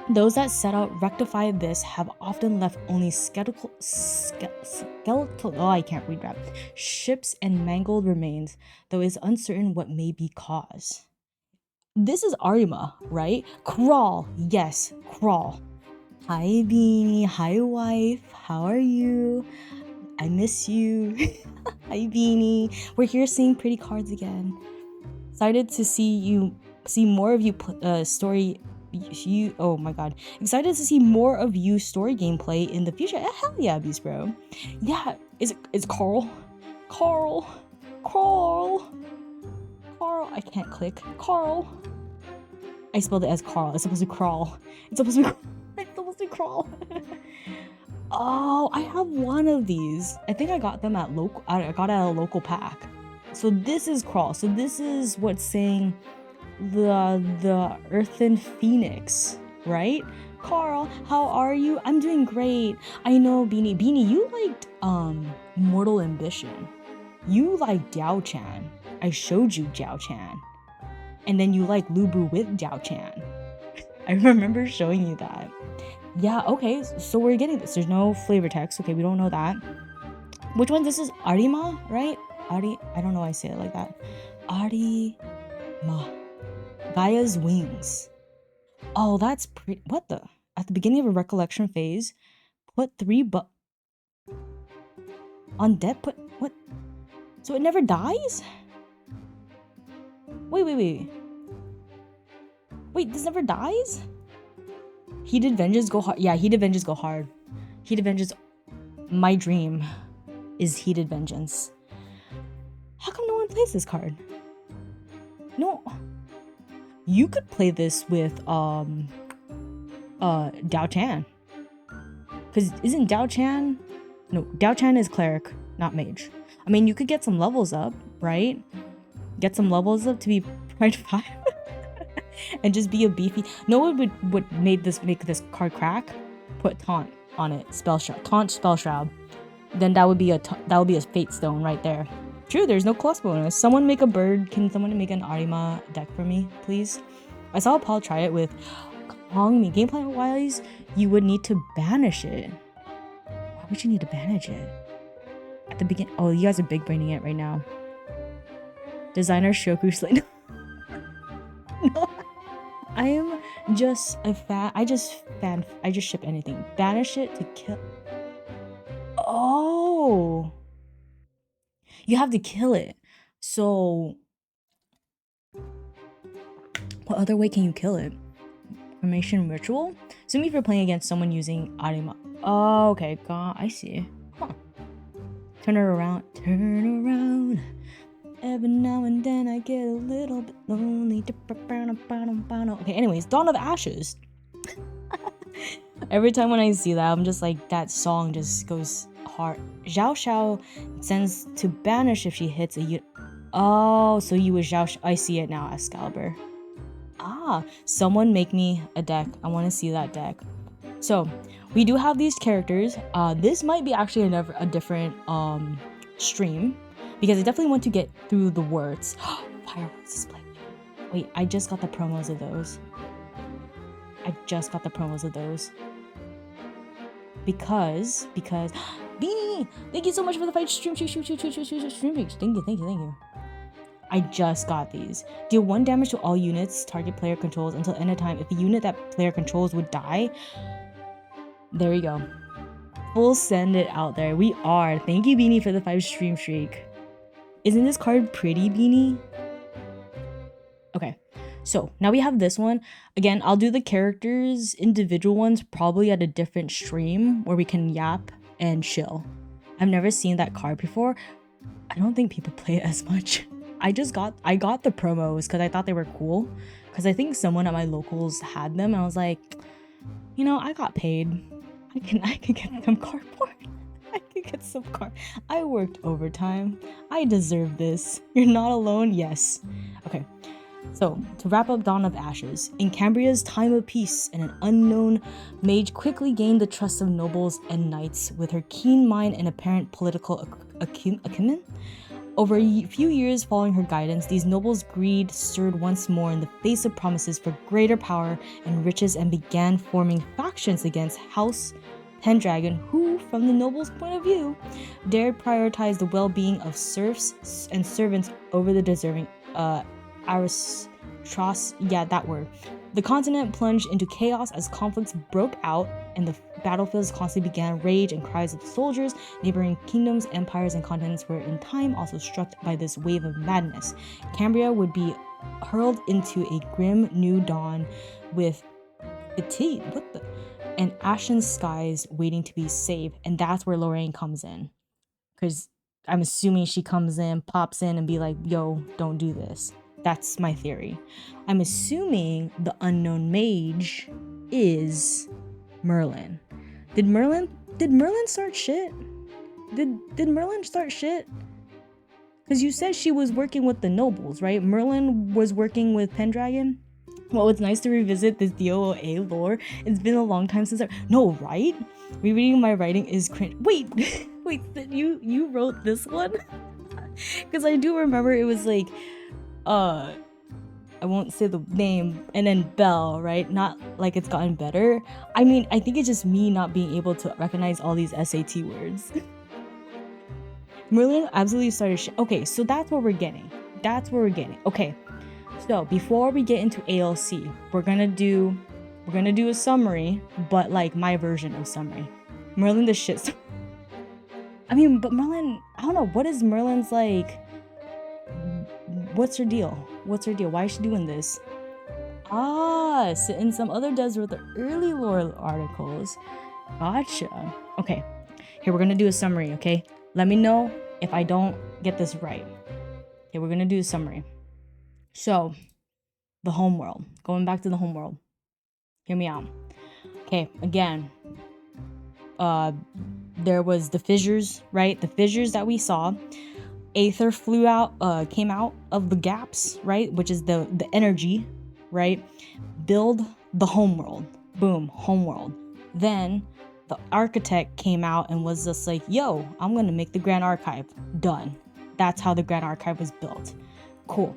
Those that set out rectify this have often left only skeletal ships and mangled remains, though it is uncertain what may be cause. This is Arima, right? Crawl, yes, crawl. Hi, Beanie. Hi, wife. How are you? I miss you. Hi, Beanie. We're here seeing pretty cards again. Excited to see more of you story. Oh my god. Excited to see more of you story gameplay in the future. Hell yeah, Beast Bro. Yeah, it's Carl. Carl. I can't click. Carl. I spelled it as Carl. It's supposed to crawl. It's supposed to crawl. Oh, I have one of these. I think I got them at local. I got it at a local pack. So this is crawl. So this is what's saying the Earthen Phoenix, right? Carl, how are you? I'm doing great. I know, Beanie. Beanie, you liked Mortal Ambition. You like Diao Chan. I showed you Diao Chan. And then you like Lubu with Diao Chan. I remember showing you that. Yeah, okay, so we're getting this. There's no flavor text. Okay, we don't know that. Which one? This is Arima, right? I don't know why I say it like that. Arima. Gaia's wings. Oh, that's pretty. What the? At the beginning of a recollection phase, put 3 on deck. Put what? So it never dies? Wait. Wait, this never dies? Heated Vengeance go hard. Yeah, Heated Vengeance go hard. Heated Vengeance. My dream is Heated Vengeance. How come no one plays this card? No. You could play this with Dao Chan. Because isn't Dao Chan? No, Dao Chan is cleric, not mage. I mean, you could get some levels up, right? Get some levels up to be Pride 5. And just be a beefy. No one would make this card crack. Put taunt on it. Spell shroud. Taunt spell shroud. Then that would be a fate stone right there. True, there's no class bonus. Someone make a bird. Can someone make an Arima deck for me, please? I saw Paul try it with Kong Me. Gameplay wise, you would need to banish it. Why would you need to banish it? At the beginning. Oh, you guys are big braining it right now. Designer Shoku Slate. No. I am just a fan. I just ship anything. Banish it to kill. Oh, you have to kill it. So, what other way can you kill it? Formation ritual. Assuming if you're playing against someone using Arima. Oh, okay. God, I see. Huh. Turn her around. Turn around. Every now and then I get a little bit lonely. Okay, anyways, Dawn of Ashes. Every time when I see that, I'm just like, that song just goes hard. Zhao Xiao sends to banish if she hits a unit. Oh, so you was Zhao. I see it now, Excalibur. Ah, someone make me a deck. I want to see that deck. So, we do have these characters. This might be actually a different stream. Because I definitely want to get through the words. Fireworks display. Wait, I just got the promos of those. Because Beanie, thank you so much for the fight stream. Stream. Thank you. I just got these. Deal 1 damage to all units target player controls until end of time. If the unit that player controls would die. There we go. We'll send it out there. We are. Thank you, Beanie, for the 5 stream streak. Isn't this card pretty, Beanie? Okay, so now we have this one. Again, I'll do the characters, individual ones, probably at a different stream where we can yap and chill. I've never seen that card before. I don't think people play it as much. I got the promos because I thought they were cool. Because I think someone at my locals had them, and I was like, you know, I got paid. I can get them cardboard. I can get some card. I worked overtime. I deserve this. You're not alone? Yes. Okay. So, to wrap up Dawn of Ashes, in Cambria's time of peace, an unknown mage quickly gained the trust of nobles and knights with her keen mind and apparent political acumen. Over a few years following her guidance, these nobles' greed stirred once more in the face of promises for greater power and riches and began forming factions against House Pendragon, who, from the nobles' point of view, dared prioritize the well-being of serfs and servants over the deserving that word. The continent plunged into chaos as conflicts broke out, and the battlefields constantly began rage and cries of soldiers. Neighboring kingdoms, empires, and continents were in time also struck by this wave of madness. Cambria would be hurled into a grim new dawn with and ashen skies waiting to be saved. And that's where Lorraine comes in, because I'm assuming she comes in, pops in, and be like, yo, don't do this. That's my theory. I'm assuming the unknown mage is Merlin. Did Merlin start shit? Did Merlin start shit? Because you said she was working with the nobles, right? Merlin was working with Pendragon. Well, it's nice to revisit this DOA lore. It's been a long time since no, right? Rereading my writing is cringe. Wait, you wrote this one? Because I do remember it was like, I won't say the name, and then Bell, right? Not like it's gotten better. I mean, I think it's just me not being able to recognize all these SAT words. Merlin absolutely started shit. Okay, so that's what we're getting. Okay, so before we get into ALC, we're gonna do a summary, but like my version of summary. Merlin the shit. I mean, but Merlin, I don't know, what is Merlin's like? What's her deal? Why is she doing this? So in some other devs with the early lore articles. Gotcha. Okay, here we're gonna do a summary, okay? Let me know if I don't get this right. Okay, we're gonna do a summary. So, the Homeworld. Going back to the Homeworld. Hear me out. Okay, again. There was the fissures, right? The fissures that we saw. Aether came out of the gaps, right? Which is the energy, right? Build the Homeworld. Boom, Homeworld. Then the architect came out and was just like, yo, I'm gonna make the Grand Archive. Done. That's how the Grand Archive was built. Cool.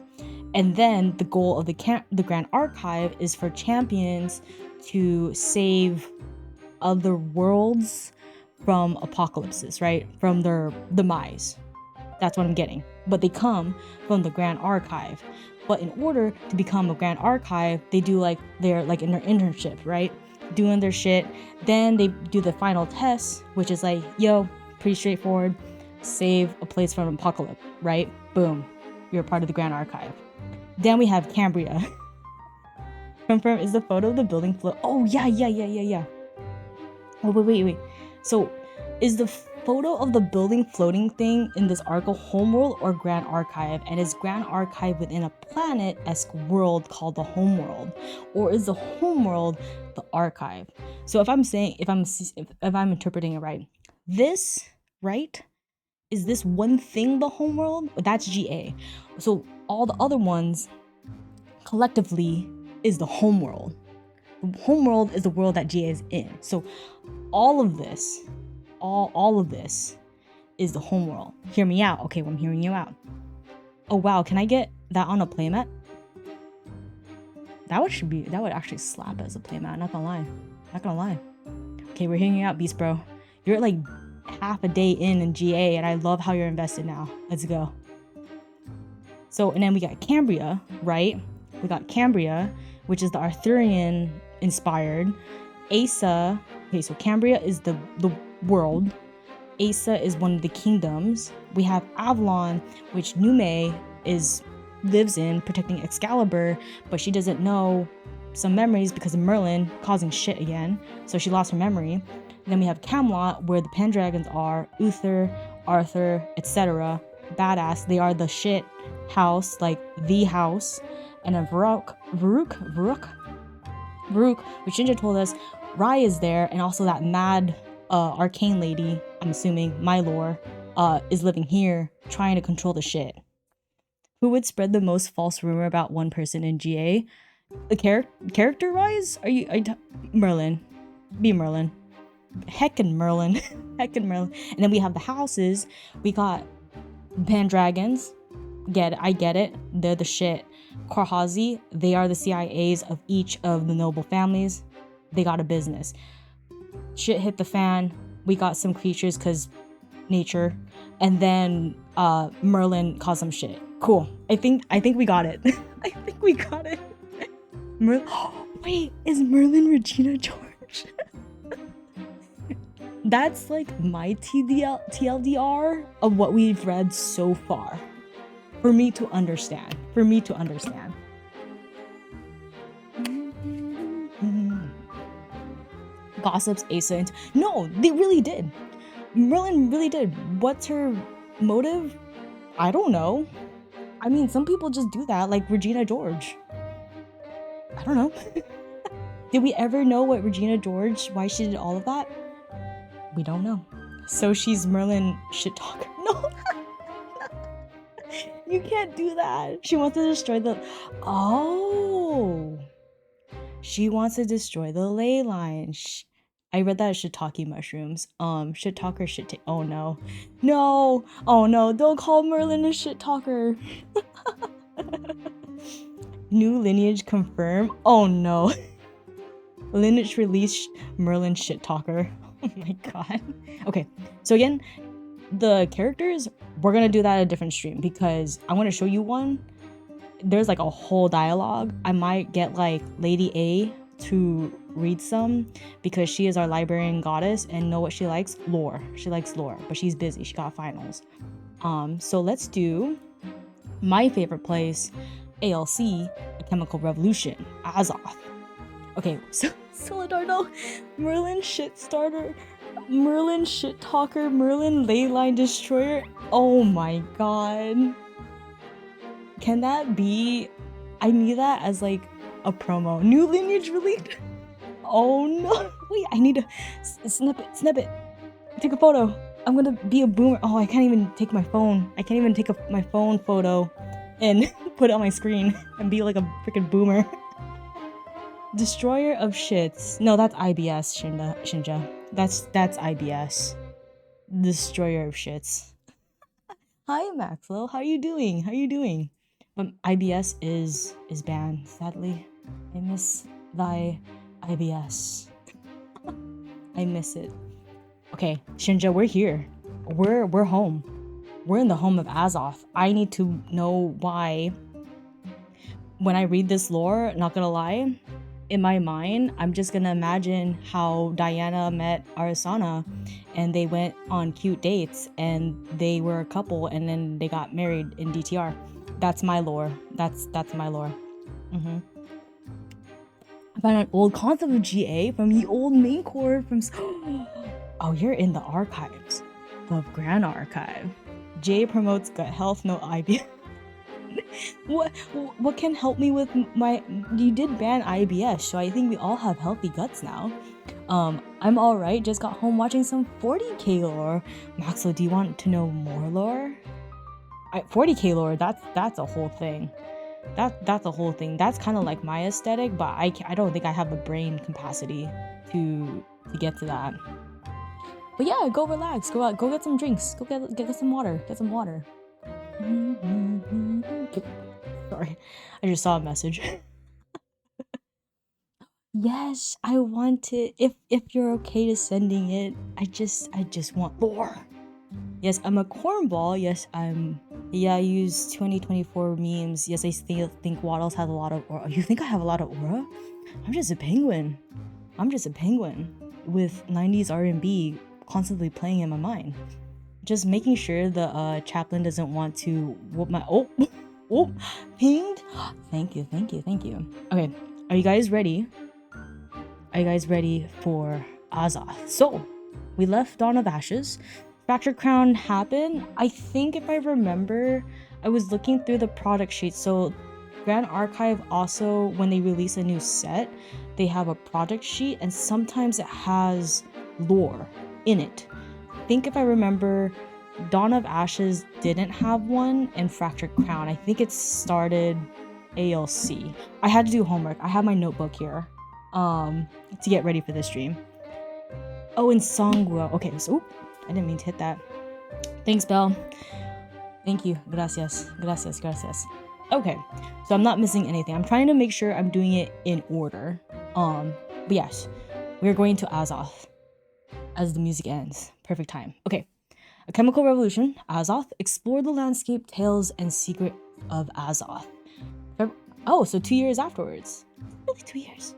And then the goal of the Grand Archive is for champions to save other worlds from apocalypses, right? From their demise. That's what I'm getting. But they come from the Grand Archive. But in order to become a Grand Archive, they do like their internship, right? Doing their shit. Then they do the final test, which is like, yo, pretty straightforward. Save a place from apocalypse, right? Boom. You're a part of the Grand Archive. Then we have Cambria. Confirm, is the photo of the building float? Oh, yeah. Oh, wait. So, is the photo of the building floating thing in this article Homeworld or Grand Archive? And is Grand Archive within a planet-esque world called the Homeworld? Or is the Homeworld the archive? So if I'm interpreting it right, this, right? Is this one thing the Homeworld? That's GA. So all the other ones collectively is the Homeworld. The Homeworld is the world that GA is in. So all of this is the Homeworld. Hear me out. Okay, well, I'm hearing you out. Oh wow, can I get that on a playmat? That would actually slap as a playmat, not gonna lie. Okay, we're hearing you out, Beast Bro. You're like half a day in GA, and I love how you're invested now. Let's go. So, and then we got Cambria, right? We got Cambria, which is the Arthurian inspired. Asa, okay, so Cambria is the world. Asa is one of the kingdoms. We have Avalon, which Nume lives in, protecting Excalibur, but she doesn't know some memories because of Merlin causing shit again, so she lost her memory. Then we have Camelot, where the Pendragons are, Uther, Arthur, etc. Badass. They are the shit house, like the house. And then Varuk, which Ginger told us, Rai is there, and also that mad arcane lady, I'm assuming, my lore, is living here, trying to control the shit. Who would spread the most false rumor about one person in GA? The character rise? Merlin. Be Merlin. Heckin' Merlin. And then we have the houses. We got Pendragons. I get it. They're the shit. Korhazi, they are the CIAs of each of the noble families. They got a business. Shit hit the fan. We got some creatures because nature. And then Merlin caused some shit. Cool. I think we got it. I think we got it. Wait, is Merlin Regina George? That's like my TLDR of what we've read so far. For me to understand. Gossips Asa. No, they really did. Merlin really did. What's her motive? I don't know. I mean, some people just do that, like Regina George. I don't know. Did we ever know what Regina George, why she did all of that? We don't know. So she's Merlin shit talker. No. You can't do that. She wants to destroy the... Oh. She wants to destroy the ley line. I read that as shiitake mushrooms. Shit talker, oh no. No! Oh no, don't call Merlin a shit talker. New lineage confirmed. Oh no. Lineage release Merlin shit talker. Oh my god. Okay, so again, the characters, we're gonna do that at a different stream because I want to show you one. There's like a whole dialogue. I might get like Lady A to read some because she is our librarian goddess and know what she likes? Lore. She likes lore, but she's busy. She got finals. So let's do my favorite place, ALC, Alchemical Revolution, Azoth. Okay, so Solidarno, Merlin shit starter, Merlin shit talker, Merlin leyline destroyer. Oh my god. Can that be? I need that as like a promo. New lineage released. Oh no. Wait, I need to snip it. Take a photo. I'm gonna be a boomer. Oh, I can't even take my phone. I can't even take my phone photo and put it on my screen and be like a freaking boomer. Destroyer of shits. No, that's IBS, Shinja. That's IBS. Destroyer of shits. Hi, Maxwell. How you doing? IBS is banned, sadly. I miss thy IBS. I miss it. Okay, Shinja, we're here. We're home. We're in the home of Azoth. I need to know why. When I read this lore, not gonna lie, in my mind, I'm just gonna imagine how Diana met Arasana and they went on cute dates and they were a couple and then they got married in DTR. That's my lore. That's my lore. I found an old concept of GA from the old main core from... Oh, you're in the archives. The Grand Archive. GA promotes gut health, no IBS. What can help me with my... You did ban IBS, so I think we all have healthy guts now. I'm alright, just got home watching some 40k lore. Maxwell, do you want to know more lore? 40k lore, that's a whole thing. That's a whole thing. That's kind of like my aesthetic, but I don't think I have the brain capacity to get to that. But yeah, go relax. Go out. Go get some drinks. Go get some water. Get some water. Sorry, I just saw a message. Yes, I want to. If you're okay to sending it, I just want lore. Yes, I'm a cornball. Yes, I use 2024 memes. Yes, I still think Waddles has a lot of aura. You think I have a lot of aura? I'm just a penguin. With 90s R&B constantly playing in my mind. Just making sure the chaplain doesn't want to whoop my... Oh, pinged. Thank you. Okay, are you guys ready? For Azoth? So, we left Dawn of Ashes. Fractured Crown happened. I think if I remember, I was looking through the product sheet. So Grand Archive also, when they release a new set, they have a product sheet and sometimes it has lore in it. I think if I remember, Dawn of Ashes didn't have one and Fractured Crown. I think it started ALC. I had to do homework. I have my notebook here to get ready for this stream. Oh, and Songwa. Okay, so I didn't mean to hit that. Thanks, Belle. Thank you. Gracias. Okay, so I'm not missing anything. I'm trying to make sure I'm doing it in order. But yes, we're going to Azoth as the music ends. Perfect time. Okay. Alchemical Revolution, Azoth, explore the landscape, tales, and secret of Azoth. Oh, so 2 years afterwards. Really 2 years.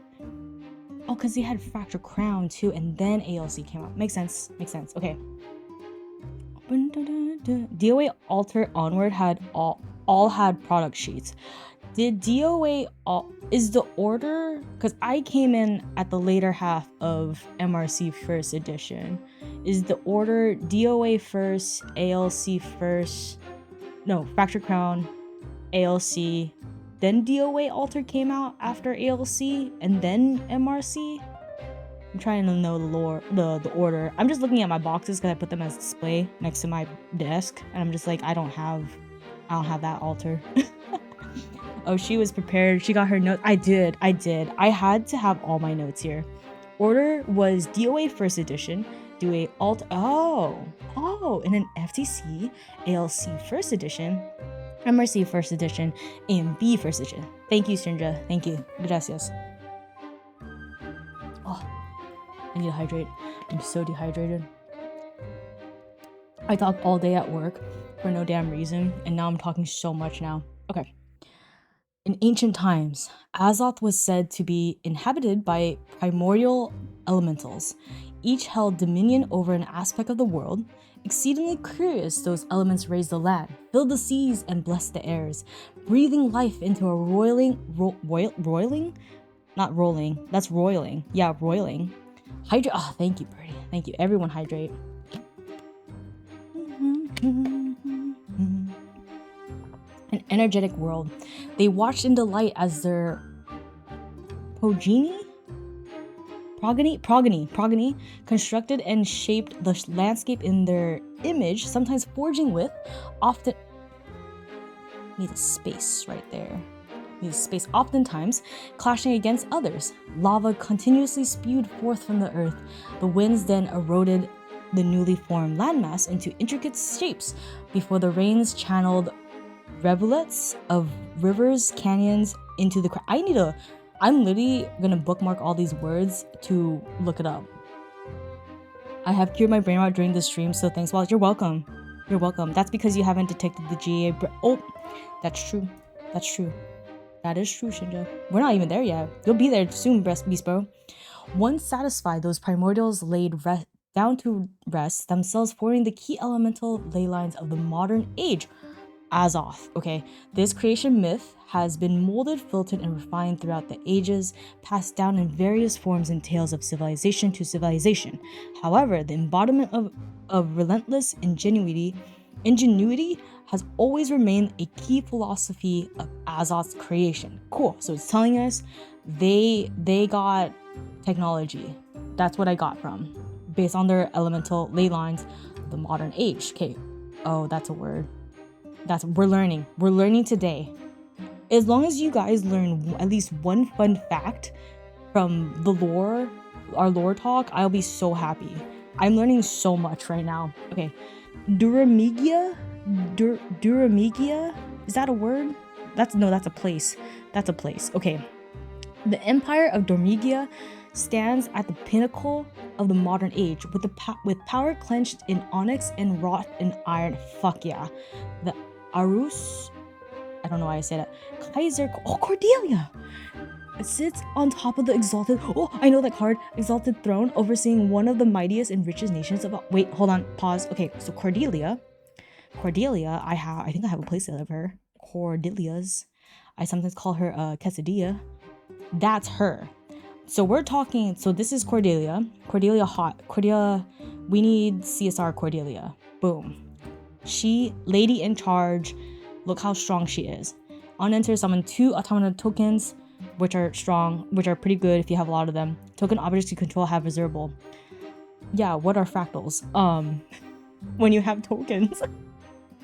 Oh, because they had Fractured Crown too, and then ALC came out. Makes sense. Makes sense. Okay. DOA Alter Onward had all had product sheets. Did DOA is the order, because I came in at the later half of MRC first edition. Is the order DOA first, ALC first? No, Fractured Crown, ALC, then DOA Alter came out after ALC, and then MRC. I'm trying to know the lore, the order. I'm just looking at my boxes because I put them as display next to my desk, and I'm just like, I don't have that altar. Oh, she was prepared. She got her notes. I did. I had to have all my notes here. Order was DOA first edition, DOA alt. Oh, and then FTC, ALC first edition, MRC first edition, AMB first edition. Thank you, Sindra. Thank you. Gracias. Oh, I need to hydrate. I'm so dehydrated. I talk all day at work for no damn reason, and now I'm talking so much now. Okay. In ancient times, Azoth was said to be inhabited by primordial elementals. Each held dominion over an aspect of the world. Exceedingly curious, those elements raised the land, filled the seas, and blessed the airs, breathing life into a roiling. Not rolling, that's roiling. Yeah, roiling. Hydrate. Oh, thank you, Birdie. Thank you. Everyone hydrate. An energetic world. They watched in delight as their progeny constructed and shaped the landscape in their image, sometimes forging with, often need a space right there. Need a space, oftentimes clashing against others. Lava continuously spewed forth from the earth. The winds then eroded the newly formed landmass into intricate shapes before the rains channeled rivulets of rivers, canyons into the I'm literally gonna bookmark all these words to look it up. I have cured my brain rot during the stream, so thanks, Wallace. You're welcome. You're welcome. That's because you haven't detected the GA. Oh, that's true. That's true. That is true, Shinja. We're not even there yet. You'll be there soon, Beast Bro. Once satisfied, those primordials laid down to rest themselves, forming the key elemental ley lines of the modern age. Azoth. Okay, this creation myth has been molded, filtered, and refined throughout the ages, passed down in various forms and tales of civilization to civilization. However, the embodiment of relentless ingenuity has always remained a key philosophy of Azoth's creation. Cool. So it's telling us they got technology. That's what I got from, based on their elemental ley lines of the modern age. Okay. Oh, that's a word. We're learning today. As long as you guys learn at least one fun fact from the lore, our lore talk, I'll be so happy. I'm learning so much right now. Okay, Duramigia, is that a word? That's a place. That's a place. Okay, the Empire of Dormigia stands at the pinnacle of the modern age, with power clenched in onyx and wrought in iron. Fuck yeah. The Arus, I don't know why I say that. Kaiser, Cordelia! It sits on top of the exalted, I know that card, exalted throne, overseeing one of the mightiest and richest nations of, wait, hold on, pause. Okay, so Cordelia, I think I have a playset of her. Cordelia's. I sometimes call her Quesadilla. That's her. So we're talking, so this is Cordelia. Cordelia hot. Cordelia, we need CSR Cordelia. Boom. She, lady in charge. Look how strong she is. On enter, summon 2 autonomous tokens, which are strong, which are pretty good if you have a lot of them. Token objects you control have reservable. Yeah, what are fractals? When you have tokens.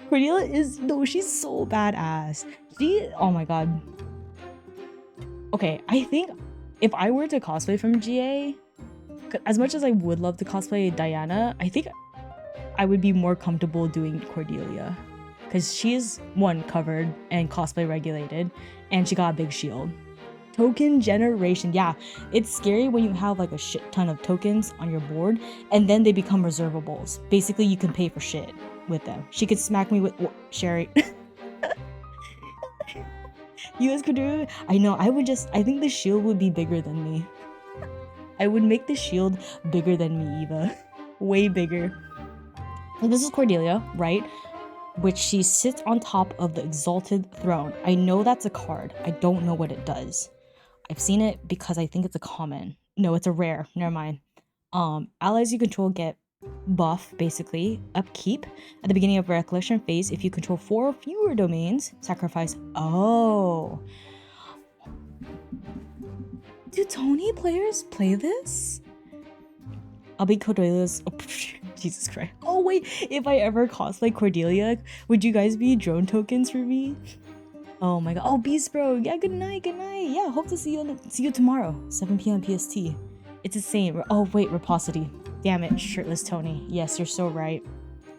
Cordelia is, no, she's so badass. Oh my god. Okay, I think if I were to cosplay from GA, as much as I would love to cosplay Diana, I think I would be more comfortable doing Cordelia. Because she's, one, covered and cosplay regulated, and she got a big shield. Token generation. Yeah, it's scary when you have like a shit ton of tokens on your board, and then they become reservables. Basically, you can pay for shit with them. She could smack me with Sherry. US Cordelia. I know. I think the shield would be bigger than me. I would make the shield bigger than me, Eva. Way bigger. So this is Cordelia, right? Which she sits on top of the exalted throne. I know that's a card. I don't know what it does. I've seen it because I think it's a common. No, it's a rare. Never mind. Allies you control get buff, basically. Upkeep. At the beginning of recollection phase, if you control 4 or fewer domains, sacrifice. Oh. Do Tony players play this? I'll be Cordelia's. Oh, Jesus Christ. Oh, wait. If I ever cosplay Cordelia, would you guys be drone tokens for me? Oh my god. Oh, Beast Bro. Yeah, good night. Good night. Yeah, hope to see you tomorrow, 7 p.m. PST. It's insane. Oh, wait. Reposity. Damn it. Shirtless Tony. Yes, you're so right.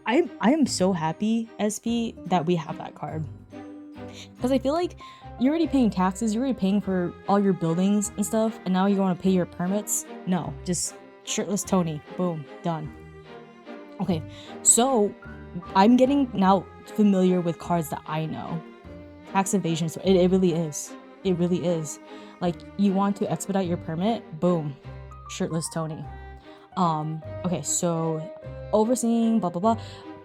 I am so happy, SP, that we have that card. Because I feel like you're already paying taxes. You're already paying for all your buildings and stuff. And now you want to pay your permits? No. Just Shirtless Tony. Boom. Done. Okay. So I'm getting now familiar with cards that I know. Tax evasion. So it really is. It really is. Like, you want to expedite your permit? Boom. Shirtless Tony. Okay, so overseeing blah blah blah.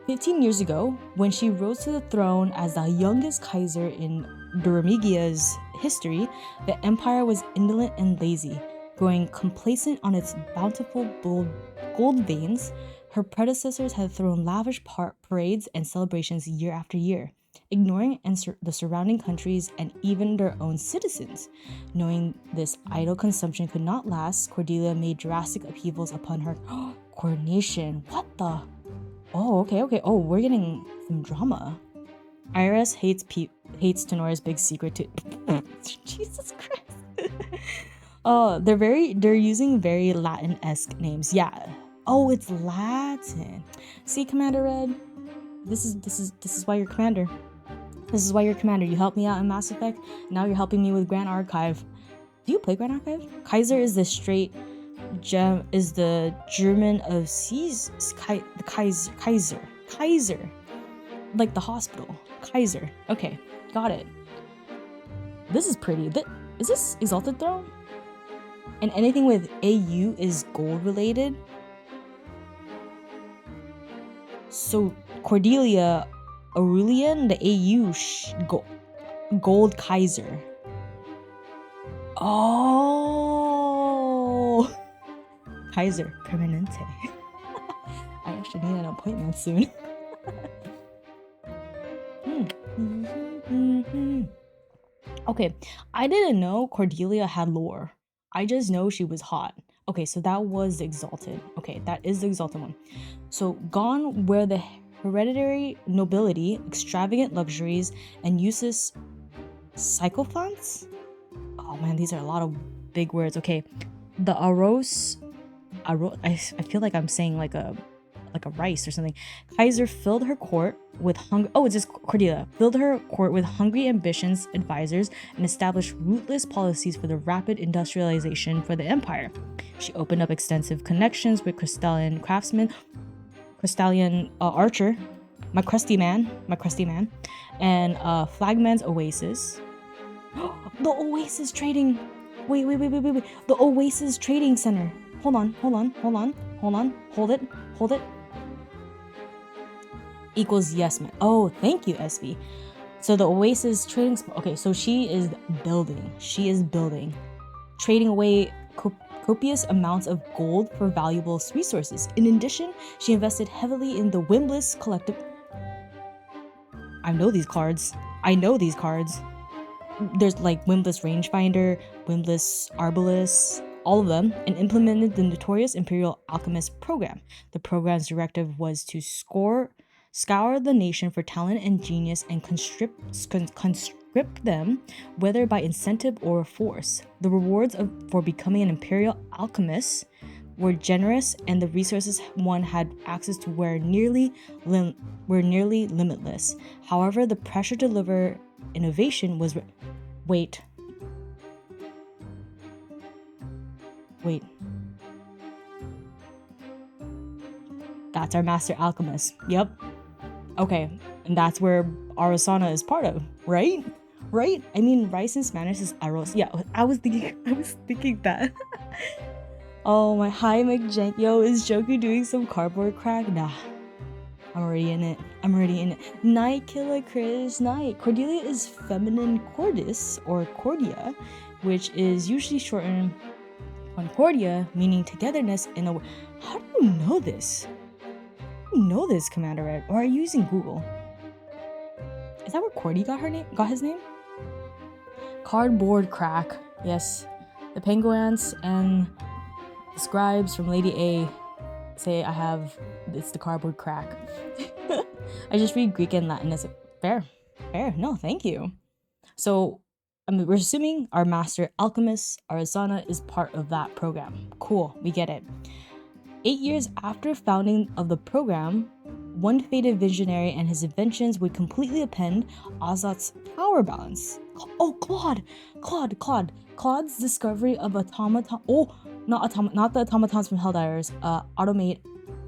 15 years ago, when she rose to the throne as the youngest Kaiser in Duramegia's history, the empire was indolent and lazy, growing complacent on its bountiful gold veins. Her predecessors had thrown lavish parades and celebrations year after year, ignoring the surrounding countries and even their own citizens. Knowing this idle consumption could not last, Cordelia made drastic upheavals upon her coronation. What the? Oh, okay. Oh, we're getting some drama. Iris hates Tenora's big secret to Jesus Christ. Oh, they're using very Latin-esque names. Yeah. Oh, it's Latin. See, Commander Red? This is why you're commander. This is why you're commander. You helped me out in Mass Effect. Now you're helping me with Grand Archive. Do you play Grand Archive? Kaiser is the straight gem. Is the German of Kaiser, like the hospital. Kaiser. Okay, got it. This is pretty. Is this Exalted Throne? And anything with AU is gold related. So Cordelia Aurelian, the AU gold Kaiser. Oh, Kaiser Permanente. I actually need an appointment soon. Okay, I didn't know Cordelia had lore. I just know she was hot. Okay, so that was the Exalted. Okay, that is the Exalted one. So gone were the hereditary nobility, extravagant luxuries, and useless sycophants. Oh man, these are a lot of big words. Okay, the I feel like I'm saying like a rice or something. Kaiser filled her court with it's just Cordelia. Filled her court with hungry ambitions, advisors, and established ruthless policies for the rapid industrialization for the empire. She opened up extensive connections with Crystallian craftsmen, Crystallian archer, my crusty man, and Flagman's Oasis. The Oasis trading. Wait. The Oasis Trading Center. Hold on. Hold it. Equals yes, man. Oh, thank you, SV. So the Oasis Trading. Okay, so she is building. Trading away copious amounts of gold for valuable resources. In addition, she invested heavily in the Wimbliss collective. I know these cards. There's like Wimbliss Rangefinder, Wimbliss Arbalist, all of them, and implemented the notorious Imperial Alchemist program. The program's directive was to scour the nation for talent and genius and conscript them, whether by incentive or force. The rewards for becoming an Imperial Alchemist were generous, and the resources one had access to were nearly limitless. However, the pressure to deliver innovation was Wait. That's our master alchemist. Yep. Okay, and that's where Arasana is part of, right? Right? I mean, rice in Spanish is arroz. Yeah, I was thinking that. Oh my, hi McJank. Yo, is Shoku doing some cardboard crack? Nah, I'm already in it. Night killer Chris, night. Cordelia is feminine cordis or cordia, which is usually shortened concordia, meaning togetherness in a. How do you know this? How do you know this, Commander Red? Or are you using Google? Is that where Cordy got his name? Cardboard crack. Yes. The Penguants and the scribes from Lady A say it's the cardboard crack. I just read Greek and Latin as fair. No, thank you. So, we're assuming our master alchemist, Arizona, is part of that program. Cool, we get it. 8 years after founding of the program, one fated visionary and his inventions would completely upend Azat's power balance. Oh, Claude's discovery of automaton. Oh, not the automatons from Helldivers.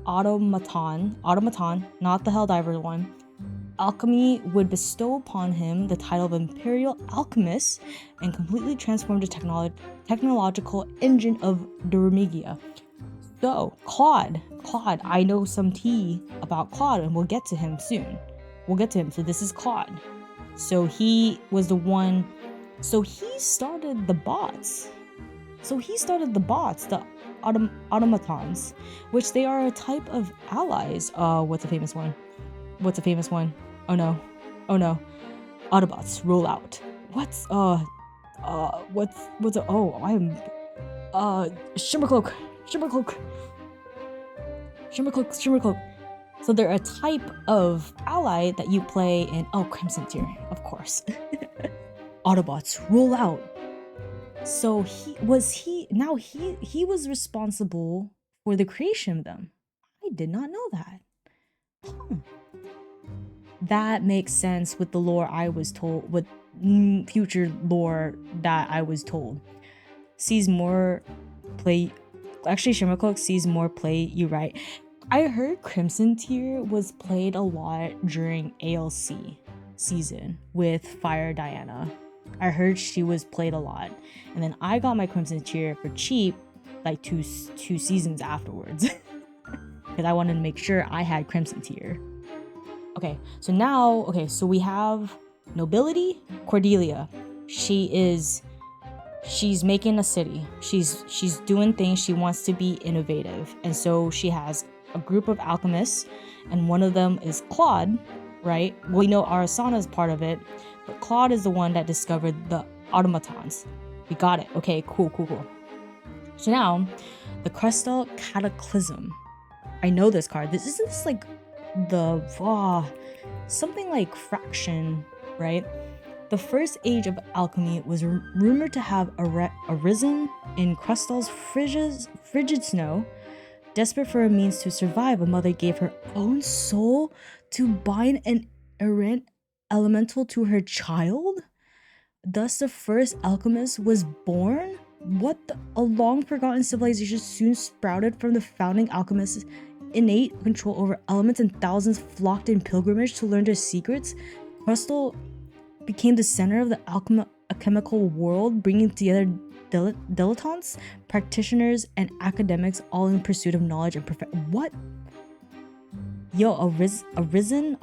Automaton, not the Helldiver one. Alchemy would bestow upon him the title of Imperial Alchemist and completely transform the technological engine of Duramegia. So, Claude, I know some tea about Claude, and we'll get to him soon. So this is Claude. So he was the one. So he started the bots. The automatons, which they are a type of allies. What's a famous one? Oh no. Autobots roll out. Shimmercloak. So they're a type of ally that you play in. Oh, Crimson Tier, of course. Autobots roll out. So he was responsible for the creation of them. I did not know that. That makes sense with the lore I was told, with future lore that I was told. Sees more play. Actually, Shimmercloak sees more play. You're right. I heard Crimson Tier was played a lot during ALC season with Fire Diana. I heard she was played a lot, and then I got my Crimson Tier for cheap, like two seasons afterwards, because I wanted to make sure I had Crimson Tier. Okay, so we have nobility. Cordelia, she's making a city. She's doing things. She wants to be innovative, and so she has a group of alchemists, and one of them is Claude, right? We know Arasana is part of it, but Claude is the one that discovered the automatons. We got it. Okay, cool. So now, the Crystal Cataclysm. I know this card. Isn't this like the something like fraction, right? The first age of alchemy was rumored to have arisen in Crystal's frigid snow. Desperate for a means to survive, a mother gave her own soul to bind an errant elemental to her child. Thus, the first alchemist was born. A long-forgotten civilization soon sprouted from the founding alchemist's innate control over elements, and thousands flocked in pilgrimage to learn their secrets. Crystal became the center of the alchemical world, bringing together dilettantes, practitioners, and academics, all in pursuit of knowledge and what? Yo, arisen.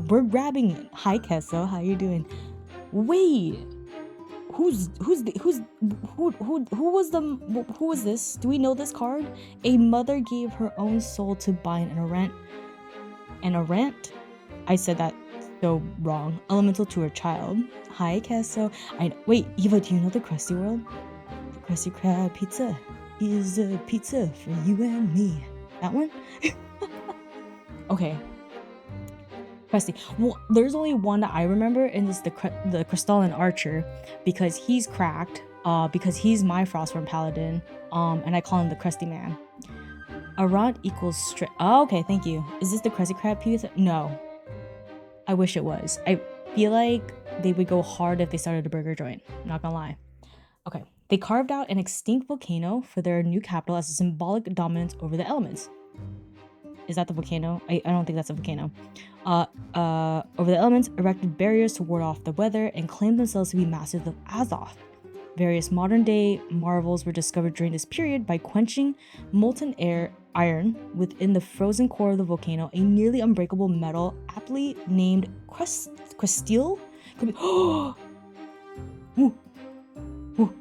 We're grabbing it. Hi, Kesso. How you doing? Wait, who was this? Do we know this card? A mother gave her own soul to bind an errant. I said that so wrong. Elemental to her child. Hi, Kesso. Wait, Eva, do you know the Krusty World? The Krusty Krab pizza is a pizza for you and me. That one? Okay. Krusty. Well, there's only one that I remember, and it's the Crystalline Archer, because he's cracked. Because he's my Frostborn Paladin. And I call him the Krusty Man. Arant equals straight. Oh, okay, thank you. Is this the Krusty Krab pizza? No. I wish it was. I feel like they would go hard if they started a burger joint. Not gonna lie. Okay. They carved out an extinct volcano for their new capital as a symbolic dominance over the elements. Is that the volcano? I don't think that's a volcano. Over the elements, erected barriers to ward off the weather, and claimed themselves to be masters of Azoth. Various modern-day marvels were discovered during this period by quenching molten iron within the frozen core of the volcano, a nearly unbreakable metal aptly named crysteel. Could be. Ooh. Ooh.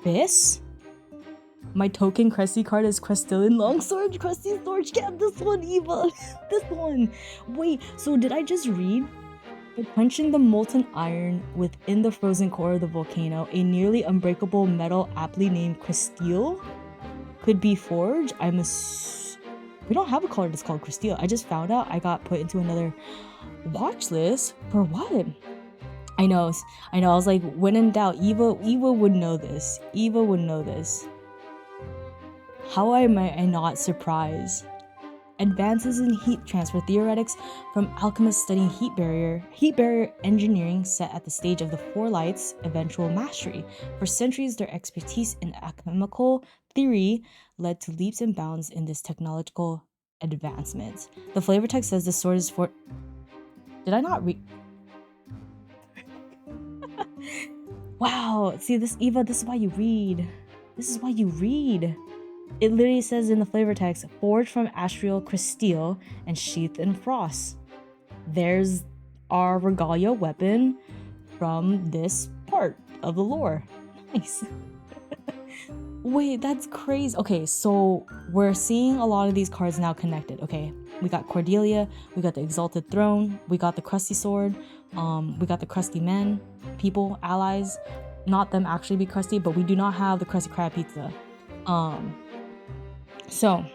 This? My token Crusty card is Crystalline Longsword, Crusty Sword. Yeah, this one, Eva. This one. Wait, so did I just read? By quenching the molten iron within the frozen core of the volcano, a nearly unbreakable metal aptly named crysteel could be forged. We don't have a card that's called crysteel. I just found out I got put into another watch list. For what? I know. I was like, when in doubt, Eva would know this. Eva would know this. How am I not surprised? Advances in heat transfer theoretics from alchemists studying heat barrier engineering set at the stage of the Four Lights' eventual mastery. For centuries, their expertise in alchemical theory led to leaps and bounds in this technological advancement. The flavor text says the sword is for... Did I not read? Wow, see this, Eva, this is why you read. This is why you read. It literally says in the flavor text, forged from astral crysteel and sheathed in frost. There's our regalia weapon from this part of the lore. Nice. Wait, that's crazy. Okay, so we're seeing a lot of these cards now connected. Okay, we got Cordelia, we got the Exalted Throne, we got the Crusty Sword, we got the Crusty Men, people, allies. Not them actually be crusty, but we do not have the Crusty Crab Pizza. So,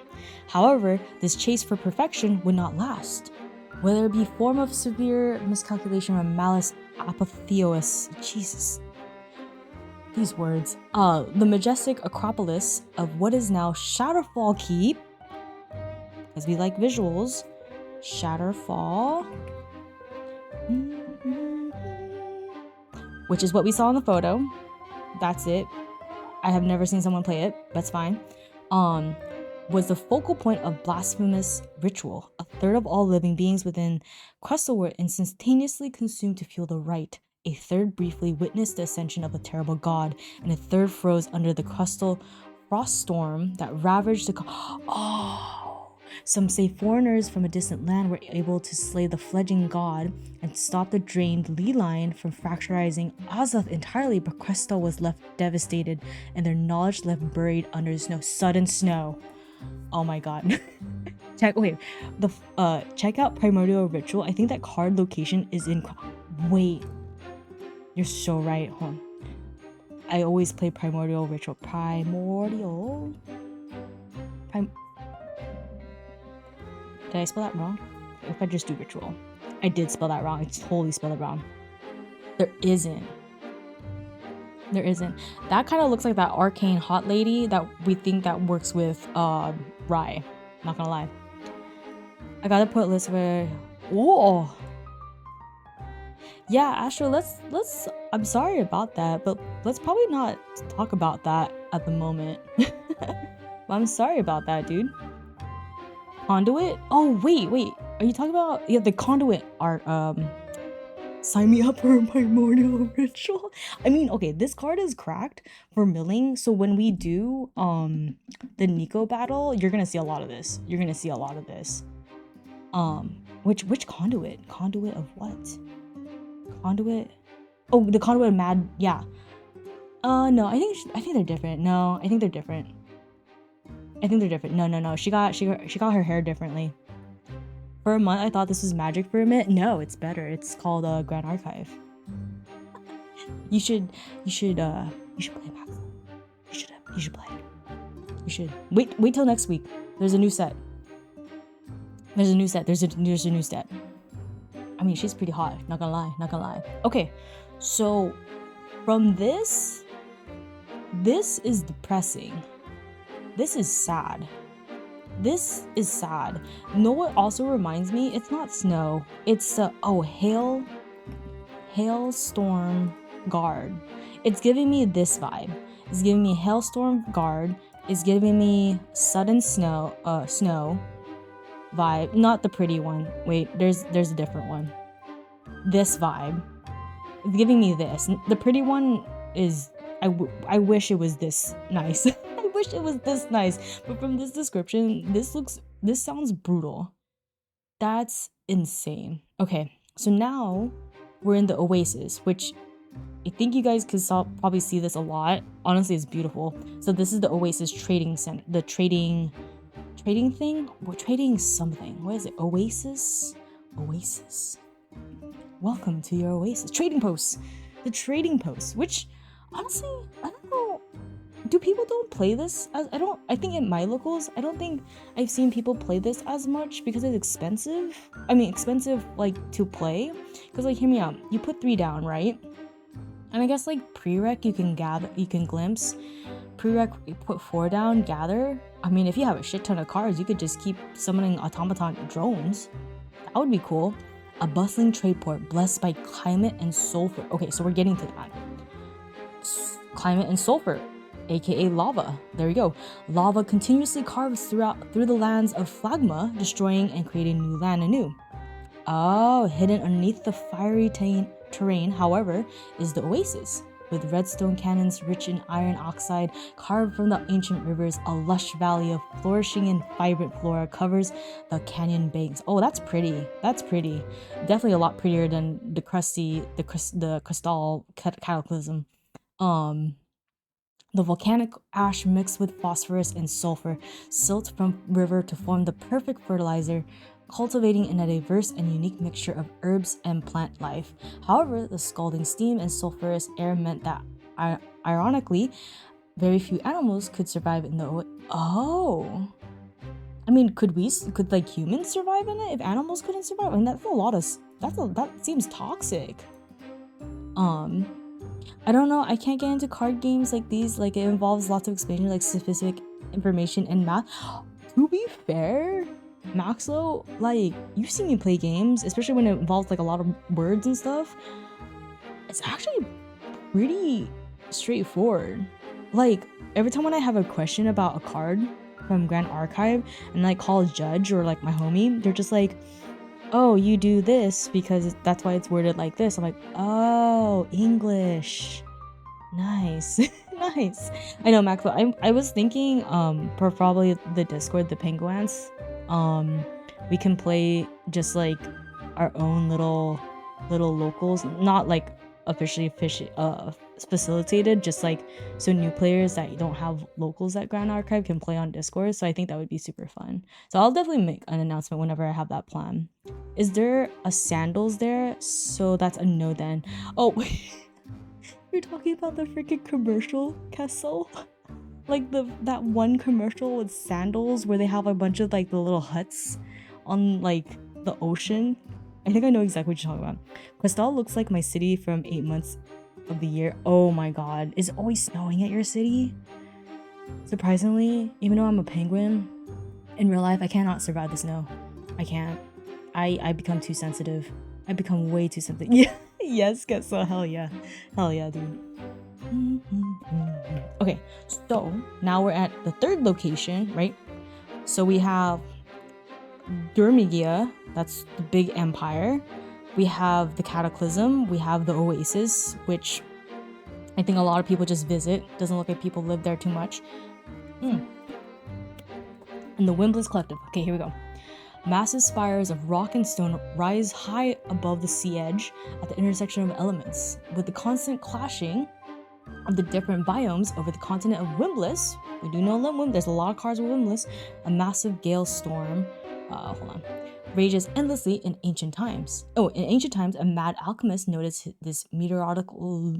however, this chase for perfection would not last. Whether it be form of severe miscalculation or malice apotheosis, Jesus, these words, the majestic acropolis of what is now Shatterfall Keep, because we like visuals, Shatterfall, which is what we saw in the photo. That's it. I have never seen someone play it. That's fine. Was the focal point of blasphemous ritual. A third of all living beings within Crystal were instantaneously consumed to fuel the rite. A third briefly witnessed the ascension of a terrible god, and a third froze under the crystal frost storm that ravaged the Some say foreigners from a distant land were able to slay the fledgling god and stop the drained Lee line from fracturizing Azoth entirely, but Crystal was left devastated and their knowledge left buried under the snow. Sudden snow. Oh my god. Check out Primordial Ritual. I think that card location is in... Wait. You're so right. Hold on. I always play Primordial Ritual. Did I spell that wrong? If I just do Ritual. I did spell that wrong. I totally spelled it wrong. There isn't. That kind of looks like that arcane hot lady that we think that works with Rye. Not gonna lie. I gotta put list where... Whoa! Yeah, Astro, let's I'm sorry about that, but let's probably not talk about that at the moment. I'm sorry about that, dude. Conduit? Oh, wait. Are you talking about the Conduit art? Sign me up for a Primordial Ritual. I mean, okay, this card is cracked for milling, so when we do the Nico battle, you're gonna see a lot of this. Which conduit? Conduit of what? Conduit? Oh, the conduit of Mad. Yeah. No, I think they're different. No, I think they're different. No. She got her hair differently. For a month, I thought this was magic for a minute. No, it's better. It's called Grand Archive. You should play Max. You should play it. You should wait till next week. There's a new set. There's a new set. I mean, she's pretty hot. Not gonna lie. Okay, so from this is depressing. This is sad. You know what also reminds me? It's not snow. It's hailstorm guard. It's giving me this vibe. It's giving me hailstorm guard. It's giving me sudden snow vibe. Not the pretty one. Wait, there's a different one. This vibe. It's giving me this. The pretty one is I wish it was this nice. I wish it was this nice. But from this description, this sounds brutal. That's insane. Okay, so now we're in the Oasis, which I think you guys could probably see this a lot. Honestly, it's beautiful. So this is the Oasis trading center, the trading thing. We're trading something. What is it? Oasis. Welcome to your Oasis trading post. The trading post, which honestly, I don't know. Do people don't play this? I think in my locals, I don't think I've seen people play this as much because it's expensive. I mean, expensive like to play. Because like, hear me out. You put 3 down, right? And I guess like prereq you can glimpse. Prereq you put 4 down, gather. I mean, if you have a shit ton of cards, you could just keep summoning automaton drones. That would be cool. A bustling trade port blessed by climate and sulfur. Okay, so we're getting to that. Climate and sulfur, aka lava. There we go. Lava continuously carves through the lands of Phlegma, destroying and creating new land anew. Oh, hidden underneath the fiery terrain, however, is the Oasis, with redstone cannons rich in iron oxide carved from the ancient rivers. A lush valley of flourishing and vibrant flora covers the canyon banks. Oh, that's pretty. That's pretty. Definitely a lot prettier than the crystal cataclysm. The volcanic ash mixed with phosphorus and sulfur silt from river to form the perfect fertilizer, cultivating in a diverse and unique mixture of herbs and plant life. However, the scalding steam and sulfurous air meant that, ironically, very few animals could survive in the Oh, I mean, could like humans survive in it if animals couldn't survive? I mean, that's a lot of that seems toxic. I don't know. I can't get into card games like these. Like, it involves lots of explaining like specific information and math. To be fair, Maxlow, like, you've seen me play games, especially when it involves like a lot of words and stuff. It's actually pretty straightforward. Like, every time when I have a question about a card from Grand Archive and I call a judge or like my homie, they're just like, oh, you do this because that's why it's worded like this. I'm like, oh, English. Nice. Nice. I know, Maxwell. I was thinking for probably the Discord, the Penguants, we can play just like our own little locals, not like officially facilitated, just like so new players that don't have locals at Grand Archive can play on Discord. So I think that would be super fun. So I'll definitely make an announcement whenever I have that plan. Is there a sandals there? So that's a no then. Oh, you're talking about the freaking commercial, Kessel? Like that one commercial with sandals where they have a bunch of like the little huts on like the ocean. I think I know exactly what you're talking about. Questal looks like my city from 8 months of the year. Oh my god. Is it always snowing at your city? Surprisingly, even though I'm a penguin, in real life I cannot survive the snow. I can't. I become too sensitive. I become way too sensitive. Yeah. Yes, Questal. Hell yeah. Hell yeah, dude. Okay, so now we're at the 3rd location, right? So we have Durmigia, that's the big empire. We have the Cataclysm. We have the Oasis, which I think a lot of people just visit. Doesn't look like people live there too much. And the Wimbless Collective. Okay, here we go. Massive spires of rock and stone rise high above the sea edge at the intersection of elements, with the constant clashing of the different biomes over the continent of Wimbless. We do know Wimbless. There's a lot of cards with Wimbless. A massive gale storm. Hold on. Rages endlessly in ancient times. Oh, in ancient times, a mad alchemist noticed this meteorological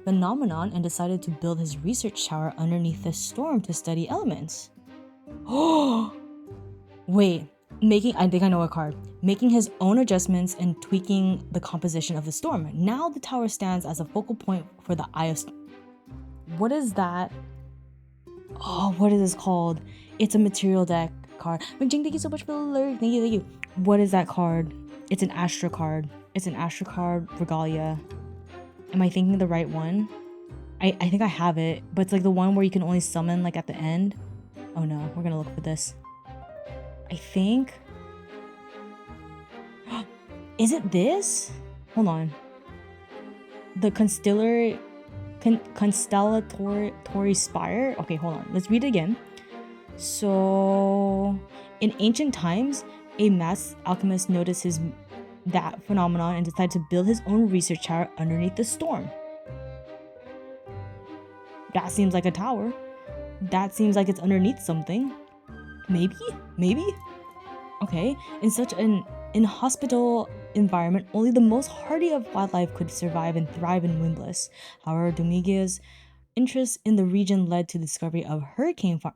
phenomenon and decided to build his research tower underneath the storm to study elements. Oh, wait. I think I know a card. Making his own adjustments and tweaking the composition of the storm. Now the tower stands as a focal point for the Eye of... What is that? Oh, what is this called? It's a material deck card. McJing, thank you so much for the alert. Thank you. What is that card? It's an Astra card. It's an Astrocard Regalia. Am I thinking the right one? I think I have it, but it's like the one where you can only summon like at the end. Oh no, we're gonna look for this. I think... Is it this? Hold on. The Constellatory Spire? Okay, hold on. Let's read it again. So, in ancient times, a masked alchemist noticed that phenomenon and decided to build his own research tower underneath the storm. That seems like a tower. That seems like it's underneath something. Maybe? Okay. In such an inhospitable environment, only the most hardy of wildlife could survive and thrive in Windless. However, Dominguez's interest in the region led to the discovery of Hurricane Farm.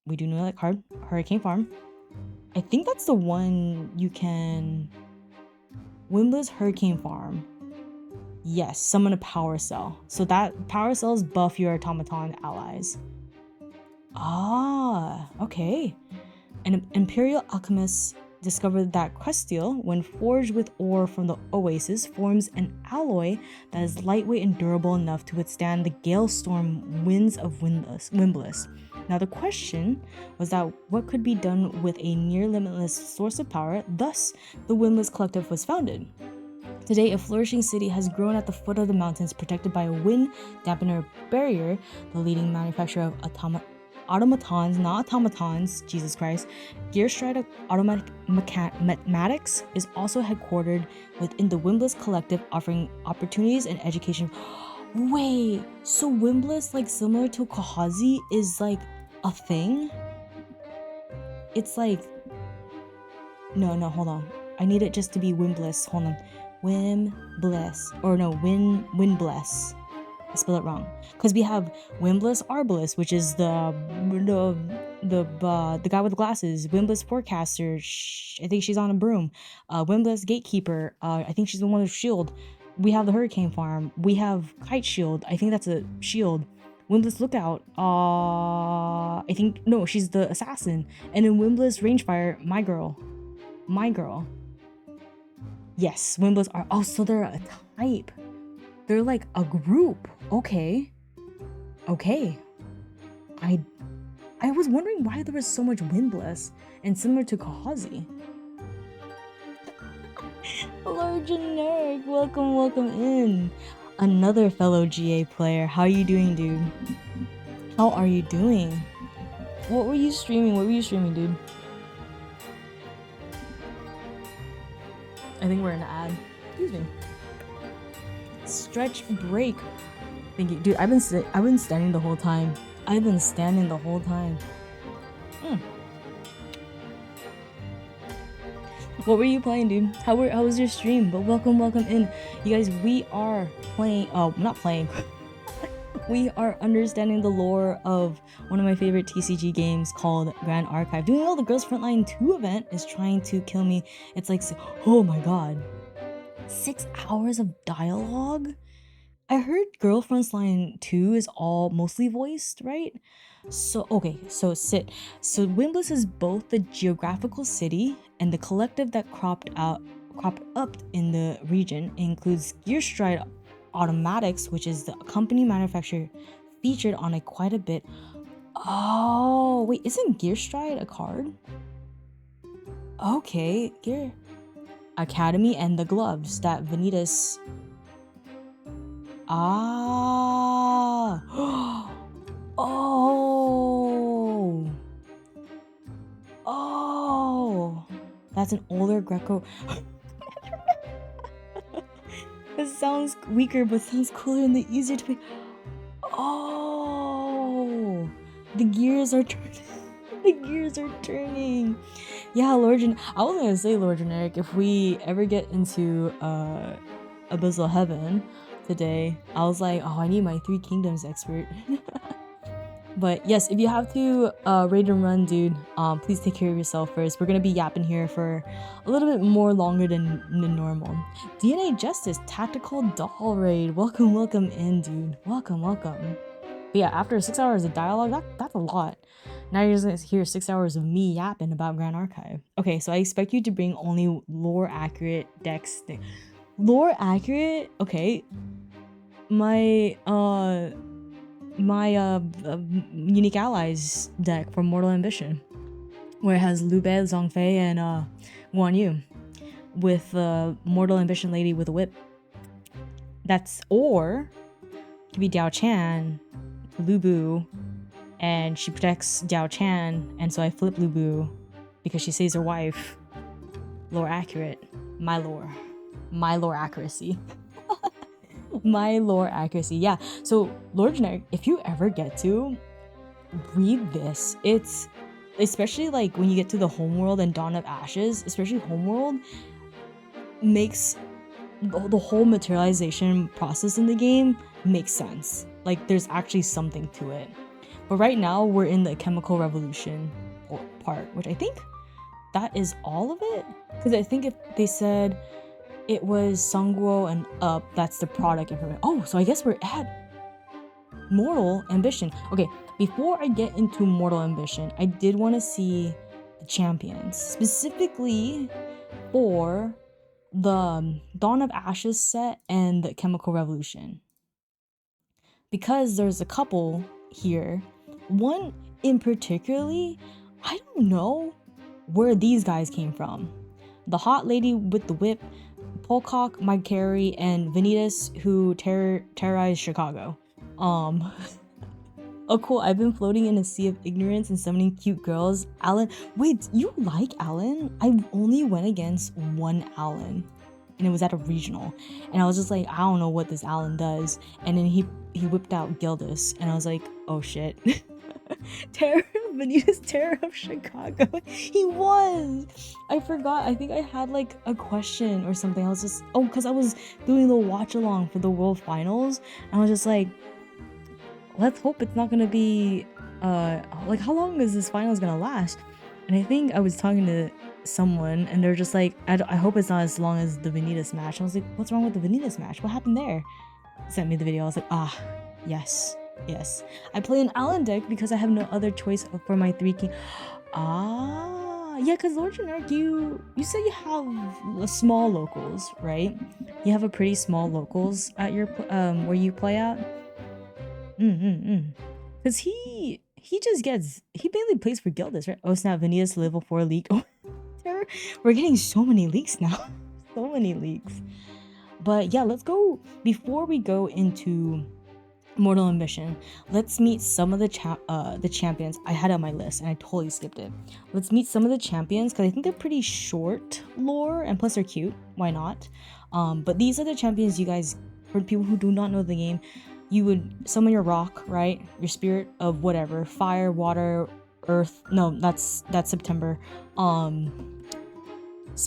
We do know that card. Hurricane Farm. I think that's the one you can... Windless Hurricane Farm. Yes, summon a power cell. So that power cells buff your automaton allies. Ah, okay. An Imperial alchemist discovered that crust steel, when forged with ore from the oasis, forms an alloy that is lightweight and durable enough to withstand the gale storm winds of Windless. Now the question was that what could be done with a near limitless source of power, thus the Windless Collective was founded. Today, a flourishing city has grown at the foot of the mountains, protected by a wind dampener barrier. The leading manufacturer of automatons, Jesus Christ, Gearstride Mathematics is also headquartered within the Windless Collective, offering opportunities and education. Wait, so Windless, like similar to Kahazi, is like a thing? It's like... No, hold on. I need it just to be Windless. Hold on. Windbless. Or no, Windbless. I spell it wrong. Because we have Windbless Arbalist, which is the guy with the glasses. Windbless Forecaster. I think she's on a broom. Windbless Gatekeeper. I think she's the one with shield. We have the Hurricane Farm. We have Kite Shield. I think that's a shield. Windbless Lookout. I think... No, she's the assassin. And then Windbless Rangefire. My girl. Yes, Windbless are... Oh, so they're a type. They're like a group. Okay. I was wondering why there was so much Windbless and similar to Kahazi. Hello, Generic. Welcome in. Another fellow GA player. How are you doing, dude? How are you doing? What were you streaming? Dude? I think we're in an ad. Excuse me. Stretch break. Thank you, dude. I've been standing the whole time. What were you playing, dude? How was your stream? But welcome in. You guys, we are playing... Oh, not playing. We are understanding the lore of one of my favorite TCG games called Grand Archive. Doing all the Girls Frontline 2 event is trying to kill me. It's like... Oh my god. 6 hours of dialogue? I heard Girl Frontline 2 is all mostly voiced, right? So, okay, so sit. So Windless is both the geographical city and the collective that cropped up in the region. It includes Gearstride Automatics, which is the company manufacturer featured on it quite a bit. Oh, wait, isn't Gearstride a card? Okay, Gear Academy and the gloves that Vanitas... Ah! Oh! That's an older Greco... It sounds weaker, but sounds cooler and easier to pick. Oh! The gears are turning. Yeah, Lord I was gonna say, Lord Generic, if we ever get into Abyssal Heaven today, I was like, oh, I need my 3 Kingdoms expert. But yes, if you have to raid and run, dude, please take care of yourself first. We're gonna be yapping here for a little bit more longer than normal. DNA Justice Tactical Doll Raid. Welcome in, dude. Welcome. But yeah, after 6 hours of dialogue, that's a lot. Now you're just gonna hear 6 hours of me yapping about Grand Archive. Okay, so I expect you to bring only lore accurate decks. lore accurate. Okay, my unique allies deck from Mortal Ambition, where it has Liu Bei, Zhongfei, and Guan Yu, with Mortal Ambition lady with a whip. That's, or it could be Diao Chan, Lu Bu, and she protects Diao Chan, and so I flip Lu Bu because she saves her wife. Lore accurate. My lore accuracy. My lore accuracy. Yeah. So lore generic, if you ever get to read this, it's especially like when you get to the Homeworld and Dawn of Ashes, especially Homeworld makes the whole materialization process in the game makes sense. Like there's actually something to it. But right now we're in the Chemical Revolution part, which I think that is all of it. Because I think if they said it was Sungguo and up, that's the product information. Oh, so I guess we're at Mortal Ambition. Okay, before I get into Mortal Ambition, I did want to see the champions, specifically for the Dawn of Ashes set and the Chemical Revolution. Because there's a couple here. One in particularly, I don't know where these guys came from. The hot lady with the whip, Polcock, Mike Carey, and Vanitas, who terrorized Chicago. Oh cool, I've been floating in a sea of ignorance and summoning cute girls. Alan, wait, you like Alan? I only went against one Alan, and it was at a regional, and I was just like, I don't know what this Alan does, and then he whipped out Gildas, and I was like, oh shit. Benita's Terror of Chicago. He was. I forgot. I think I had like a question or something. I was just, oh, because I was doing the watch along for the World Finals. And I was just like, let's hope it's not gonna be like, how long is this finals gonna last? And I think I was talking to someone, and they're just like, I hope it's not as long as the Vanitas match. I was like, what's wrong with the Vanitas match? What happened there? Sent me the video. I was like, ah, yes. Yes, I play an Allen deck because I have no other choice for my 3 king. Ah, yeah, because Lord Generic, you said you have small locals, right? You have a pretty small locals at your where you play at. Because he mainly plays for Gildas, right? Oh snap, Vanitas level 4 league. Oh, we're getting so many leaks now. So many leaks. But yeah, let's go, before we go into Mortal Ambition, let's meet some of the champions I had on my list, and I totally skipped it. Let's meet some of the champions because I think they're pretty short lore, and plus they're cute. Why not? But these are the champions, you guys, for people who do not know the game. You would summon your rock, right? Your spirit of whatever, fire, water, earth. No, that's September.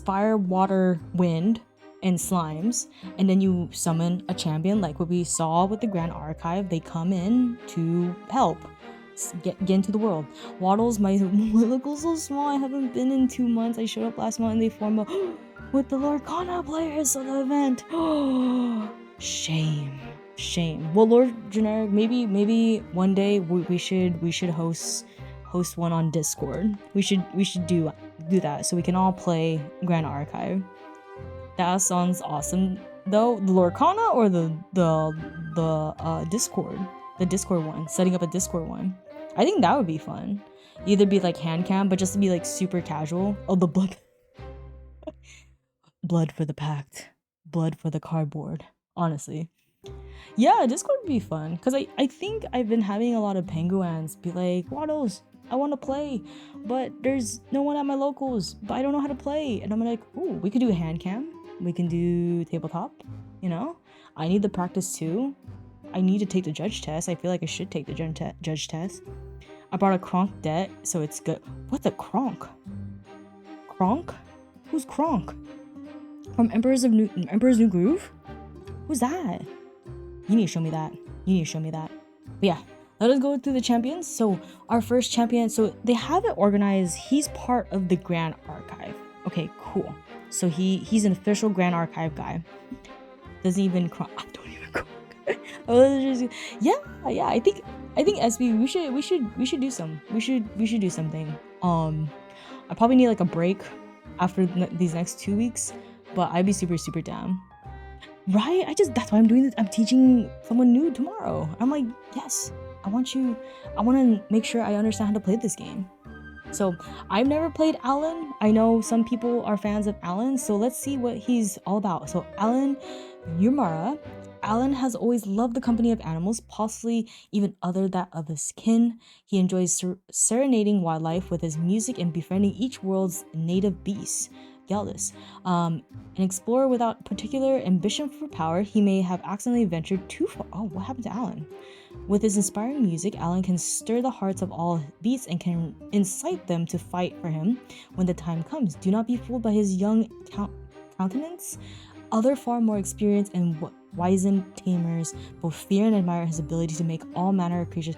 Fire, water, wind, and slimes, and then you summon a champion like what we saw with the Grand Archive. They come in to help get into the world. Waddles, my locals so small. I haven't been in 2 months. I showed up last month and they formed a with the Lorcana players of the event. Shame. Well, Lord Generic, maybe one day we should host one on Discord. We should do that so we can all play Grand Archive. That sounds awesome though. The Lorcana or the Discord? The Discord one. Setting up a Discord one. I think that would be fun. Either be like hand cam, but just to be like super casual. Oh, the blood. Blood for the pact. Blood for the cardboard. Honestly. Yeah, Discord would be fun. Because I think I've been having a lot of Penguants be like, Waddles, I want to play, but there's no one at my locals, but I don't know how to play. And I'm like, ooh, we could do a hand cam. We can do tabletop, you know? I need the practice too. I need to take the judge test. I feel like I should take the judge test. I brought a Kronk deck, so it's good. What's a Kronk? Kronk? Who's Kronk? From Emperor's New Groove? Who's that? You need to show me that. But yeah, let us go through the champions. So our first champion, so they have it organized. He's part of the Grand Archive. Okay, cool. So he's an official Grand Archive guy. Doesn't even cry. I don't even cry. Yeah. I think SB, we should do some. We should do something. I probably need like a break after these next 2 weeks, but I'd be super down. Right? That's why I'm doing this. I'm teaching someone new tomorrow. I'm like, yes, I want to make sure I understand how to play this game. So I've never played Alan. I know some people are fans of Alan, so let's see what he's all about. So Alan Yumara. Alan has always loved the company of animals, possibly even other that of his kin. He enjoys serenading wildlife with his music and befriending each world's native beasts. Yaldis. An explorer without particular ambition for power, he may have accidentally ventured too far. Oh, what happened to Alan? With his inspiring music, Alan can stir the hearts of all beasts and can incite them to fight for him when the time comes. Do not be fooled by his young countenance. Other far more experienced and wizened tamers both fear and admire his ability to make all manner of creatures.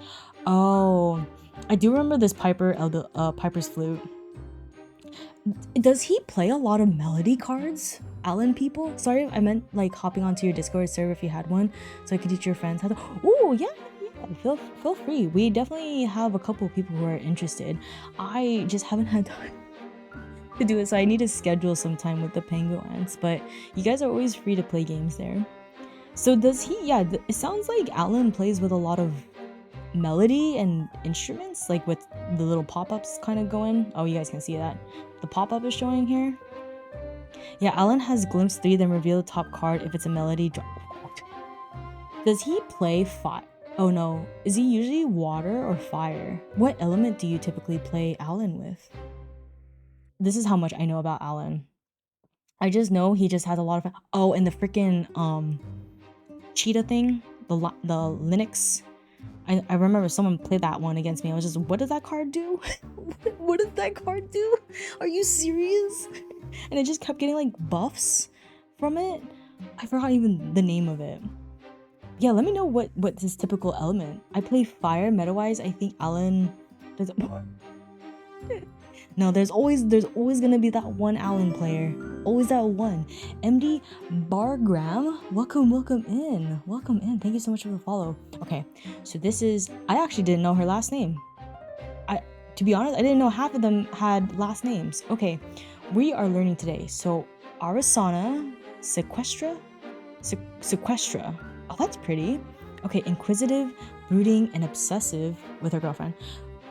Oh, I do remember this Piper's flute. Does he play a lot of melody cards? Alan people? Sorry, I meant like hopping onto your Discord server if you had one, so I could teach your friends how to. Oh yeah, feel free. We definitely have a couple of people who are interested. I just haven't had time to do it, so I need to schedule some time with the Penguants. But you guys are always free to play games there. So does he? Yeah, it sounds like Alan plays with a lot of melody and instruments, like with the little pop-ups kind of going. Oh, you guys can see that. The pop-up is showing here. Yeah, Alan has glimpse 3, then reveal the top card if it's a melody. Does he play fire? Oh no, is he usually water or fire? What element do you typically play Alan with? This is how much I know about Alan. I just know he just has a lot of. Oh, and the freaking cheetah thing, the Linux. I remember someone played that one against me. I was just, what does that card do? What does that card do? Are you serious? And it just kept getting like buffs from it. I forgot even the name of it. Yeah, let me know what's his typical element. I play fire meta-wise. I think Alan does. No, there's always gonna be that one Alan player. Always that one. MD Bargram, welcome in. Thank you so much for the follow. Okay, so this is. I actually didn't know her last name. To be honest, I didn't know half of them had last names. Okay, we are learning today. So Arasana Sequestra. Oh, that's pretty. Okay, inquisitive, brooding, and obsessive with her girlfriend.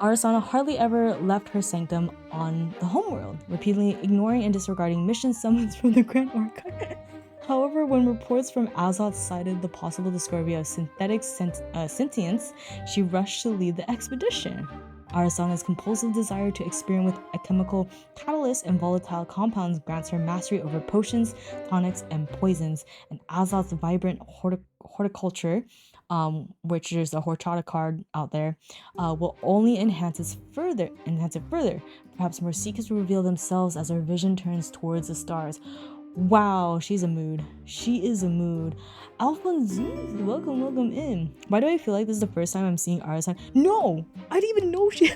Arasana hardly ever left her sanctum on the Homeworld, repeatedly ignoring and disregarding mission summons from the Grand Archive. However, when reports from Azoth cited the possible discovery of synthetic sentience, she rushed to lead the expedition. Arasana's compulsive desire to experiment with alchemical catalysts and volatile compounds grants her mastery over potions, tonics, and poisons, and Azoth's vibrant horticulture, which is a horchata card out there, will only enhance it further. Perhaps more seekers will reveal themselves as her vision turns towards the stars. Wow, she's a mood. She is a mood. Alphonsus, welcome in. Why do I feel like this is the first time I'm seeing Arasana? No, I didn't even know she.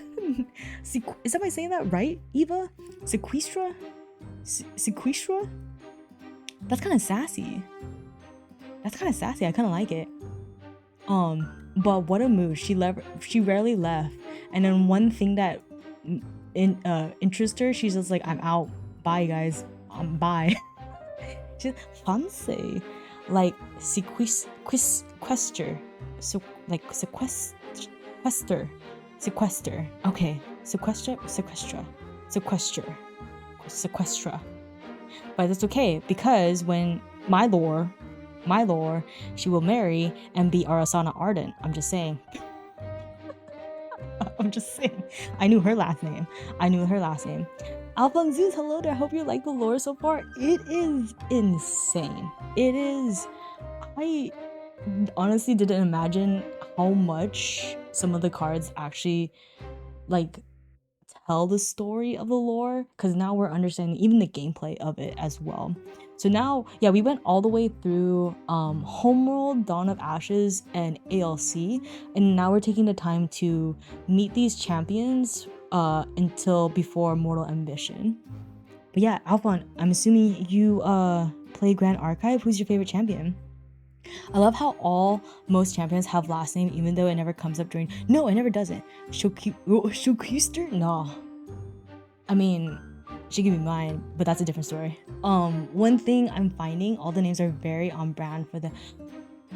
Is that, am I saying that right, Eva? Sequestra? Sequestra? That's kind of sassy. I kind of like it. But what a mood. She rarely left. And then one thing that interests her, she's just like, I'm out. Bye, guys. Bye. She's fancy. Like sequester. So like sequester. Okay. Sequestra. But that's okay, because when my lore, she will marry and be Arasana Ardent. I'm just saying. I knew her last name. Alphonsus, hello there. I hope you like the lore so far. It is insane. It is. I honestly didn't imagine how much some of the cards actually like tell the story of the lore, because now we're understanding even the gameplay of it as well. So now, yeah, we went all the way through Homeworld, Dawn of Ashes, and ALC, and now we're taking the time to meet these champions until before Mortal Ambition. But yeah, Alphon, I'm assuming you play Grand Archive. Who's your favorite champion? I love how most champions have last name, even though it never comes up during. No, it never doesn't. Shokuster? No. I mean, She could be mine, but that's a different story. One thing I'm finding, all the names are very on brand for the.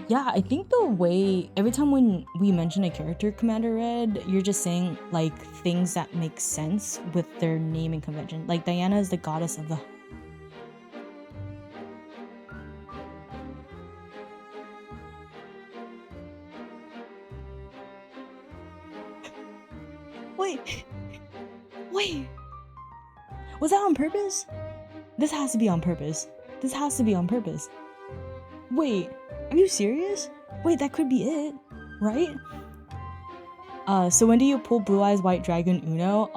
Yeah, I think the way every time when we mention a character, Commander Red, you're just saying like things that make sense with their naming convention. Like Diana is the goddess of the. Wait, wait, was that on purpose? This has to be on purpose. This has to be on purpose. Wait, are you serious? Wait, that could be it, right? So when do you pull Blue Eyes White Dragon Uno?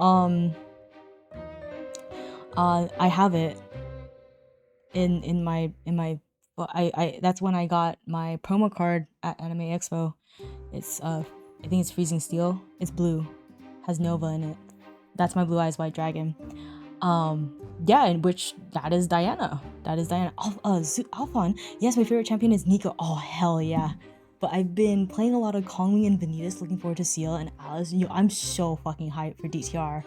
I have it in my well, I that's when I got my promo card at Anime Expo. It's I think it's Freezing Steel. It's blue, has Nova in it. That's my Blue Eyes White Dragon. Yeah, in which that is Diana. That is Diana. Alphon. Yes, my favorite champion is Nico. Oh hell yeah. But I've been playing a lot of Kongli and Vanitas, looking forward to Seal and Alice. I'm so fucking hyped for DTR.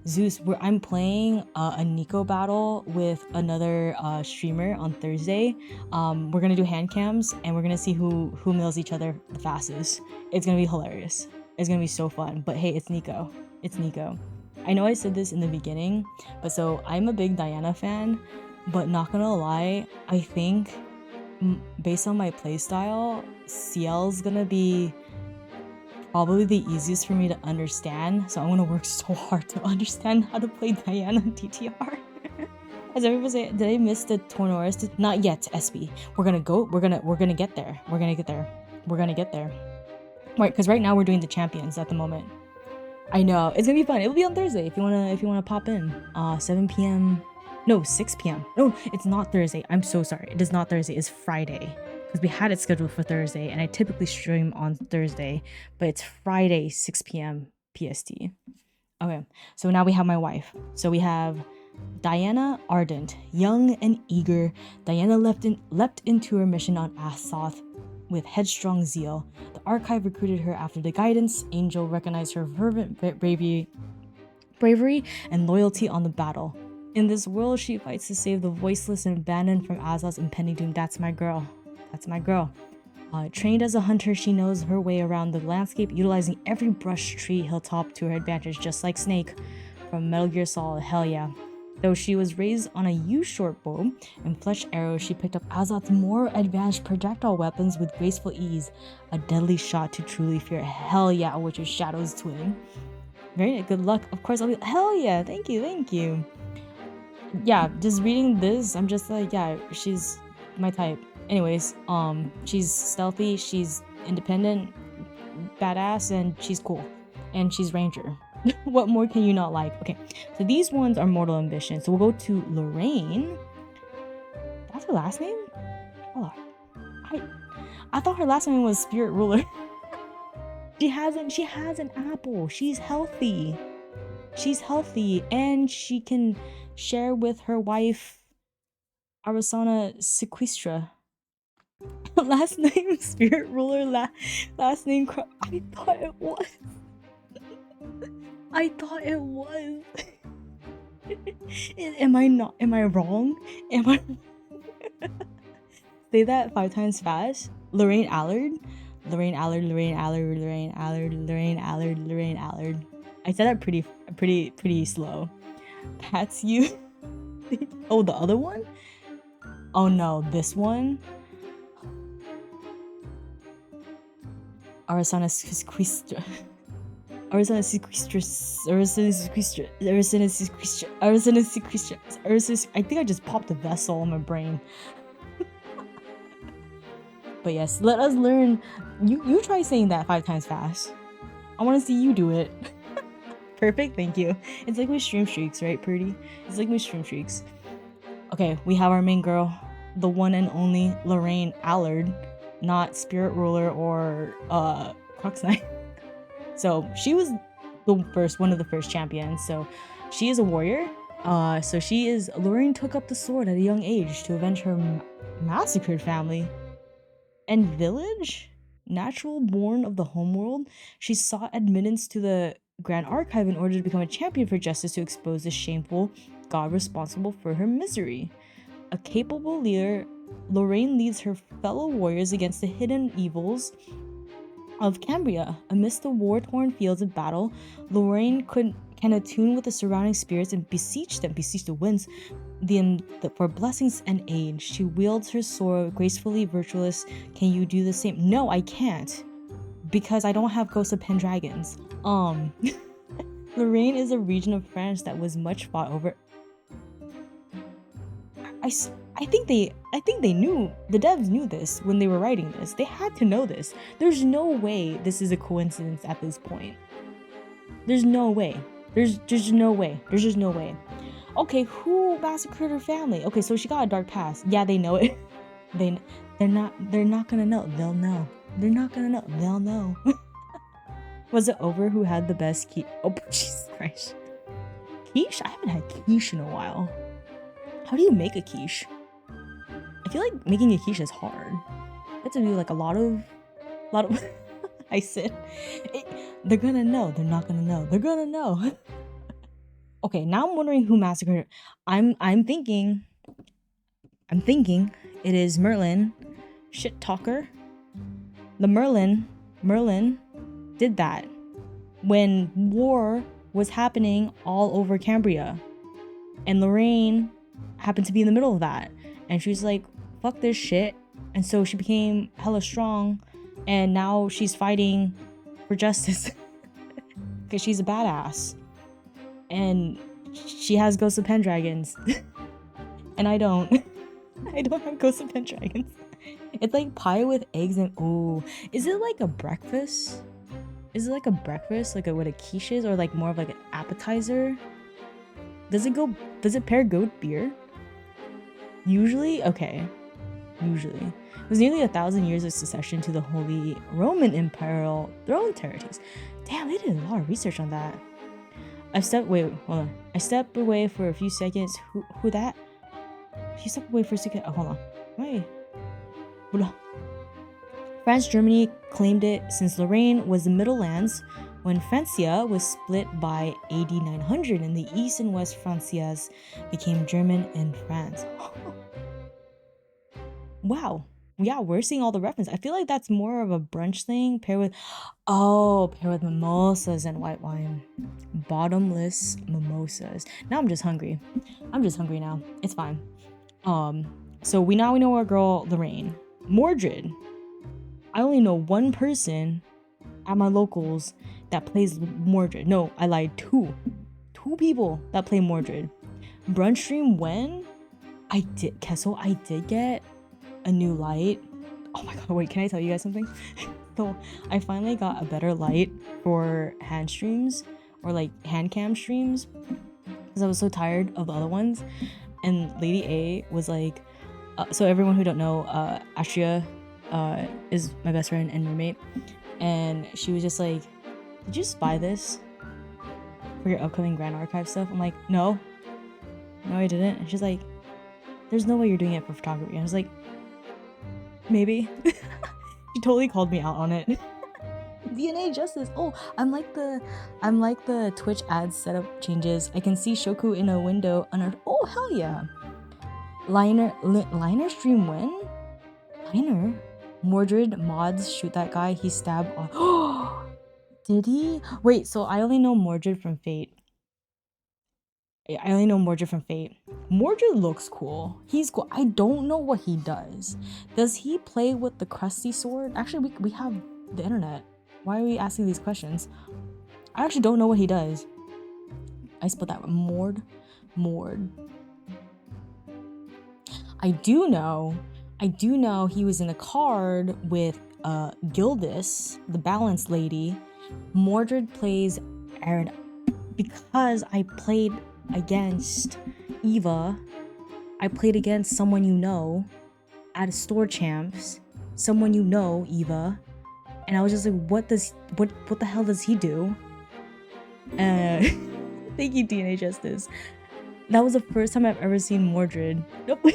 Zeus, I'm playing a Nico battle with another streamer on Thursday. We're gonna do hand cams and we're gonna see who mills each other the fastest. It's gonna be hilarious. It's gonna be so fun. But hey, it's Nico. It's Nico. I know I said this in the beginning, but so I'm a big Diana fan, but not gonna lie, I think based on my playstyle, CL's gonna be probably the easiest for me to understand, so I'm gonna work so hard to understand how to play Diana in TTR. As everybody say, did I miss the Tornoris? Not yet, SB. We're gonna get there. We're gonna get there. Right, because right now we're doing the champions at the moment. I know, it's gonna be fun. It'll be on Thursday if you wanna pop in. 7 p.m. No, 6 p.m. No, it's not Thursday. I'm so sorry. It is not Thursday. It's Friday. Because we had it scheduled for Thursday, and I typically stream on Thursday, but it's Friday, 6 p.m. PST. Okay, so now we have my wife. So we have Diana Ardent, young and eager. Diana leapt into her mission on Astoth with headstrong zeal. The Archive recruited her after the Guidance Angel recognized her fervent bravery and loyalty on the battle. In this world, she fights to save the voiceless and abandoned from Azoth's impending doom. That's my girl. That's my girl. Trained as a hunter, she knows her way around the landscape, utilizing every brush, tree, hilltop to her advantage, just like Snake from Metal Gear Solid. Hell yeah. Though she was raised on a U-short bow and fletched arrows, she picked up Azoth's more advanced projectile weapons with graceful ease. A deadly shot to truly fear. Hell yeah, which is Shadow's twin. Very good luck. Of course, I'll be. Hell yeah, thank you. Yeah, just reading this, I'm just like, yeah, she's my type. Anyways, she's stealthy, she's independent, badass, and she's cool. And she's Ranger. What more can you not like? Okay, so these ones are Mortal Ambition. So we'll go to Lorraine. That's her last name? Oh, I thought her last name was Spirit Ruler. She has an apple. She's healthy. And she can share with her wife Arasana Sequestra. Last name Spirit Ruler, last name I thought it was. Am I wrong? Say that 5 times fast. Lorraine Allard. I said that pretty slow. That's you. Oh, the other one? Oh no, this one? Arasana Sequestra. I think I just popped a vessel on my brain. But yes, let us learn. You try saying that 5 times fast. I want to see you do it. Perfect, thank you. It's like my stream streaks, right, Purdy? It's like my stream streaks. Okay, we have our main girl, the one and only Lorraine Allard, not Spirit Ruler or Crux Knight. So she was one of the first champions. So she is a warrior. Lorraine took up the sword at a young age to avenge her massacred family and village. Natural born of the Homeworld, she sought admittance to the Grand Archive in order to become a champion for justice to expose the shameful god responsible for her misery. A capable leader, Lorraine leads her fellow warriors against the hidden evils of Cambria. Amidst the war-torn fields of battle, Lorraine can attune with the surrounding spirits and beseech the winds for blessings and aid. She wields her sword gracefully virtuous. Can you do the same? No, I can't, because I don't have Ghosts of Pendragons. Lorraine is a region of France that was much fought over. I think they knew, the devs knew this when they were writing this. They had to know this. There's no way this is a coincidence at this point. There's no way. There's just no way. There's just no way. Okay, who massacred her family? Okay, so she got a dark past. Yeah, they know it. They're not gonna know. They'll know. They're not gonna know. They'll know. Was it over who had the best quiche? Oh, Jesus Christ. Quiche? I haven't had quiche in a while. How do you make a quiche? I feel like making a quiche is hard. You have to do like a lot of I said they're gonna know. They're not gonna know. They're gonna know. Okay, now I'm wondering who massacred her. I'm thinking it is Merlin. Shit talker. The Merlin did that when war was happening all over Cambria, and Lorraine happened to be in the middle of that, and she was like, fuck this shit, and so she became hella strong, and now she's fighting for justice because she's a badass, and she has Ghosts of Pendragons and I don't have Ghosts of Pendragons. It's like pie with eggs and ooh, is it like a breakfast? Is it like a breakfast, like what a quiche is, or like more of like an appetizer? Does it pair good with beer? Usually? Okay. Usually. It was nearly 1,000 years of succession to the Holy Roman Imperial throne territories. Damn, they did a lot of research on that. I stepped away for a few seconds. Who that? She stepped away for a second. Oh, hold on. Wait. Hold on. France, Germany claimed it since Lorraine was the Middle Lands when Francia was split by AD 900 and the East and West Francias became German and France. Wow. Yeah, we're seeing all the references. I feel like that's more of a brunch thing paired with mimosas and white wine. Bottomless mimosas. Now I'm just hungry. Now. It's fine. So we know our girl Lorraine. Mordred. I only know one person at my locals that plays Mordred. No, I lied. Two people that play Mordred. Brunch stream when? I did get a new light. Oh my god, wait, can I tell you guys something? So I finally got a better light for hand streams, or like hand cam streams, because I was so tired of the other ones. And Lady A was like, so everyone who don't know, Astria is my best friend and roommate, and she was just like, did you just buy this for your upcoming Grand Archive stuff? I'm like, no I didn't. And she's like, there's no way you're doing it for photography. And I was like, maybe. She totally called me out on it. DNA Justice. Oh, I'm like the Twitch ads setup changes. I can see Shoku in a window under. Oh, hell yeah. Liner stream when? Liner? Mordred mods shoot that guy. He stabbed. Oh, did he? Wait, so I only know Mordred from Fate. Mordred looks cool. He's cool. I don't know what he does. Does he play with the crusty sword? Actually, we have the internet. Why are we asking these questions? I actually don't know what he does. I spelled that Mord. I do know he was in a card with Gildis, the Balance Lady. Mordred plays Aaron. Because I played against Eva, I played against someone you know at a store champs, someone you know, Eva, and I was just like, what the hell does he do? Thank you, DNA Justice. That was the first time I've ever seen Mordred. Nope.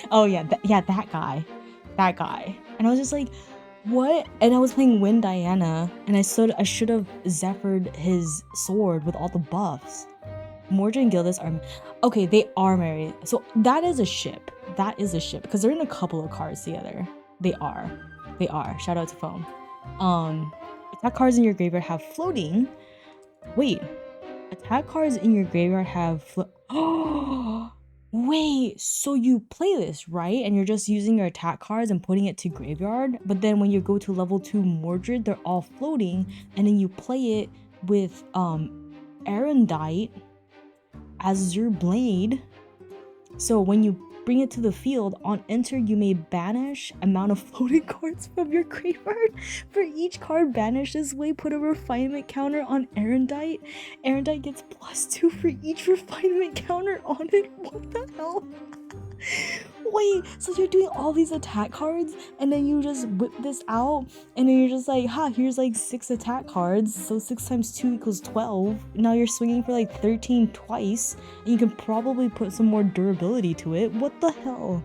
Oh yeah, that guy, and I was just like, What? And I was playing Wind Diana, and I should have Zephyred his sword with all the buffs. Mordred and Gildas are... Okay, they are married. So that is a ship. That is a ship. Because they're in a couple of cards together. They are. They are. Shout out to Foam. Attack cards in your graveyard have floating. Wait. Attack cards in your graveyard have Oh! Wait, so you play this, right? And you're just using your attack cards and putting it to graveyard. But then when you go to level 2 Mordred, they're all floating. And then you play it with Erendite as your blade. So when you bring it to the field, on enter you may banish amount of floating cards from your graveyard. For each card banished this way, put a refinement counter on Erendite. Erendite gets +2 for each refinement counter on it. What the hell? Wait, so you're doing all these attack cards and then you just whip this out and then you're just like, here's like 6 attack cards, so 6 times 2 equals 12. Now you're swinging for like 13 twice, and you can probably put some more durability to it. What the hell?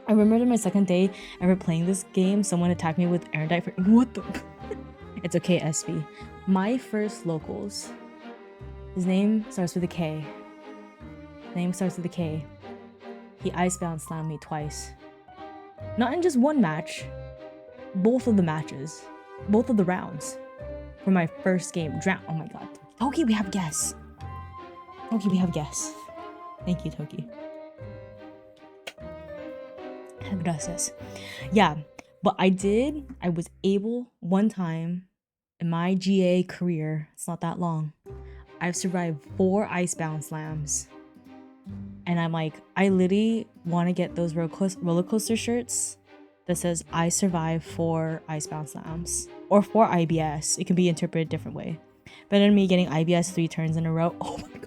I remember my second day ever playing this game, someone attacked me with Erendite for... What the... It's okay, SB. My first locals. His name starts with a K. He icebound slammed me twice. Not in just one match. Both of the matches. Both of the rounds. For my first game. Oh my god. Toki, we have guests. Thank you, Toki. Gracias. Yeah. But I was able one time in my GA career, it's not that long, I've survived 4 icebound slams. And I'm like, I literally want to get those roller coaster shirts that says I survived 4 icebound slams or 4 IBS. It can be interpreted a different way. Better than me getting IBS 3 turns in a row. Oh my god.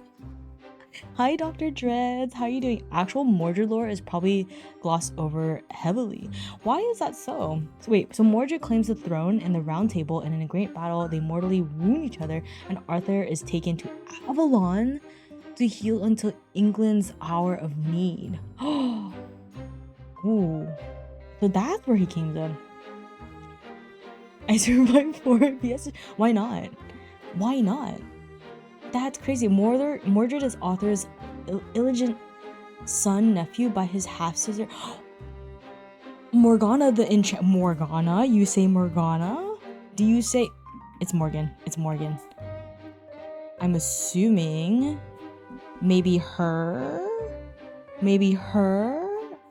Hi, Dr. Dreads. How are you doing? Actual Mordred lore is probably glossed over heavily. Why is that so? So Mordred claims the throne in the Round Table, and in a great battle, they mortally wound each other, and Arthur is taken to Avalon to heal until England's hour of need. Ooh. So that's where he came in. I survived 4 IBS. Why not? That's crazy. Mordred is Arthur's illegitimate son, nephew by his half-sister. Morgana the Morgana? You say Morgana? Do you say... It's Morgan. I'm assuming... Maybe her?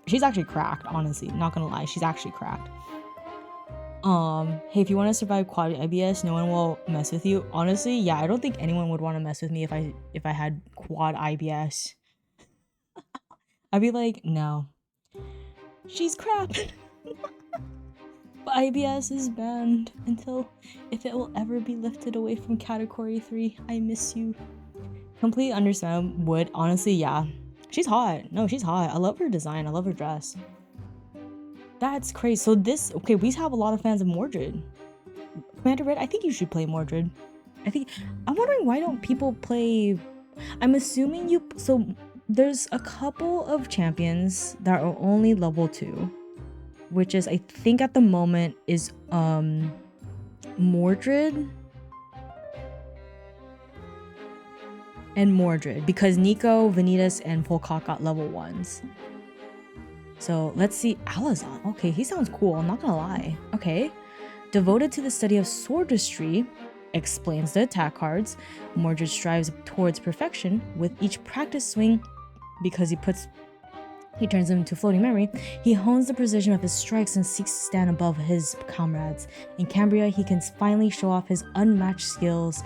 She's actually cracked, honestly. Not gonna lie, she's actually cracked. Hey, if you want to survive quad IBS, no one will mess with you. Honestly, yeah, I don't think anyone would want to mess with me if I had quad IBS. I'd be like, no. She's crap. But IBS is banned if it will ever be lifted away from category 3. I miss you. Completely understand. Would honestly, yeah. She's hot. No, she's hot. I love her design. I love her dress. That's crazy. So we have a lot of fans of Mordred. Commander Red, I think you should play Mordred. I'm wondering why don't people play... I'm assuming so there's a couple of champions that are only level 2. Which is, I think at the moment, is Mordred and Mordred, because Nico, Vanitas, and Volkot got level 1s. So let's see. Alazan. Okay, he sounds cool. I'm not gonna lie. Okay. Devoted to the study of swordistry, explains the attack cards. Mordred strives towards perfection with each practice swing because he turns them into floating memory. He hones the precision of his strikes and seeks to stand above his comrades. In Cambria, he can finally show off his unmatched skills.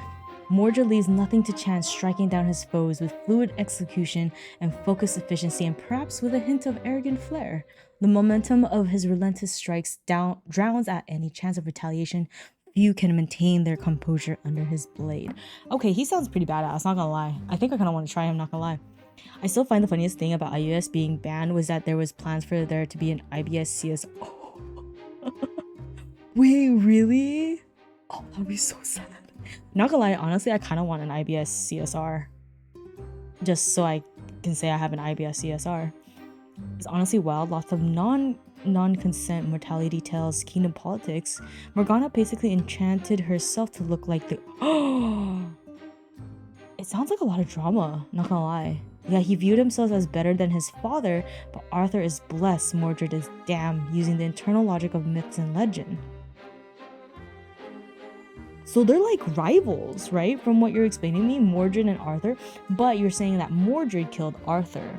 Mordred leaves nothing to chance, striking down his foes with fluid execution and focused efficiency, and perhaps with a hint of arrogant flair. The momentum of his relentless strikes drowns out any chance of retaliation. Few can maintain their composure under his blade. Okay, he sounds pretty badass, not gonna lie. I think I kind of want to try him, not gonna lie. I still find the funniest thing about IBS being banned was that there was plans for there to be an IBS CS. Oh. Wait, really? Oh, that would be so sad. Not gonna lie, honestly, I kind of want an IBS CSR. Just so I can say I have an IBS CSR. It's honestly wild. Lots of non-consent mortality tales, kingdom politics, Morgana basically enchanted herself to look like the... It sounds like a lot of drama, not gonna lie. Yeah, he viewed himself as better than his father, but Arthur is blessed, Mordred is damned, using the internal logic of myths and legend. So they're like rivals, right? From what you're explaining to me, Mordred and Arthur. But you're saying that Mordred killed Arthur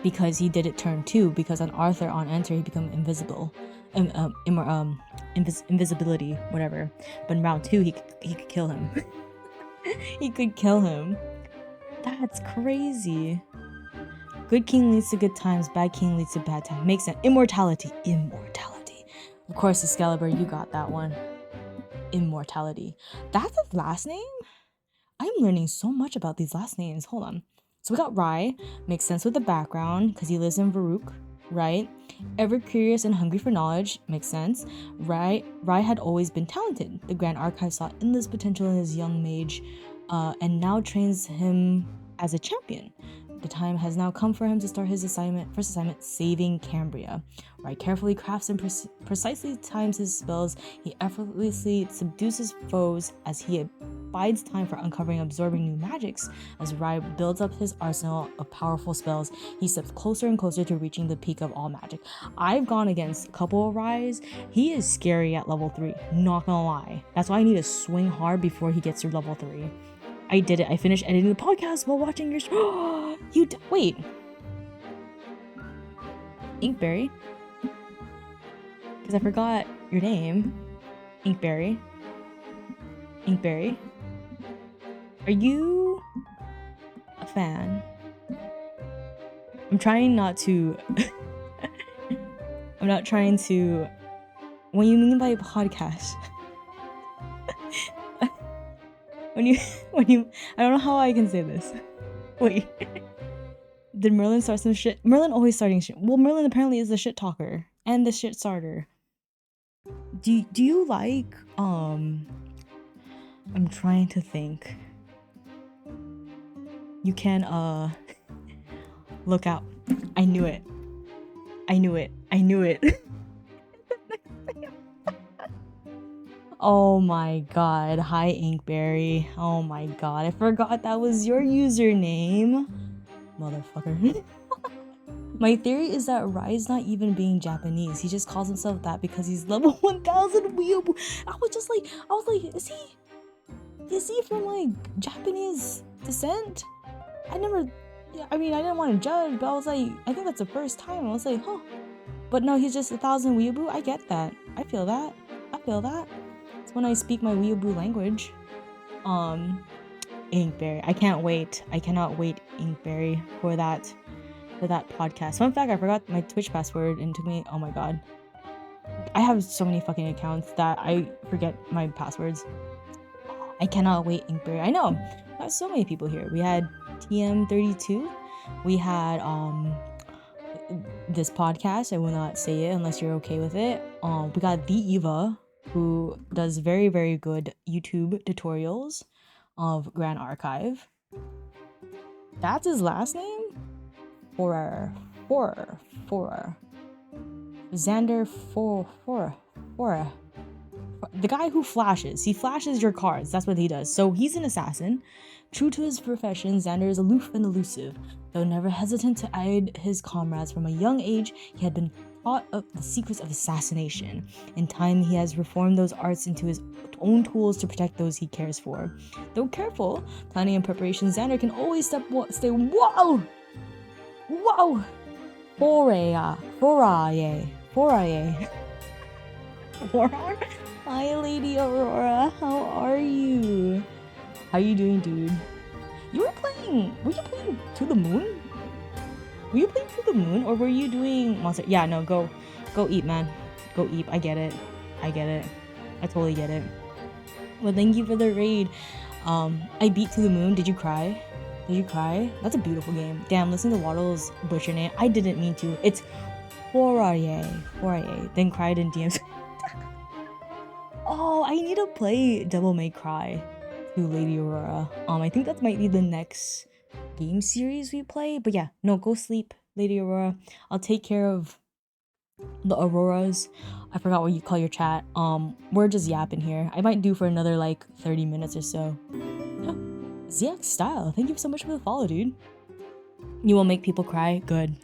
because he did it turn 2, because on Arthur, on enter, he become invisible. Invisibility, whatever. But in round 2, he could kill him. He could kill him. That's crazy. Good king leads to good times, bad king leads to bad times. Makes sense. Immortality. Of course, Excalibur, you got that one. Immortality. That's his last name? I'm learning so much about these last names. Hold on. So we got Rai. Makes sense with the background because he lives in Varuk, right? Ever curious and hungry for knowledge. Makes sense. Rai had always been talented. The Grand Archive saw endless potential in his young mage and now trains him as a champion. The time has now come for him to start his first assignment, saving Cambria. Rai carefully crafts and precisely times his spells. He effortlessly subdues his foes as he bides time for uncovering and absorbing new magics. As Rai builds up his arsenal of powerful spells, he steps closer and closer to reaching the peak of all magic. I've gone against a couple of Rai's. He is scary at level 3, not gonna lie. That's why I need to swing hard before he gets to level 3. I did it. I finished editing the podcast while watching your wait. Inkberry? Because I forgot your name. Inkberry. Are you a fan? I'm trying not to... I'm not trying to... What you mean by podcast? When you... I don't know how I can say this. Wait. Did Merlin start some shit? Merlin always starting shit. Well, Merlin apparently is the shit talker. And the shit starter. Do you like... I'm trying to think. You can, look out. I knew it. Oh my god. Hi, Inkberry. Oh my god. I forgot that was your username. Motherfucker. My theory is that Rai's not even being Japanese. He just calls himself that because he's level 1000 weeaboo. I was like, is he from like Japanese descent? I didn't want to judge, but I was like, I think that's the first time. I was like, huh. But no, he's just 1000 weeaboo. I get that. I feel that. It's when I speak my weeaboo language. Inkberry. I cannot wait, Inkberry, for that podcast. Fun fact, I forgot my Twitch password and it took me, oh my god. I have so many fucking accounts that I forget my passwords. I cannot wait, Inkberry. I know. Got so many people here. We had TM32. We had this podcast. I will not say it unless you're okay with it. We got the Eva, who does very, very good YouTube tutorials of Grand Archive. That's his last name? Forer. Xander Forer. The guy who flashes. He flashes your cards. That's what he does. So he's an assassin. True to his profession, Xander is aloof and elusive. Though never hesitant to aid his comrades from a young age, he had been taught of the secrets of assassination. In time, he has reformed those arts into his own tools to protect those he cares for. Though careful, planning and preparation, Xander can always stay. Whoa! Foraye. Hi, Lady Aurora. How are you? How you doing, dude? Were you playing To the Moon? Were you playing To the Moon, or were you doing Monster? Yeah, no, go eat, man. Go eat. I get it. I totally get it. Well, thank you for the raid. I beat To the Moon. Did you cry? That's a beautiful game. Damn, listen to Waddle's butcher name. I didn't mean to. It's Foraye. Then cried in DMs. Oh, I need to play Devil May Cry to Lady Aurora. I think that might be the next game series we play. But yeah, no, go sleep, Lady Aurora. I'll take care of the Auroras. I forgot what you call your chat. We're just yapping here. I might do for another like 30 minutes or so. Oh, ZX Style, thank you so much for the follow, dude. You will make people cry? Good.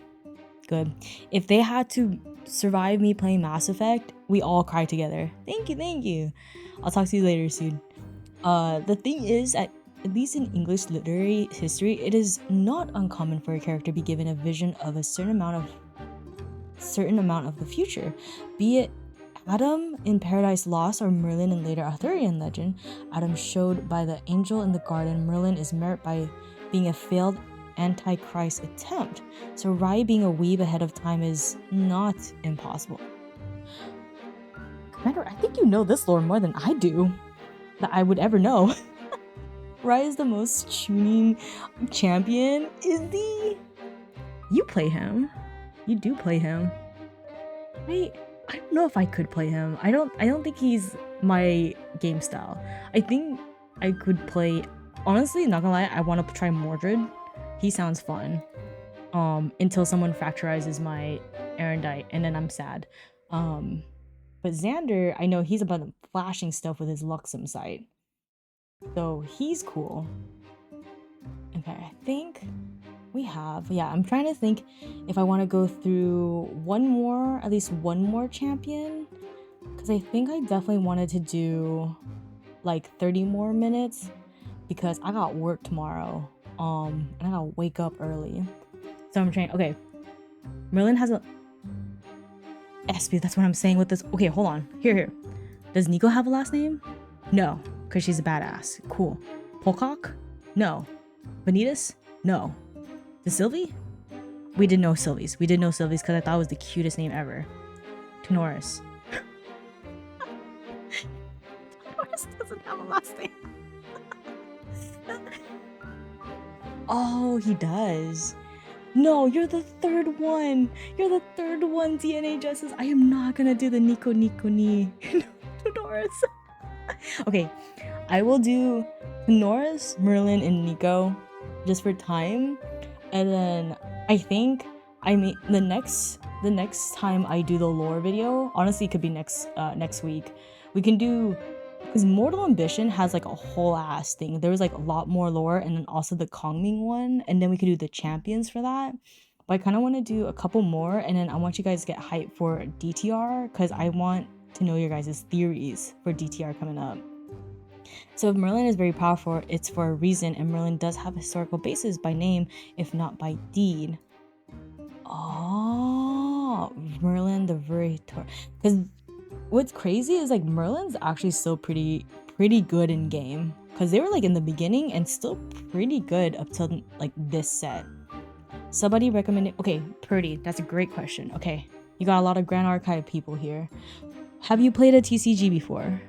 Good. If they had to survive me playing Mass Effect, we all cry together. Thank you. I'll talk to you later, soon. The thing is, at least in English literary history, it is not uncommon for a character to be given a vision of a certain amount of the future, be it Adam in Paradise Lost or Merlin in later Arthurian legend. Adam showed by the angel in the garden. Merlin is marked by being a failed Antichrist attempt, so Rai being a weeb ahead of time is not impossible. Commander, I think you know this lore more than I do, that I would ever know. Rai is the most tuning champion. Is he? You play him. You do play him. I don't know if I could play him. I don't think he's my game style. I think I could play, honestly, not gonna lie, I want to try Mordred. He sounds fun. Until someone fracturizes my Erendite, and then I'm sad. But Xander, I know he's about flashing stuff with his Luxem sight. So he's cool. Okay, I think we have, yeah, I'm trying to think if I want to go through at least one more champion, because I think I definitely wanted to do like 30 more minutes because I got work tomorrow, and I gotta wake up early. So I'm trying, okay, Merlin has a Espy, that's what I'm saying with this. Okay, hold on, here. Does Nico have a last name? No, because she's a badass. Cool. Polcock? No. Vanitas? No. The Sylvie? We did know Sylvies because I thought it was the cutest name ever. Tenoris. Tenoris doesn't have a last name. Oh, he does. No, you're the third one. DNA Justice. I am not gonna do the Nico ni. Tenoris. Okay, I will do Tenoris, Merlin, and Nico just for time. And then I think the next time I do the lore video, honestly it could be next week, we can do, because Mortal Ambition has like a whole ass thing. There was like a lot more lore, and then also the Kongming one, and then we could do the champions for that. But I kind of want to do a couple more, and then I want you guys to get hyped for DTR because I want to know your guys' theories for DTR coming up. So if Merlin is very powerful, it's for a reason, and Merlin does have a historical basis by name, if not by deed. Oh, Merlin the Veritor. Because what's crazy is like Merlin's actually still pretty good in game, because they were like in the beginning and still pretty good up till like this set. Somebody recommended, okay, Purdy, that's a great question. Okay, you got a lot of Grand Archive people here. Have you played a TCG before?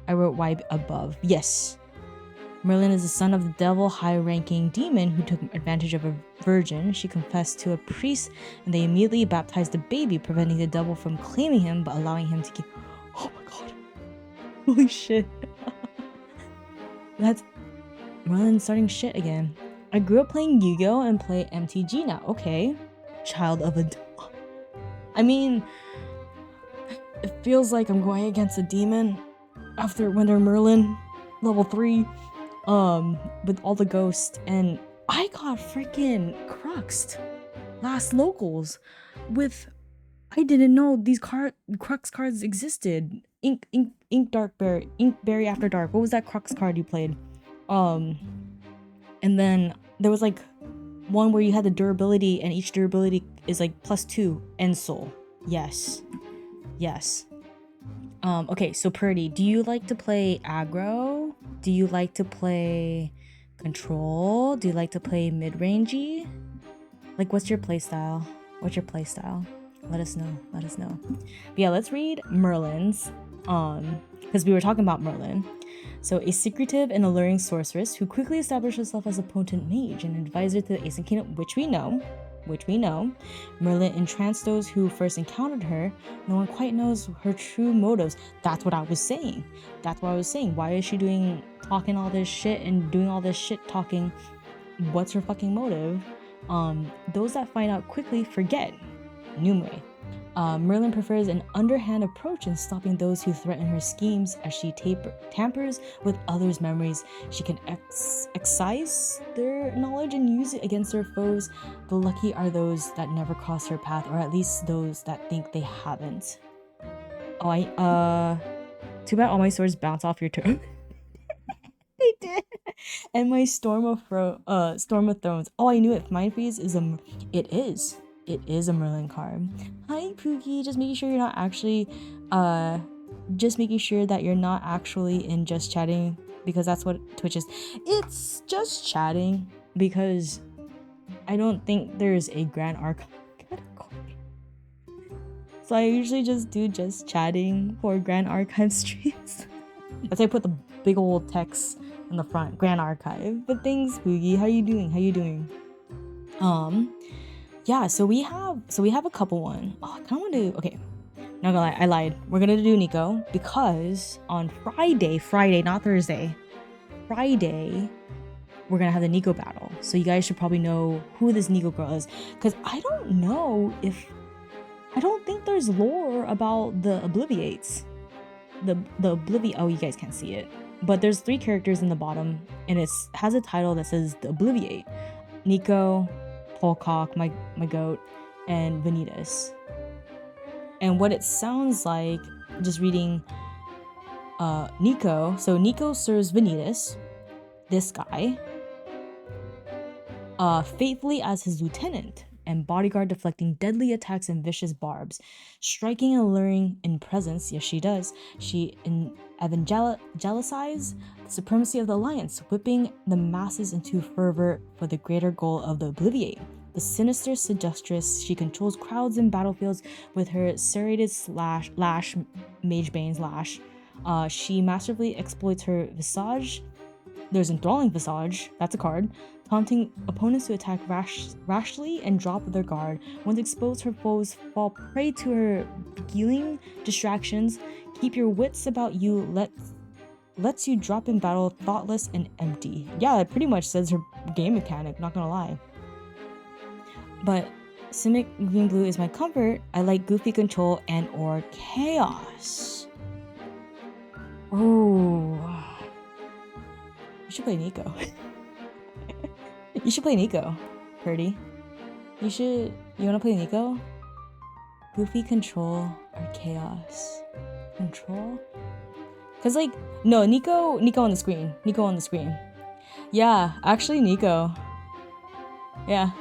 I wrote Y above. Yes. Merlin is the son of the devil, high-ranking demon who took advantage of a virgin. She confessed to a priest, and they immediately baptized the baby, preventing the devil from claiming him, but allowing him to keep... Oh my god. Holy shit. That's... Merlin's starting shit again. I grew up playing Yu-Gi-Oh! And play MTG now. Okay. Child of a... I mean... It feels like I'm going against a demon after Winter Merlin level 3 with all the ghosts, and I got freaking cruxed last locals with, I didn't know these crux cards existed. Ink Darkberry, Inkberry After Dark. What was that crux card you played? And then there was like one where you had the durability, and each durability is like +2 end soul. Yes. Okay, so Purdy, do you like to play aggro? Do you like to play control? Do you like to play mid-rangey? Like, what's your playstyle? Let us know. But yeah, let's read Merlin's, because we were talking about Merlin. So, a secretive and alluring sorceress who quickly established herself as a potent mage and advisor to the Ancient Kingdom, which we know. Merlin entranced those who first encountered her. No one quite knows her true motives. That's what I was saying. Why is she talking all this shit and doing all this shit talking? What's her fucking motive? Those that find out quickly forget. Numere. Merlin prefers an underhand approach in stopping those who threaten her schemes. As she tampers with others' memories, she can excise their knowledge and use it against their foes. The lucky are those that never cross her path, or at least those that think they haven't. Oh, too bad all my swords bounce off your turn. They did. And my Storm of Thrones. Oh, I knew it. Mind Freeze is it is a Merlin card. Hi Pookie, just making sure you're not actually in just chatting, because that's what Twitch is. It's just chatting because I don't think there's a grand archive category. So I usually just do just chatting for grand archive streams. That's why I put the big old text in the front, grand archive. But thanks Pookie, how you doing? Yeah, so we have a couple one. Oh, I kind of want to. Okay, not gonna lie, I lied. We're gonna do Nico because on Friday, not Thursday. Friday, we're gonna have the Nico battle. So you guys should probably know who this Nico girl is, because I don't think there's lore about the Obliviates. The Oh, you guys can't see it, but there's 3 characters in the bottom, and it has a title that says the Obliviate. Nico, Polcock, my goat, and Vanitas. And what it sounds like, just reading Nico. So Nico serves Vanitas, this guy, faithfully as his lieutenant and bodyguard, deflecting deadly attacks and vicious barbs, striking and alluring in presence. Yes, she does. She evangelizes the supremacy of the Alliance, whipping the masses into fervor for the greater goal of the Obliviate. The sinister seductress, she controls crowds in battlefields with her serrated lash, Magebane's lash. She masterfully exploits her visage. There's enthralling visage, that's a card, taunting opponents to attack rashly and drop their guard. Once exposed, her foes fall prey to her beguiling distractions. Keep your wits about you, lets you drop in battle thoughtless and empty. Yeah, it pretty much says her game mechanic, not gonna lie. But Simic Green Blue is my comfort. I like goofy control and or chaos. Oh, you should play Nico. You should play Nico, Purdy. You wanna play Nico? Goofy control or chaos? Control? Cause like, no, Nico on the screen. Nico on the screen. Yeah, actually Nico. Yeah,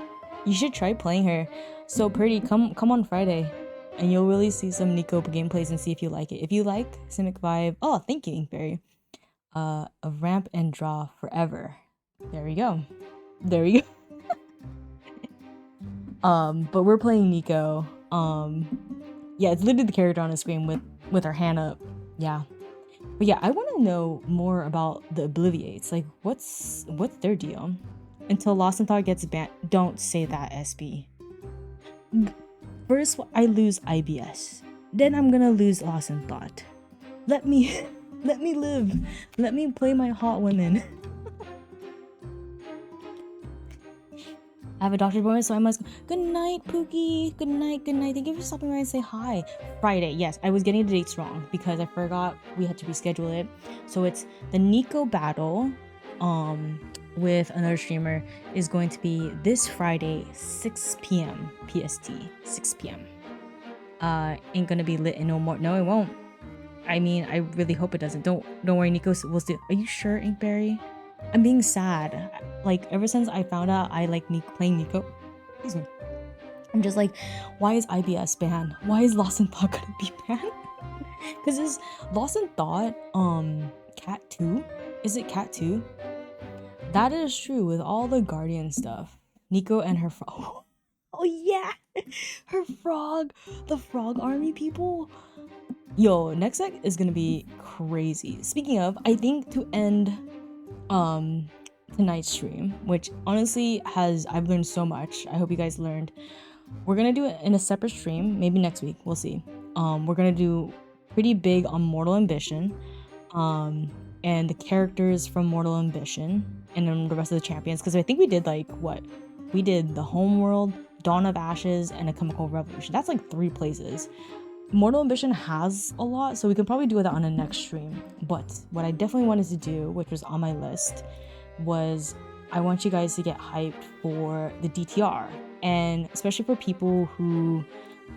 you should try playing her. So Purdy, come on Friday, and you'll really see some Nico gameplays and see if you like it. If you like Simic Vibe, oh, thank you, Inkberry. A ramp and draw forever. There we go. There we go. But we're playing Nico. Yeah, it's literally the character on the screen with her hand up. Yeah. But yeah, I want to know more about the Obliviates. Like, what's their deal? Until Lost in Thought gets banned. Don't say that, SB. First, I lose IBS. Then I'm gonna lose Lost in Thought. Let me live. Let me play my hot women. I have a doctor's appointment, so I must. Good night, Pookie. Good night. Thank you for stopping by and say hi. Friday, yes, I was getting the dates wrong because I forgot we had to reschedule it. So it's the Nico battle, with another streamer is going to be this Friday, 6 p.m. PST. 6 p.m. Ain't gonna be lit and no more. No, it won't. I mean, I really hope it doesn't. Don't worry, Nico. We'll see. Are you sure, Inkberry? I'm being sad. Like, ever since I found out I like playing Nico, excuse me, I'm just like, why is IBS banned? Why is Lost in Thought gonna be banned? Because is Lost in Thought Cat 2? Is it Cat 2? That is true with all the Guardian stuff. Nico and her frog. Oh yeah, her frog. The frog army people. Yo, next deck is gonna be crazy. Speaking of, I think to end tonight's stream, which honestly I've learned so much. I hope you guys learned. We're gonna do it in a separate stream, maybe next week, we'll see. We're gonna do pretty big on Mortal Ambition, and the characters from Mortal Ambition, and then the rest of the champions, because I think we did like what? We did the Homeworld, Dawn of Ashes, and A Chemical Revolution. That's like 3 places. Mortal Ambition has a lot, so we could probably do that on a next stream. But what I definitely wanted to do, which was on my list, was I want you guys to get hyped for the DTR. And especially for people who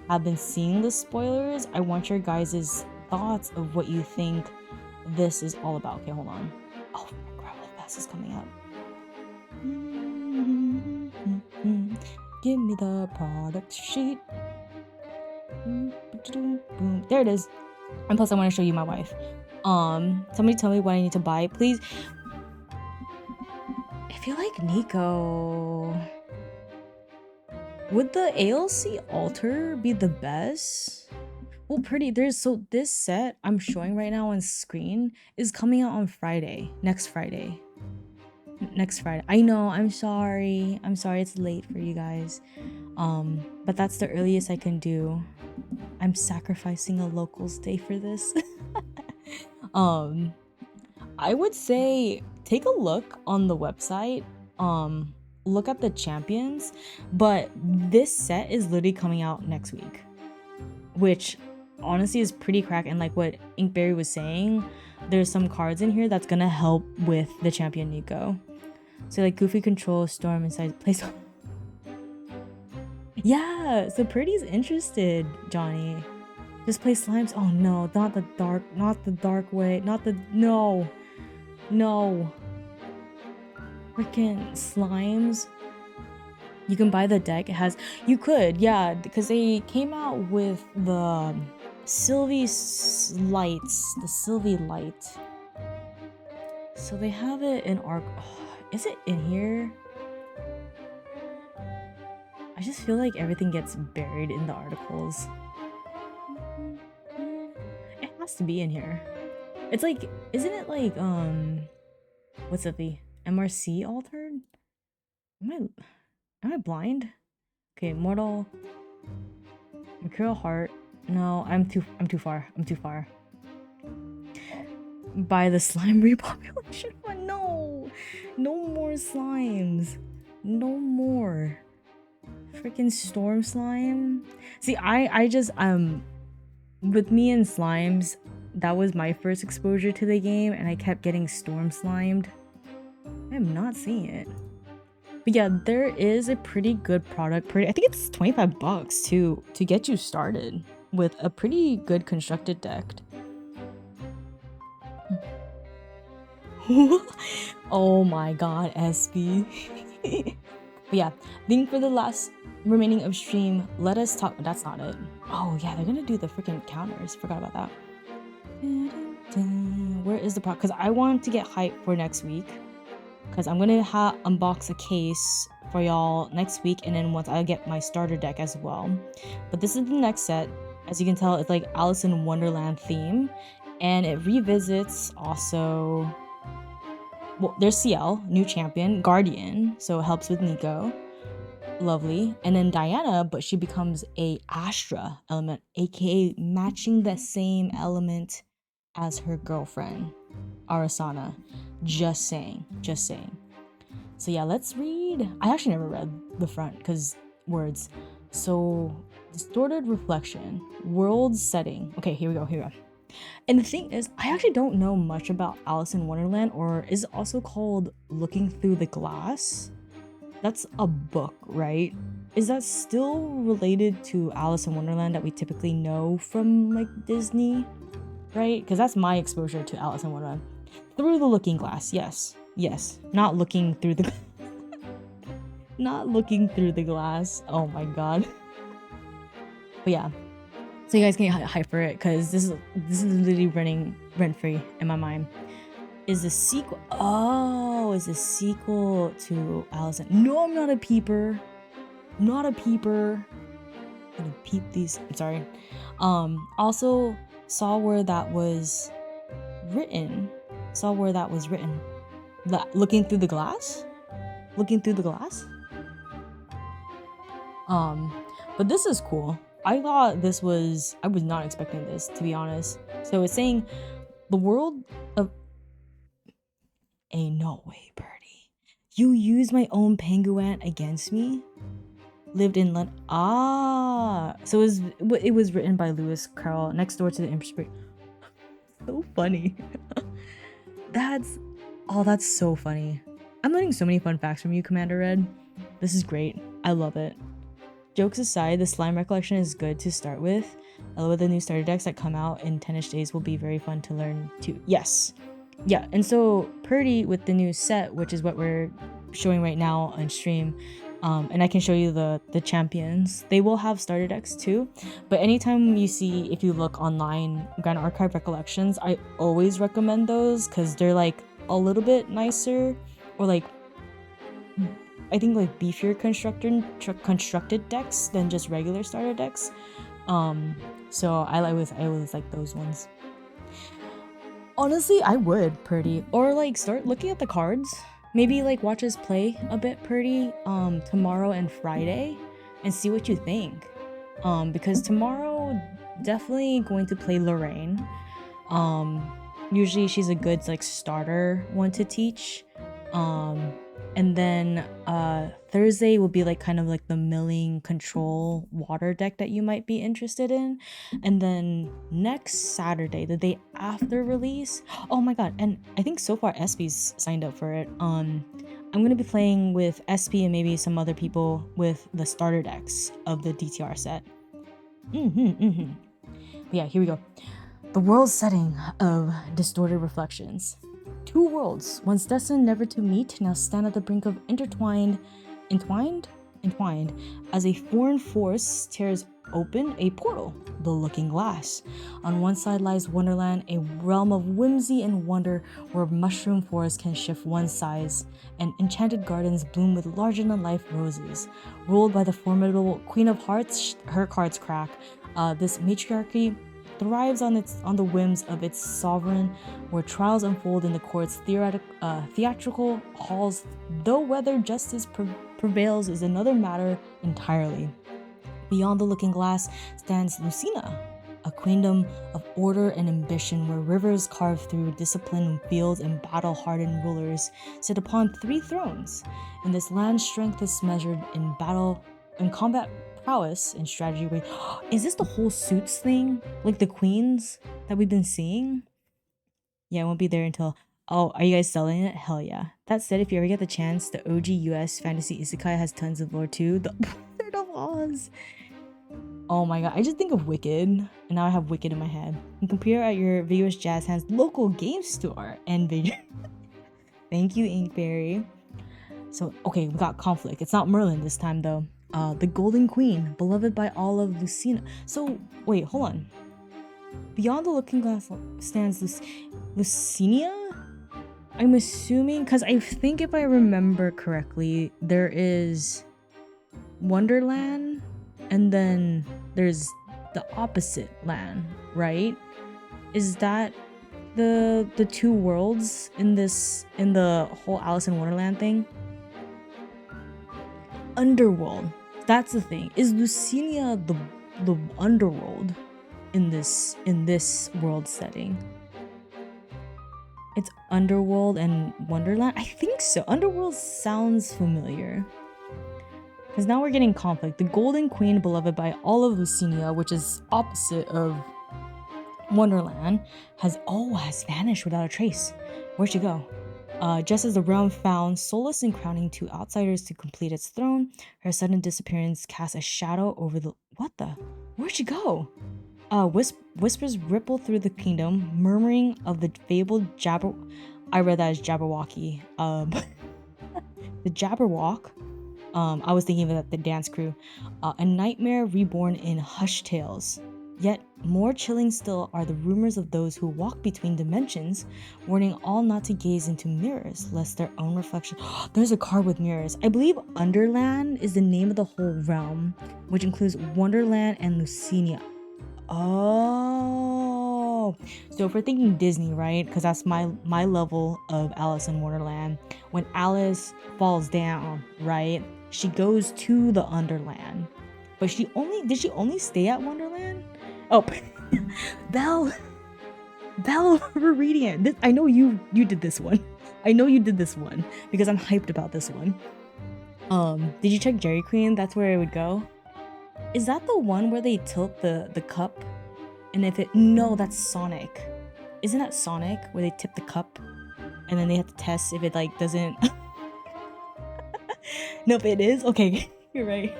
have been seeing the spoilers, I want your guys' thoughts of what you think this is all about. Okay, hold on. Oh, Gravel Pass is coming up. Give me the product sheet. There it is. And plus I want to show you my wife. Somebody tell me what I need to buy, please. I feel like Nico. Would the ALC altar be the best? Well, this set I'm showing right now on screen is coming out on Friday. Next Friday. I know, I'm sorry it's late for you guys. But that's the earliest I can do. I'm sacrificing a locals day for this. I would say take a look on the website. Look at the champions, but this set is literally coming out next week, which honestly is pretty crack. And like what Inkberry was saying, there's some cards in here that's gonna help with the champion Nico. So like Goofy controls Storm inside place. Yeah, so Pretty's interested, Johnny. Just play slimes. Oh no, not the dark way, no. Freaking slimes. You can buy the deck. You could, yeah, because they came out with the Sylvie lights, the Sylvie light. So they have it in Arc. Oh, is it in here? I just feel like everything gets buried in the articles. It has to be in here. It's like, isn't it like, what's it, the MRC altered? Am I blind? Okay, Mortal, Mercurial Heart. No, I'm too far. By the slime repopulation one. No more slimes. No more. Freaking storm slime. See, I just with me and slimes, that was my first exposure to the game, and I kept getting storm slimed. I am not seeing it. But yeah, there is a pretty good product. I think it's 25 bucks to get you started with a pretty good constructed deck. Oh my god, SB. But yeah, link for the last remaining of stream. Let us talk. That's not it. Oh yeah, they're gonna do the freaking counters. Forgot about that. Where is the product? Because I want to get hyped for next week. Because I'm gonna unbox a case for y'all next week, and then once I get my starter deck as well. But this is the next set. As you can tell, it's like Alice in Wonderland theme, and it revisits also. Well, there's CL, new champion, Guardian, so it helps with Nico. Lovely. And then Diana, but she becomes a Astra element, aka matching the same element as her girlfriend, Arasana. Just saying. So yeah, let's read. I actually never read the front because words. So, distorted reflection, world setting. Okay, here we go. And the thing is, I actually don't know much about Alice in Wonderland, or is it also called Looking Through the Glass? That's a book, right? Is that still related to Alice in Wonderland that we typically know from like Disney, right? Because that's my exposure to Alice in Wonderland. Through the Looking Glass, yes. Not looking through the not looking through the glass. Oh my god. But yeah. So you guys can get hype for it, because this is literally running rent-free in my mind. Is the sequel? Oh, is the sequel to Alice? No, I'm not a peeper. I'm gonna peep these. I'm sorry. Also saw where that was written. Looking through the glass. But this is cool. I was not expecting this, to be honest. So it's saying the world of... Ain't no way, Birdie. You use my own penguin against me? lived in London. So it was written by Lewis Carroll next door to the Empress. So funny. That's so funny. I'm learning so many fun facts from you, Commander Red. This is great. I love it. Jokes aside, the slime recollection is good to start with. With the new starter decks that come out in 10ish days will be very fun to learn too. Yes. Yeah, and so Purdy with the new set, which is what we're showing right now on stream, and I can show you the champions. They will have starter decks too, but anytime you see, if you look online, Grand Archive Recollections, I always recommend those because they're like a little bit nicer, or like I think like beefier constructed decks than just regular starter decks. So I always like those ones. Honestly, I would Purdy, or like start looking at the cards. Maybe like watch us play a bit Purdy tomorrow and Friday and see what you think. Because tomorrow definitely going to play Lorraine. Usually she's a good like starter one to teach. And then Thursday will be like kind of like the milling control water deck that you might be interested in. And then next Saturday, the day after release, oh my god, and I think so far SP's signed up for it. I'm gonna be playing with SP and maybe some other people with the starter decks of the DTR set. Yeah, here we go. The world setting of Distorted Reflections. Two worlds, once destined never to meet, now stand at the brink of entwined, as a foreign force tears open a portal, the Looking Glass. On one side lies Wonderland, a realm of whimsy and wonder where mushroom forests can shift one size, and enchanted gardens bloom with larger-than-life roses. Ruled by the formidable Queen of Hearts, her cards crack. This matriarchy thrives on the whims of its sovereign, where trials unfold in the court's theatrical halls, though whether justice prevails is another matter entirely. Beyond the Looking Glass stands Lucina, a queendom of order and ambition, where rivers carved through disciplined fields and battle-hardened rulers sit upon 3 thrones. In this land, strength is measured in battle and combat prowess and strategy. Wait, is this the whole Suits thing? Like the queens that we've been seeing? Yeah, I won't be there until... Oh, are you guys selling it? Hell yeah. That said, if you ever get the chance, the OG US fantasy isekai has tons of lore too. The Wizard of Oz. Oh my god, I just think of Wicked, and now I have Wicked in my head. You can compare at your vigorous jazz hands local game store and video. Thank you, Inkberry. So, okay, we got conflict. It's not Merlin this time though. The Golden Queen, beloved by all of Lucina. So, wait, hold on. Beyond the Looking Glass stands Lucinia? I'm assuming, because I think if I remember correctly, there is Wonderland, and then there's the opposite land, right? Is that the 2 worlds in the whole Alice in Wonderland thing? Underworld. That's the thing. Is Lucinia the underworld in this world setting? It's Underworld and Wonderland? I think so. Underworld sounds familiar. Because now we're getting conflict. The Golden Queen, beloved by all of Lucinia, which is opposite of Wonderland, has vanished without a trace. Where'd she go? Just as the realm found solace in crowning 2 outsiders to complete its throne, her sudden disappearance cast a shadow over the... What the? Where'd she go? Whispers ripple through the kingdom, murmuring of the fabled I read that as Jabberwocky. The Jabberwock. I was thinking of the dance crew. A nightmare reborn in hushed tales. Yet more chilling still are the rumors of those who walk between dimensions, warning all not to gaze into mirrors, lest their own reflection... There's a card with mirrors. I believe Underland is the name of the whole realm, which includes Wonderland and Lucinia. Oh, so if we're thinking Disney, right? Because that's my level of Alice in Wonderland. When Alice falls down, right? She goes to the Underland, but did she only stay at Wonderland? Oh, Belle, we're reading it. I know you did this one. I know you did this one because I'm hyped about this one. Did you check Dairy Queen? That's where it would go. Is that the one where they tilt the cup? And if it, no, that's Sonic. Isn't that Sonic where they tip the cup and then they have to test if it like doesn't? Nope, it is. Okay, you're right.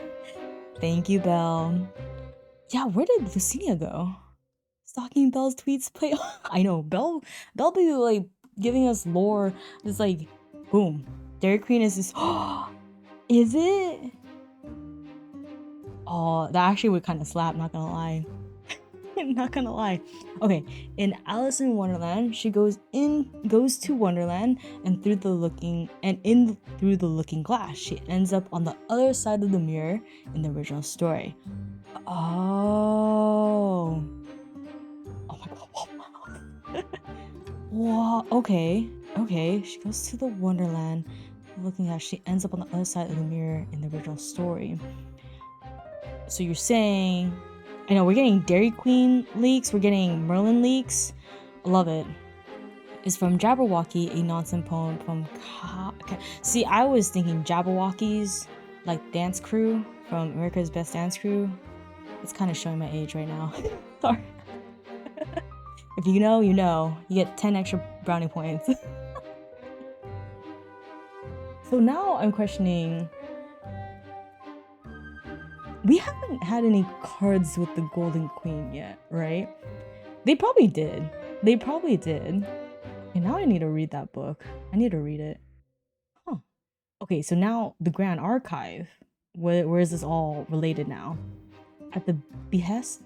Thank you, Belle. Yeah, where did Lucinia go? Stalking Belle's tweets play. I know Belle be like giving us lore. It's like, boom, Dairy Queen is this. Is it? Oh, that actually would kind of slap. Not gonna lie. Not gonna lie. Okay, in Alice in Wonderland, she goes to Wonderland and through the looking glass. She ends up on the other side of the mirror in the original story. Oh. Oh my god. Wow. Okay. She goes to the Wonderland looking glass. She ends up on the other side of the mirror in the original story. So you're saying, I know we're getting Dairy Queen leaks, we're getting Merlin leaks. I love it. It's from Jabberwocky, a nonsense poem from See, I was thinking Jabberwockies, like dance crew from America's Best Dance Crew. It's kind of showing my age right now. Sorry. If you know, you know. You get 10 extra brownie points. So now I'm questioning, we haven't had any cards with the Golden Queen yet, right? They probably did. Okay, now I need to read that book. I need to read it. Huh. Okay, so now the Grand Archive. Where is this all related now? At the behest?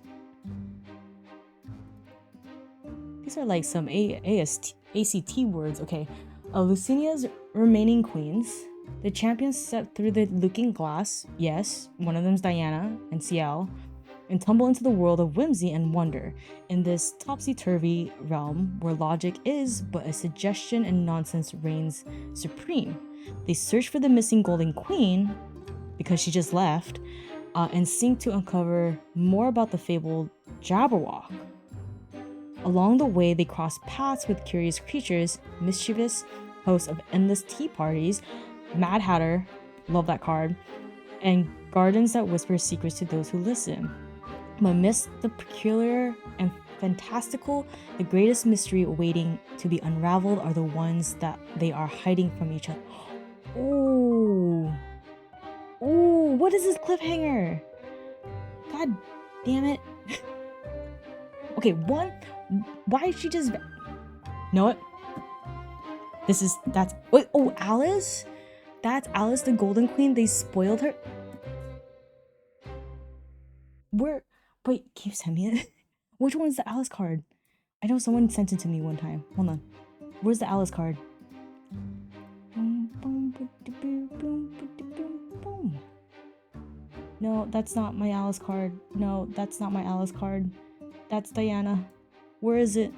These are like some ACT words. Okay. Lucinia's remaining queens. The champions step through the looking glass, yes, one of them's Diana and CL, and tumble into the world of whimsy and wonder, in this topsy-turvy realm where logic is but a suggestion and nonsense reigns supreme. They search for the missing Golden Queen, because she just left, and seek to uncover more about the fabled Jabberwock. Along the way, they cross paths with curious creatures, mischievous hosts of endless tea parties, Mad Hatter, love that card, and gardens that whisper secrets to those who listen. But amidst the peculiar and fantastical, the greatest mystery waiting to be unraveled are the ones that they are hiding from each other. Ooh, what is this cliffhanger? God damn it. Okay, why is she just... Know what? Alice? That's Alice the Golden Queen. They spoiled her. Wait, can you send me it? Which one's the Alice card? I know someone sent it to me one time. Hold on. Where's the Alice card? No, that's not my Alice card. That's Diana. Where is it?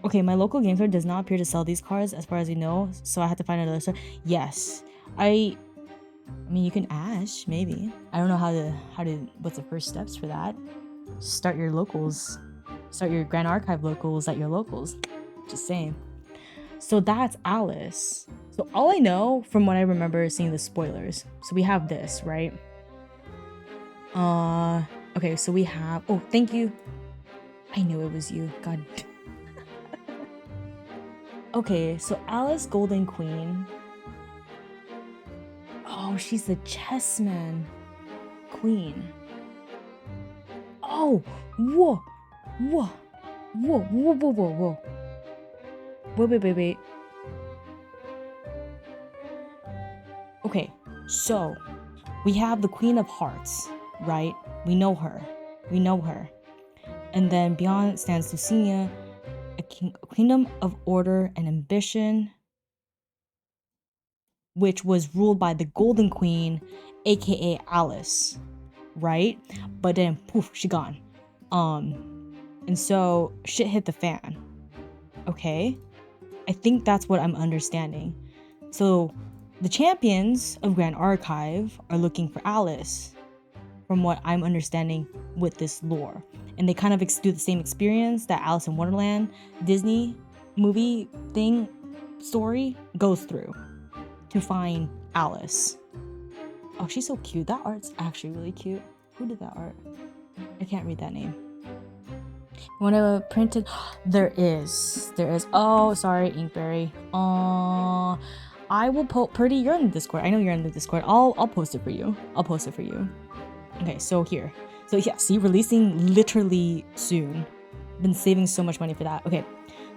Okay, my local game store does not appear to sell these cards as far as I know, so I had to find another store. Yes. I mean, you can ask, maybe. I don't know how to what's the first steps for that. Start your locals. Start your Grand Archive locals at your locals. Just saying. So that's Alice. So all I know from what I remember is seeing the spoilers. So we have this, right? Okay, so we have... Oh, thank you. I knew it was you. God. Okay, so Alice Golden Queen. Oh, she's the chessman queen. Oh, whoa. Wait. Okay, so we have the Queen of Hearts, right? We know her. And then beyond stands Lucinia, a kingdom of order and ambition, which was ruled by the Golden Queen, aka Alice, right? But then poof, she gone. And so shit hit the fan. Okay? I think that's what I'm understanding. So the champions of Grand Archive are looking for Alice, from what I'm understanding with this lore. And they kind of do the same experience that Alice in Wonderland Disney movie thing story goes through to find Alice. Oh, she's so cute. That art's actually really cute. Who did that art? I can't read that name. You want to print it? There is. Oh, sorry, Inkberry. I will post. Purdy, you're in the Discord. I know you're in the Discord. I'll post it for you. Okay, so here. So yeah, see, releasing literally soon. Been saving so much money for that. Okay,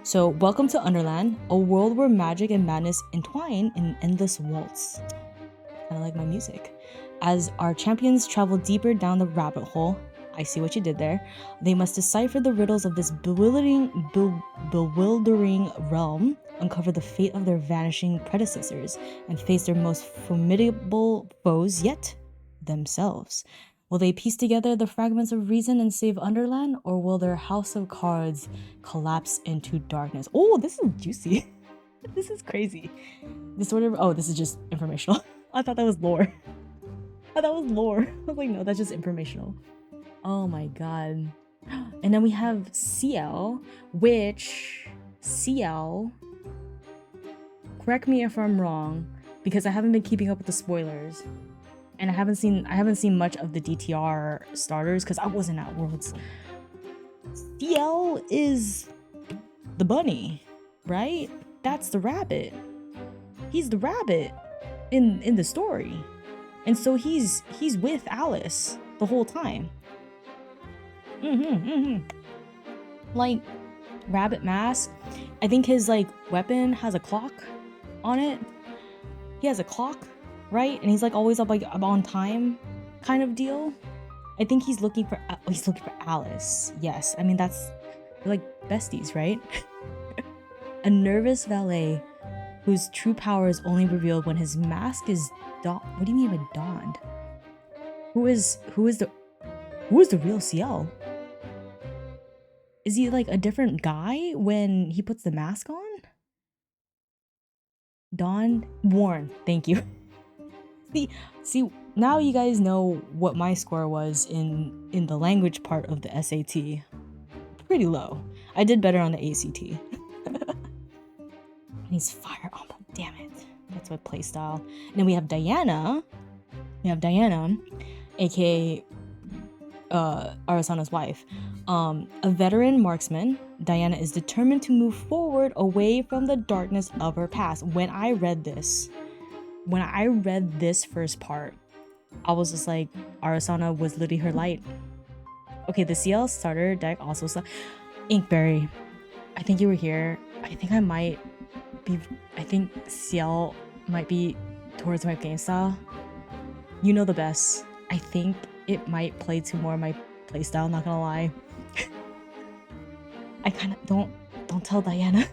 so welcome to Underland, a world where magic and madness entwine in an endless waltz. Kind of like my music. As our champions travel deeper down the rabbit hole, I see what you did there. They must decipher the riddles of this bewildering realm, uncover the fate of their vanishing predecessors, and face their most formidable foes yet, themselves. Will they piece together the fragments of reason and save Underland, or will their house of cards collapse into darkness? Oh, this is juicy. This is crazy. This is just informational. I thought that was lore. I was like, no, that's just informational. Oh my god. And then we have CL, which CL, correct me if I'm wrong, because I haven't been keeping up with the spoilers. And I haven't seen much of the DTR starters because I wasn't at Worlds. CL is the bunny, right? That's the rabbit. He's the rabbit in the story. And so he's with Alice the whole time. Like, rabbit mask. I think his like weapon has a clock on it. He has a clock, right? And he's like always up on time kind of deal. I think he's looking for Alice. Yes. I mean, they're like besties, right? A nervous valet whose true power is only revealed when his mask is donned. What do you mean by donned? Who is the real CL? Is he like a different guy when he puts the mask on? Donned? Worn. Thank you. See, now you guys know what my score was in the language part of the SAT. Pretty low. I did better on the ACT. And he's fire. Oh, damn it. That's my playstyle. And then we have Diana. Aka Arasana's wife. A veteran marksman, Diana is determined to move forward away from the darkness of her past. When I read this first part, I was just like, Arasana was literally her light. Okay, the CL starter deck also saw Inkberry. I think you were here. I think CL might be towards my game style. You know the best. I think it might play to more of my playstyle, not gonna lie. I kind of don't tell Diana.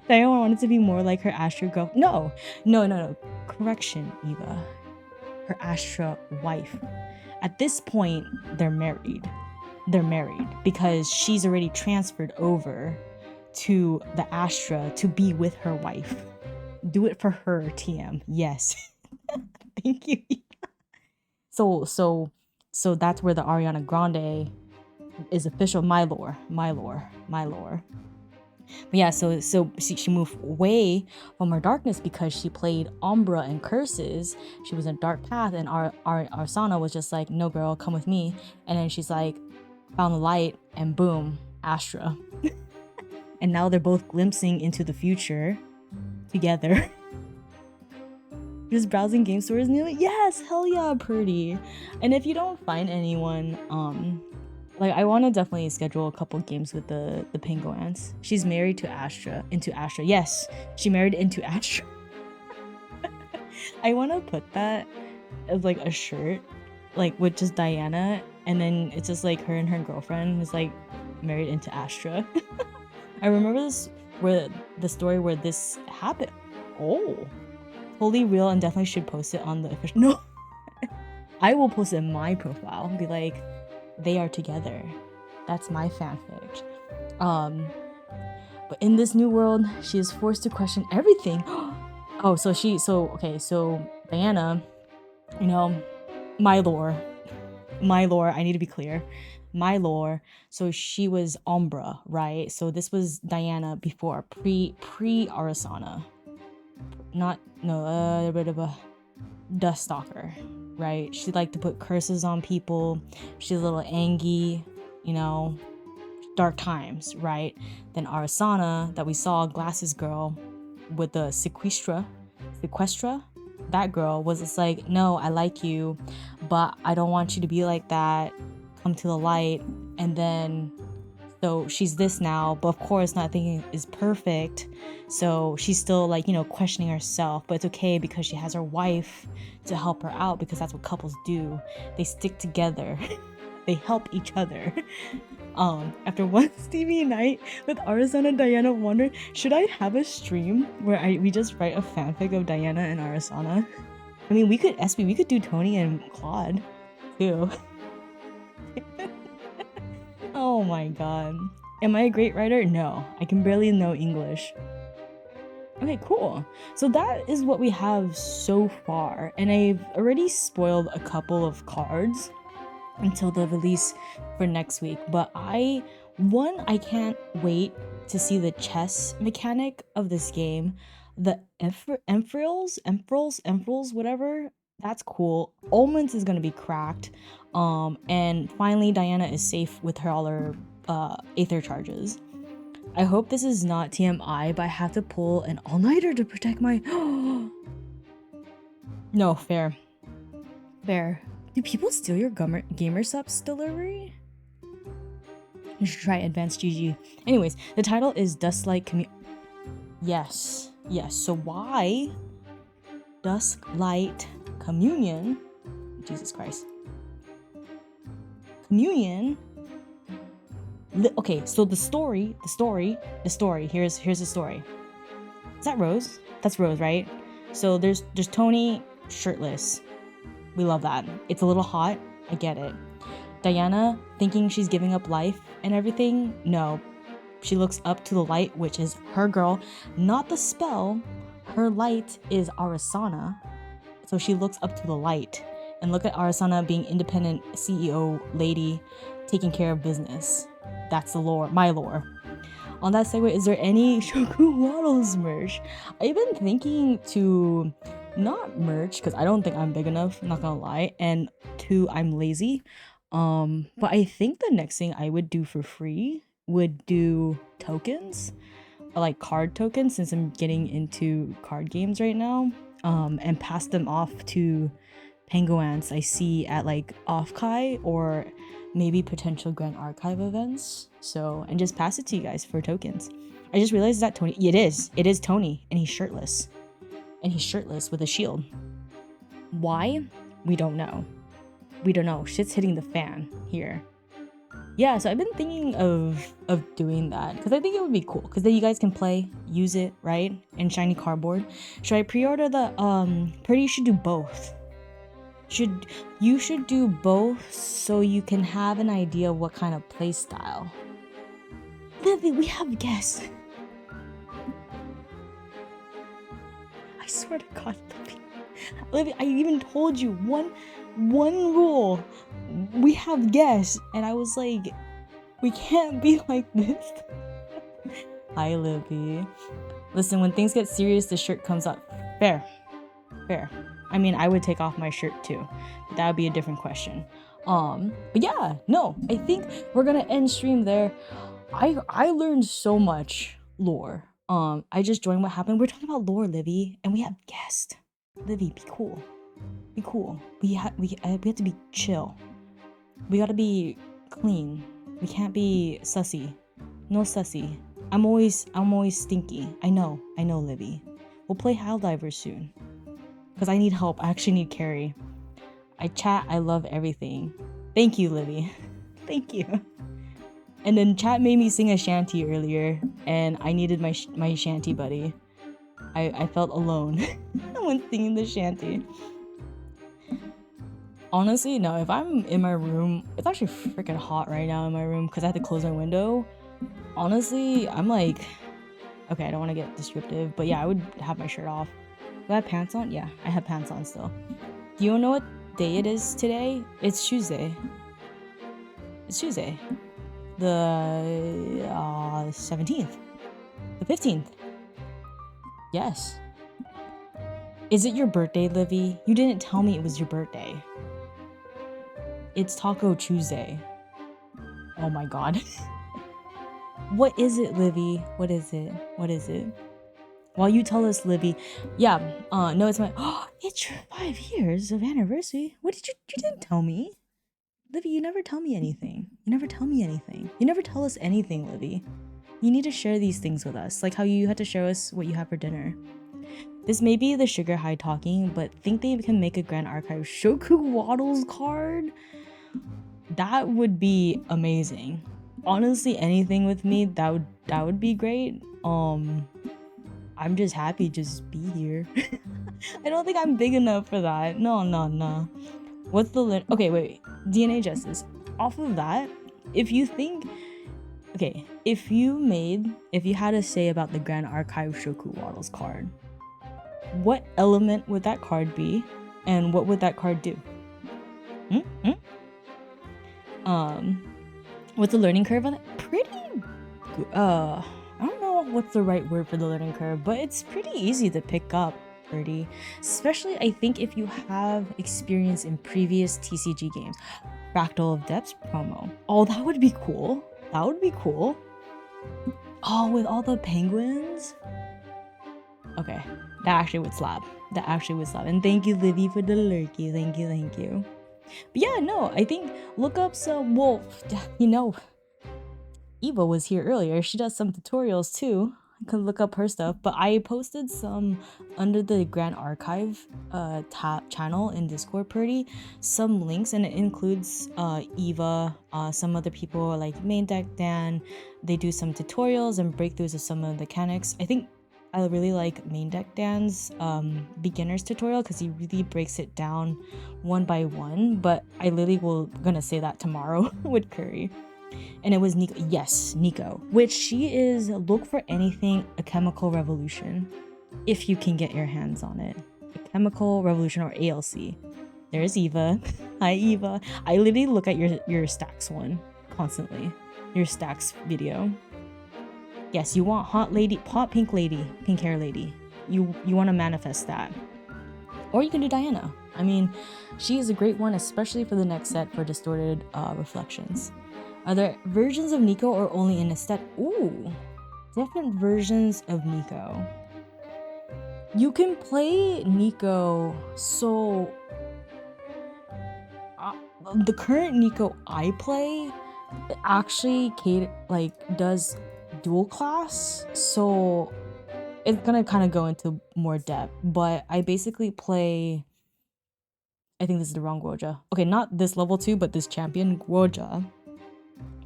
Diana wanted to be more like her Astra girl. No. Correction, Eva. Her Astra wife. At this point, they're married. Because she's already transferred over to the Astra to be with her wife. Do it for her, TM. Yes. Thank you. So that's where the Ariana Grande is official. My lore. But yeah, so she moved away from her darkness because she played Umbra and Curses. She was in a dark path, and Arsana was just like, no girl, come with me. And then she's like, found the light, and boom, Astra. And now they're both glimpsing into the future together. Just browsing game stores new? Yes, hell yeah, pretty. And if you don't find anyone, like, I want to definitely schedule a couple games with the Penguants. She's married to Astra. Yes, she married into Astra. I want to put that as like a shirt, like with just Diana, and then it's just like her and her girlfriend is like married into Astra. I remember the story where this happened. Oh, totally real, and definitely should post it on the official. No, I will post it in my profile and be like, they are together. That's my fanfic. But in this new world, she is forced to question everything. So Diana, you know, my lore, I need to be clear. My lore, so she was Umbra, right? So this was Diana before, pre Arasana. dust stalker, right? She liked to put curses on people. She's a little angry, you know, dark times, right? Then Arasana, that we saw, glasses girl with the sequestra, that girl was just like, no, I like you, but I don't want you to be like that. Come to the light. And then so she's this now, but of course not thinking is perfect. So she's still like, you know, questioning herself, but it's okay because she has her wife to help her out, because that's what couples do. They stick together. They help each other. After one Stevie night with Arasana and Diana wondered, should I have a stream where we just write a fanfic of Diana and Arasana? I mean, we could do Tony and Claude too. Oh my god. Am I a great writer? No, I can barely know English. Okay, cool. So that is what we have so far, and I've already spoiled a couple of cards until the release for next week, but I can't wait to see the chess mechanic of this game. The Emphrills, whatever, that's cool. Omens is gonna be cracked. And finally Diana is safe with all her Aether charges. I hope this is not TMI, but I have to pull an all-nighter to protect my no, fair. Do people steal your gamer subs delivery? You should try advanced GG. Anyways, the title is Dusklight Yes. So why Dusklight Communion? Jesus Christ. Communion. Okay, so the story. Here's the story. Is that Rose? That's Rose, right? So there's Tony shirtless. We love that. It's a little hot. I get it. Diana thinking she's giving up life and everything. No. She looks up to the light, which is her girl, not the spell. Her light is Arasana. So she looks up to the light. And look at Arasana being independent CEO lady, taking care of business. That's the lore, my lore. On that segue, is there any Shoku Waddles merch? I've been thinking to not merch, because I don't think I'm big enough, I'm not gonna lie, and two, I'm lazy. But I think the next thing I would do for free would do tokens, like card tokens, since I'm getting into card games right now, and pass them off to Penguants I see at like Offkai or maybe potential Grand Archive events. So, and just pass it to you guys for tokens. I just realized that Tony, it is Tony, and he's shirtless. And he's shirtless with a shield. Why? We don't know. Shit's hitting the fan here. Yeah, so I've been thinking of doing that, because I think it would be cool, because then you guys can play, use it, right? And shiny cardboard. Should I pre-order the Pretty, you should do both. You should do both so you can have an idea of what kind of play style. Livy, we have guests. I swear to God, Livy, I even told you one rule. We have guests, and I was like, we can't be like this. Hi, Livy. Listen, when things get serious, the shirt comes up. Fair. I mean, I would take off my shirt too. But that would be a different question. But yeah, no, I think we're gonna end stream there. I learned so much lore. I just joined What Happened. We're talking about lore, Livy, and we have guests. Livy, be cool. We have to be chill. We gotta be clean. We can't be sussy. No sussy. I'm always stinky. I know, Livy. We'll play Helldivers soon. Because I need help. I actually need carry. I love everything. Thank you, Livy. Thank you. And then chat made me sing a shanty earlier, and I needed my shanty buddy. I felt alone when singing the shanty. Honestly, no, if I'm in my room, it's actually freaking hot right now in my room because I had to close my window. Honestly, I'm like, okay, I don't want to get descriptive, but yeah, I would have my shirt off. Do I have pants on? Yeah, I have pants on still. Do you know what day it is today? It's Tuesday. The 17th. The 15th. Yes. Is it your birthday, Livy? You didn't tell me it was your birthday. It's Taco Tuesday. Oh my god. What is it, Livy? What is it? What is it? While you tell us, Livy. Yeah, no, it's my... Oh, it's your 5 years of anniversary. What did you... You didn't tell me. Livy, you never tell me anything. You never tell me anything. You never tell us anything, Livy. You need to share these things with us. Like how you had to show us what you have for dinner. This may be the sugar high talking, but think they can make a Grand Archive Shoku Waddles card? That would be amazing. Honestly, anything with me, that would be great. I'm just happy just be here. I don't think I'm big enough for that. No. What's the okay, wait. DNA Justice. Off of that, if you think... Okay, if you had to say about the Grand Archive Shoku Waddles card, what element would that card be? And what would that card do? What's the learning curve on it? Pretty good. I don't know what's the right word for the learning curve, but it's pretty easy to pick up. Pretty, especially I think if you have experience in previous TCG games. Fractal of Depths promo. Oh, that would be cool. That would be cool. Oh, with all the penguins? Okay, that actually would slap. That actually would slap. And thank you, Livy, for the lurky. Thank you. But yeah, no, I think look up some... Well, you know, Eva was here earlier. She does some tutorials too. I could look up her stuff. But I posted some under the Grand Archive channel in Discord Purdy. Some links, and it includes Eva, some other people like Main Deck Dan. They do some tutorials and breakthroughs of some of the mechanics. I think I really like Main Deck Dan's beginner's tutorial because he really breaks it down one by one. But I literally gonna say that tomorrow with Curry. And it was Nico. Yes, Nico. Which she is... Look for anything Alchemical Revolution. If you can get your hands on it. Alchemical Revolution or ALC. There's Eva. Hi, Eva. I literally look at your stacks one constantly. Your stacks video. Yes, you want hot pink lady, pink hair lady. You want to manifest that. Or you can do Diana. I mean, she is a great one, especially for the next set for Distorted Reflections. Are there versions of Nico or only in a set? Ooh, different versions of Nico. You can play Nico. So the current Nico I play actually does dual class. So it's gonna kind of go into more depth. But I basically play... I think this is the wrong Guoja. Okay, not this level 2, but this champion Guoja.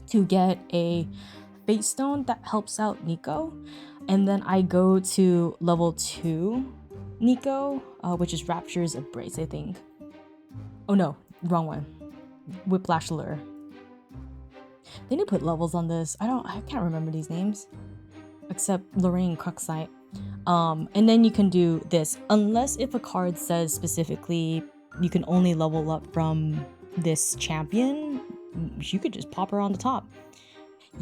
To get a Fate Stone that helps out Nico. And then I go to level 2 Nico, which is Rapture's Embrace, I think. Oh no, wrong one. Whiplash Lure. They need to put levels on this. I can't remember these names. Except Lorraine Cruxite. And then you can do this. Unless if a card says specifically you can only level up from this champion, you could just pop her on the top.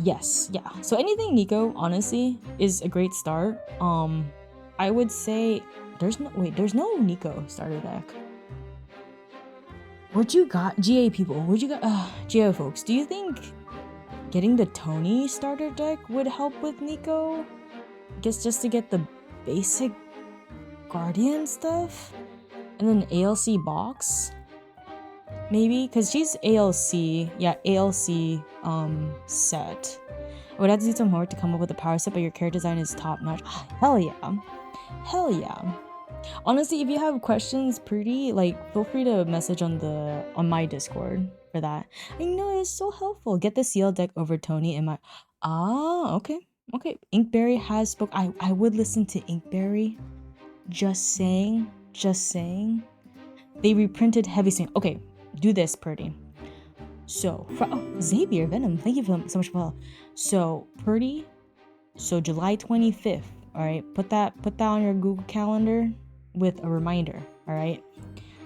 Yes, yeah. So anything Nico, honestly, is a great start. I would say there's no Nico starter deck. What you got, GA people? What you got, GA folks? Do you think getting the Tony starter deck would help with Nico? I guess just to get the basic Guardian stuff, and then ALC box. Maybe, because she's ALC, yeah, ALC set. I would have to do some homework to come up with a power set, but your character design is top notch. Hell yeah. Honestly, if you have questions, feel free to message on my Discord for that. I know, it's so helpful. Get the CL deck over Tony in my... okay. Inkberry has spoke. I would listen to Inkberry. Just saying. They reprinted Heavy Swing. Okay. Do this, Purdy. So, Xavier Venom, thank you so much for help. So, Purdy, so July 25th, all right? Put that on your Google Calendar with a reminder, all right?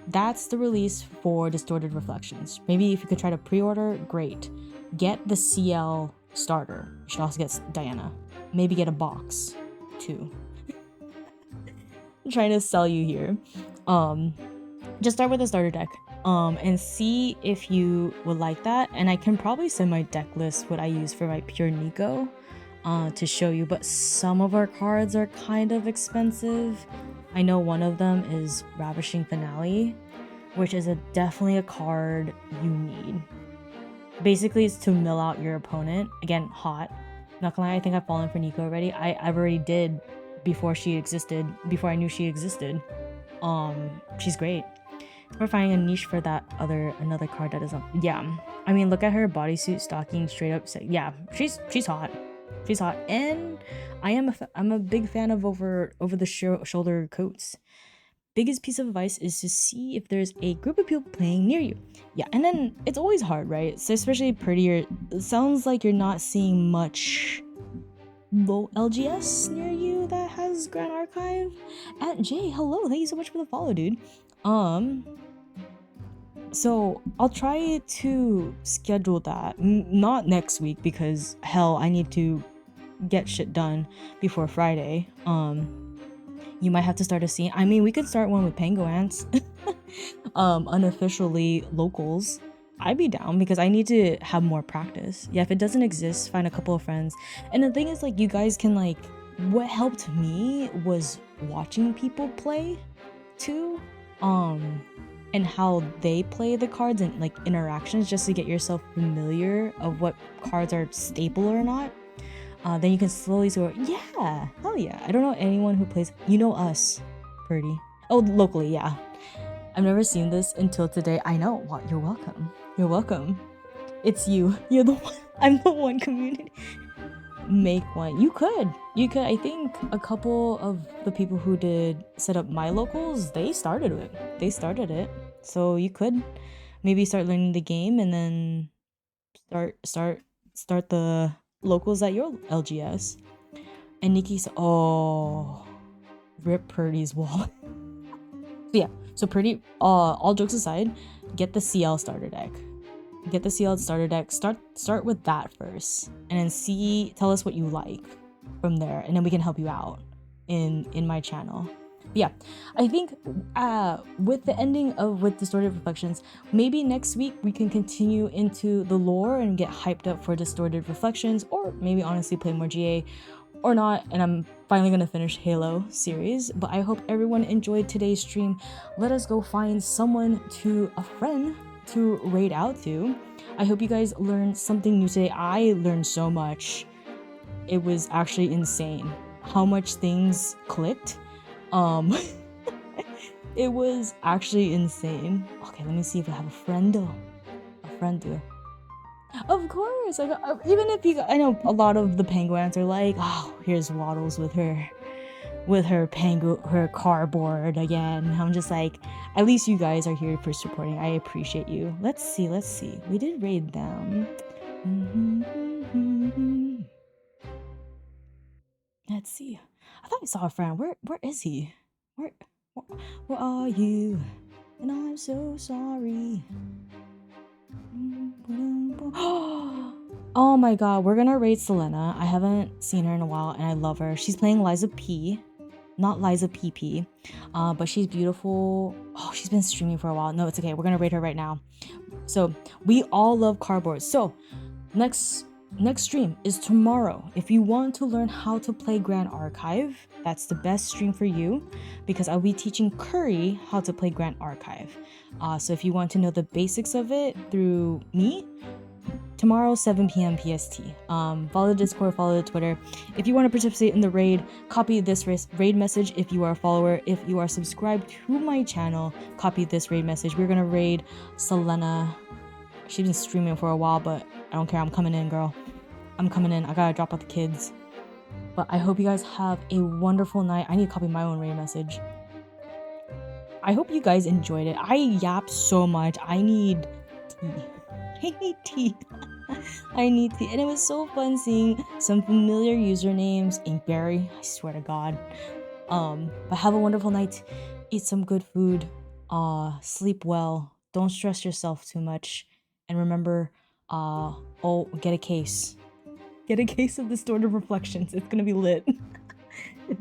That's the release for Distorted Reflections. Maybe if you could try to pre-order, great. Get the CL starter. You should also get Diana. Maybe get a box, too. trying to sell you here. Just start with a starter deck. And see if you would like that. And I can probably send my deck list, what I use for my pure Nico, to show you. But some of our cards are kind of expensive. I know one of them is Ravishing Finale, which is definitely a card you need. Basically, it's to mill out your opponent. Again, hot. Not gonna lie, I think I've fallen for Nico already. I've already did before she existed, before I knew she existed. She's great. We're finding a niche for that another card that isn't. Yeah, I mean, look at her bodysuit stocking straight up. Yeah, she's hot. She's hot, and I'm a big fan of over the shoulder coats. Biggest piece of advice is to see if there's a group of people playing near you. Yeah, and then it's always hard, right? So especially prettier. It sounds like you're not seeing much low LGS near you that has Grand Archive. At Jay, hello, thank you so much for the follow, dude. So I'll try to schedule that. Not next week because hell, I need to get shit done before Friday. You might have to start a scene. I mean, we could start one with Penguants. Unofficially locals. I'd be down because I need to have more practice. Yeah, if it doesn't exist, find a couple of friends. And the thing is, like, you guys can, like, what helped me was watching people play too. And how they play the cards and like interactions, just to get yourself familiar of what cards are staple or not. Then you can slowly sort of, yeah, hell yeah. I don't know anyone who plays, you know us, Purdy. Oh, locally, yeah. I've never seen this until today. I know. Well, you're welcome. You're welcome. It's you. You're the one. I'm the one community. Make one. You could. I think a couple of the people who did set up my locals, they started it. So you could maybe start learning the game and then start the locals at your LGS. And Nikki's, oh, rip Purdy's wall. Yeah, so Purdy, all jokes aside, get the CL starter deck. Start with that first, and then tell us what you like from there, and then we can help you out in my channel. But yeah, I think with the ending of with Distorted Reflections, maybe next week we can continue into the lore and get hyped up for Distorted Reflections, or maybe honestly play more GA or not. And I'm finally gonna finish Halo series. But I hope everyone enjoyed today's stream. Let us go find a friend to raid out to. I hope you guys learned something new today. I learned so much. It was actually insane how much things clicked. It was actually insane. Okay, let me see if I have a friend. Of course, I know a lot of the Penguants are like, oh, here's Waddles with her cardboard again. I'm just like, at least you guys are here for supporting. I appreciate you. Let's see. We did raid them. Let's see. I thought I saw a friend. Where is he? Where are you? And I'm so sorry. Oh my god, we're gonna raid Selena. I haven't seen her in a while and I love her. She's playing Liza P. Not Liza PP. But she's beautiful. Oh, she's been streaming for a while. No, it's okay. We're gonna raid her right now. So we all love cardboard. So next stream is tomorrow. If you want to learn how to play Grand Archive, that's the best stream for you, because I'll be teaching Curry how to play Grand Archive. So if you want to know the basics of it through me, tomorrow 7 p.m. PST. Follow the Discord, follow the Twitter. If you want to participate in the raid, copy this raid message if you are a follower. If you are subscribed to my channel, copy this raid message. We're gonna raid Selena. She's been streaming for a while, but I don't care. I'm coming in, girl. I'm coming in. I gotta drop out the kids. But I hope you guys have a wonderful night. I need to copy my own raid message. I hope you guys enjoyed it. I yapped so much. I need tea. I need tea. And it was so fun seeing some familiar usernames. Inkberry, I swear to God. But have a wonderful night. Eat some good food. Sleep well. Don't stress yourself too much. And remember, get a case. Get a case of Distorted Reflections. It's gonna be lit.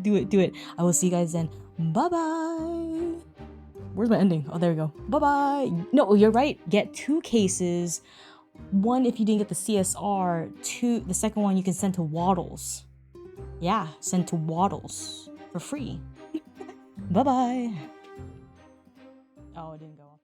Do it. I will see you guys then. Bye-bye. Where's my ending? Oh, there we go. Bye-bye. No, you're right. Get 2 cases. 1 if you didn't get the CSR. 2, the second one you can send to Waddles. Yeah, send to Waddles for free. Bye-bye. Oh, it didn't go on.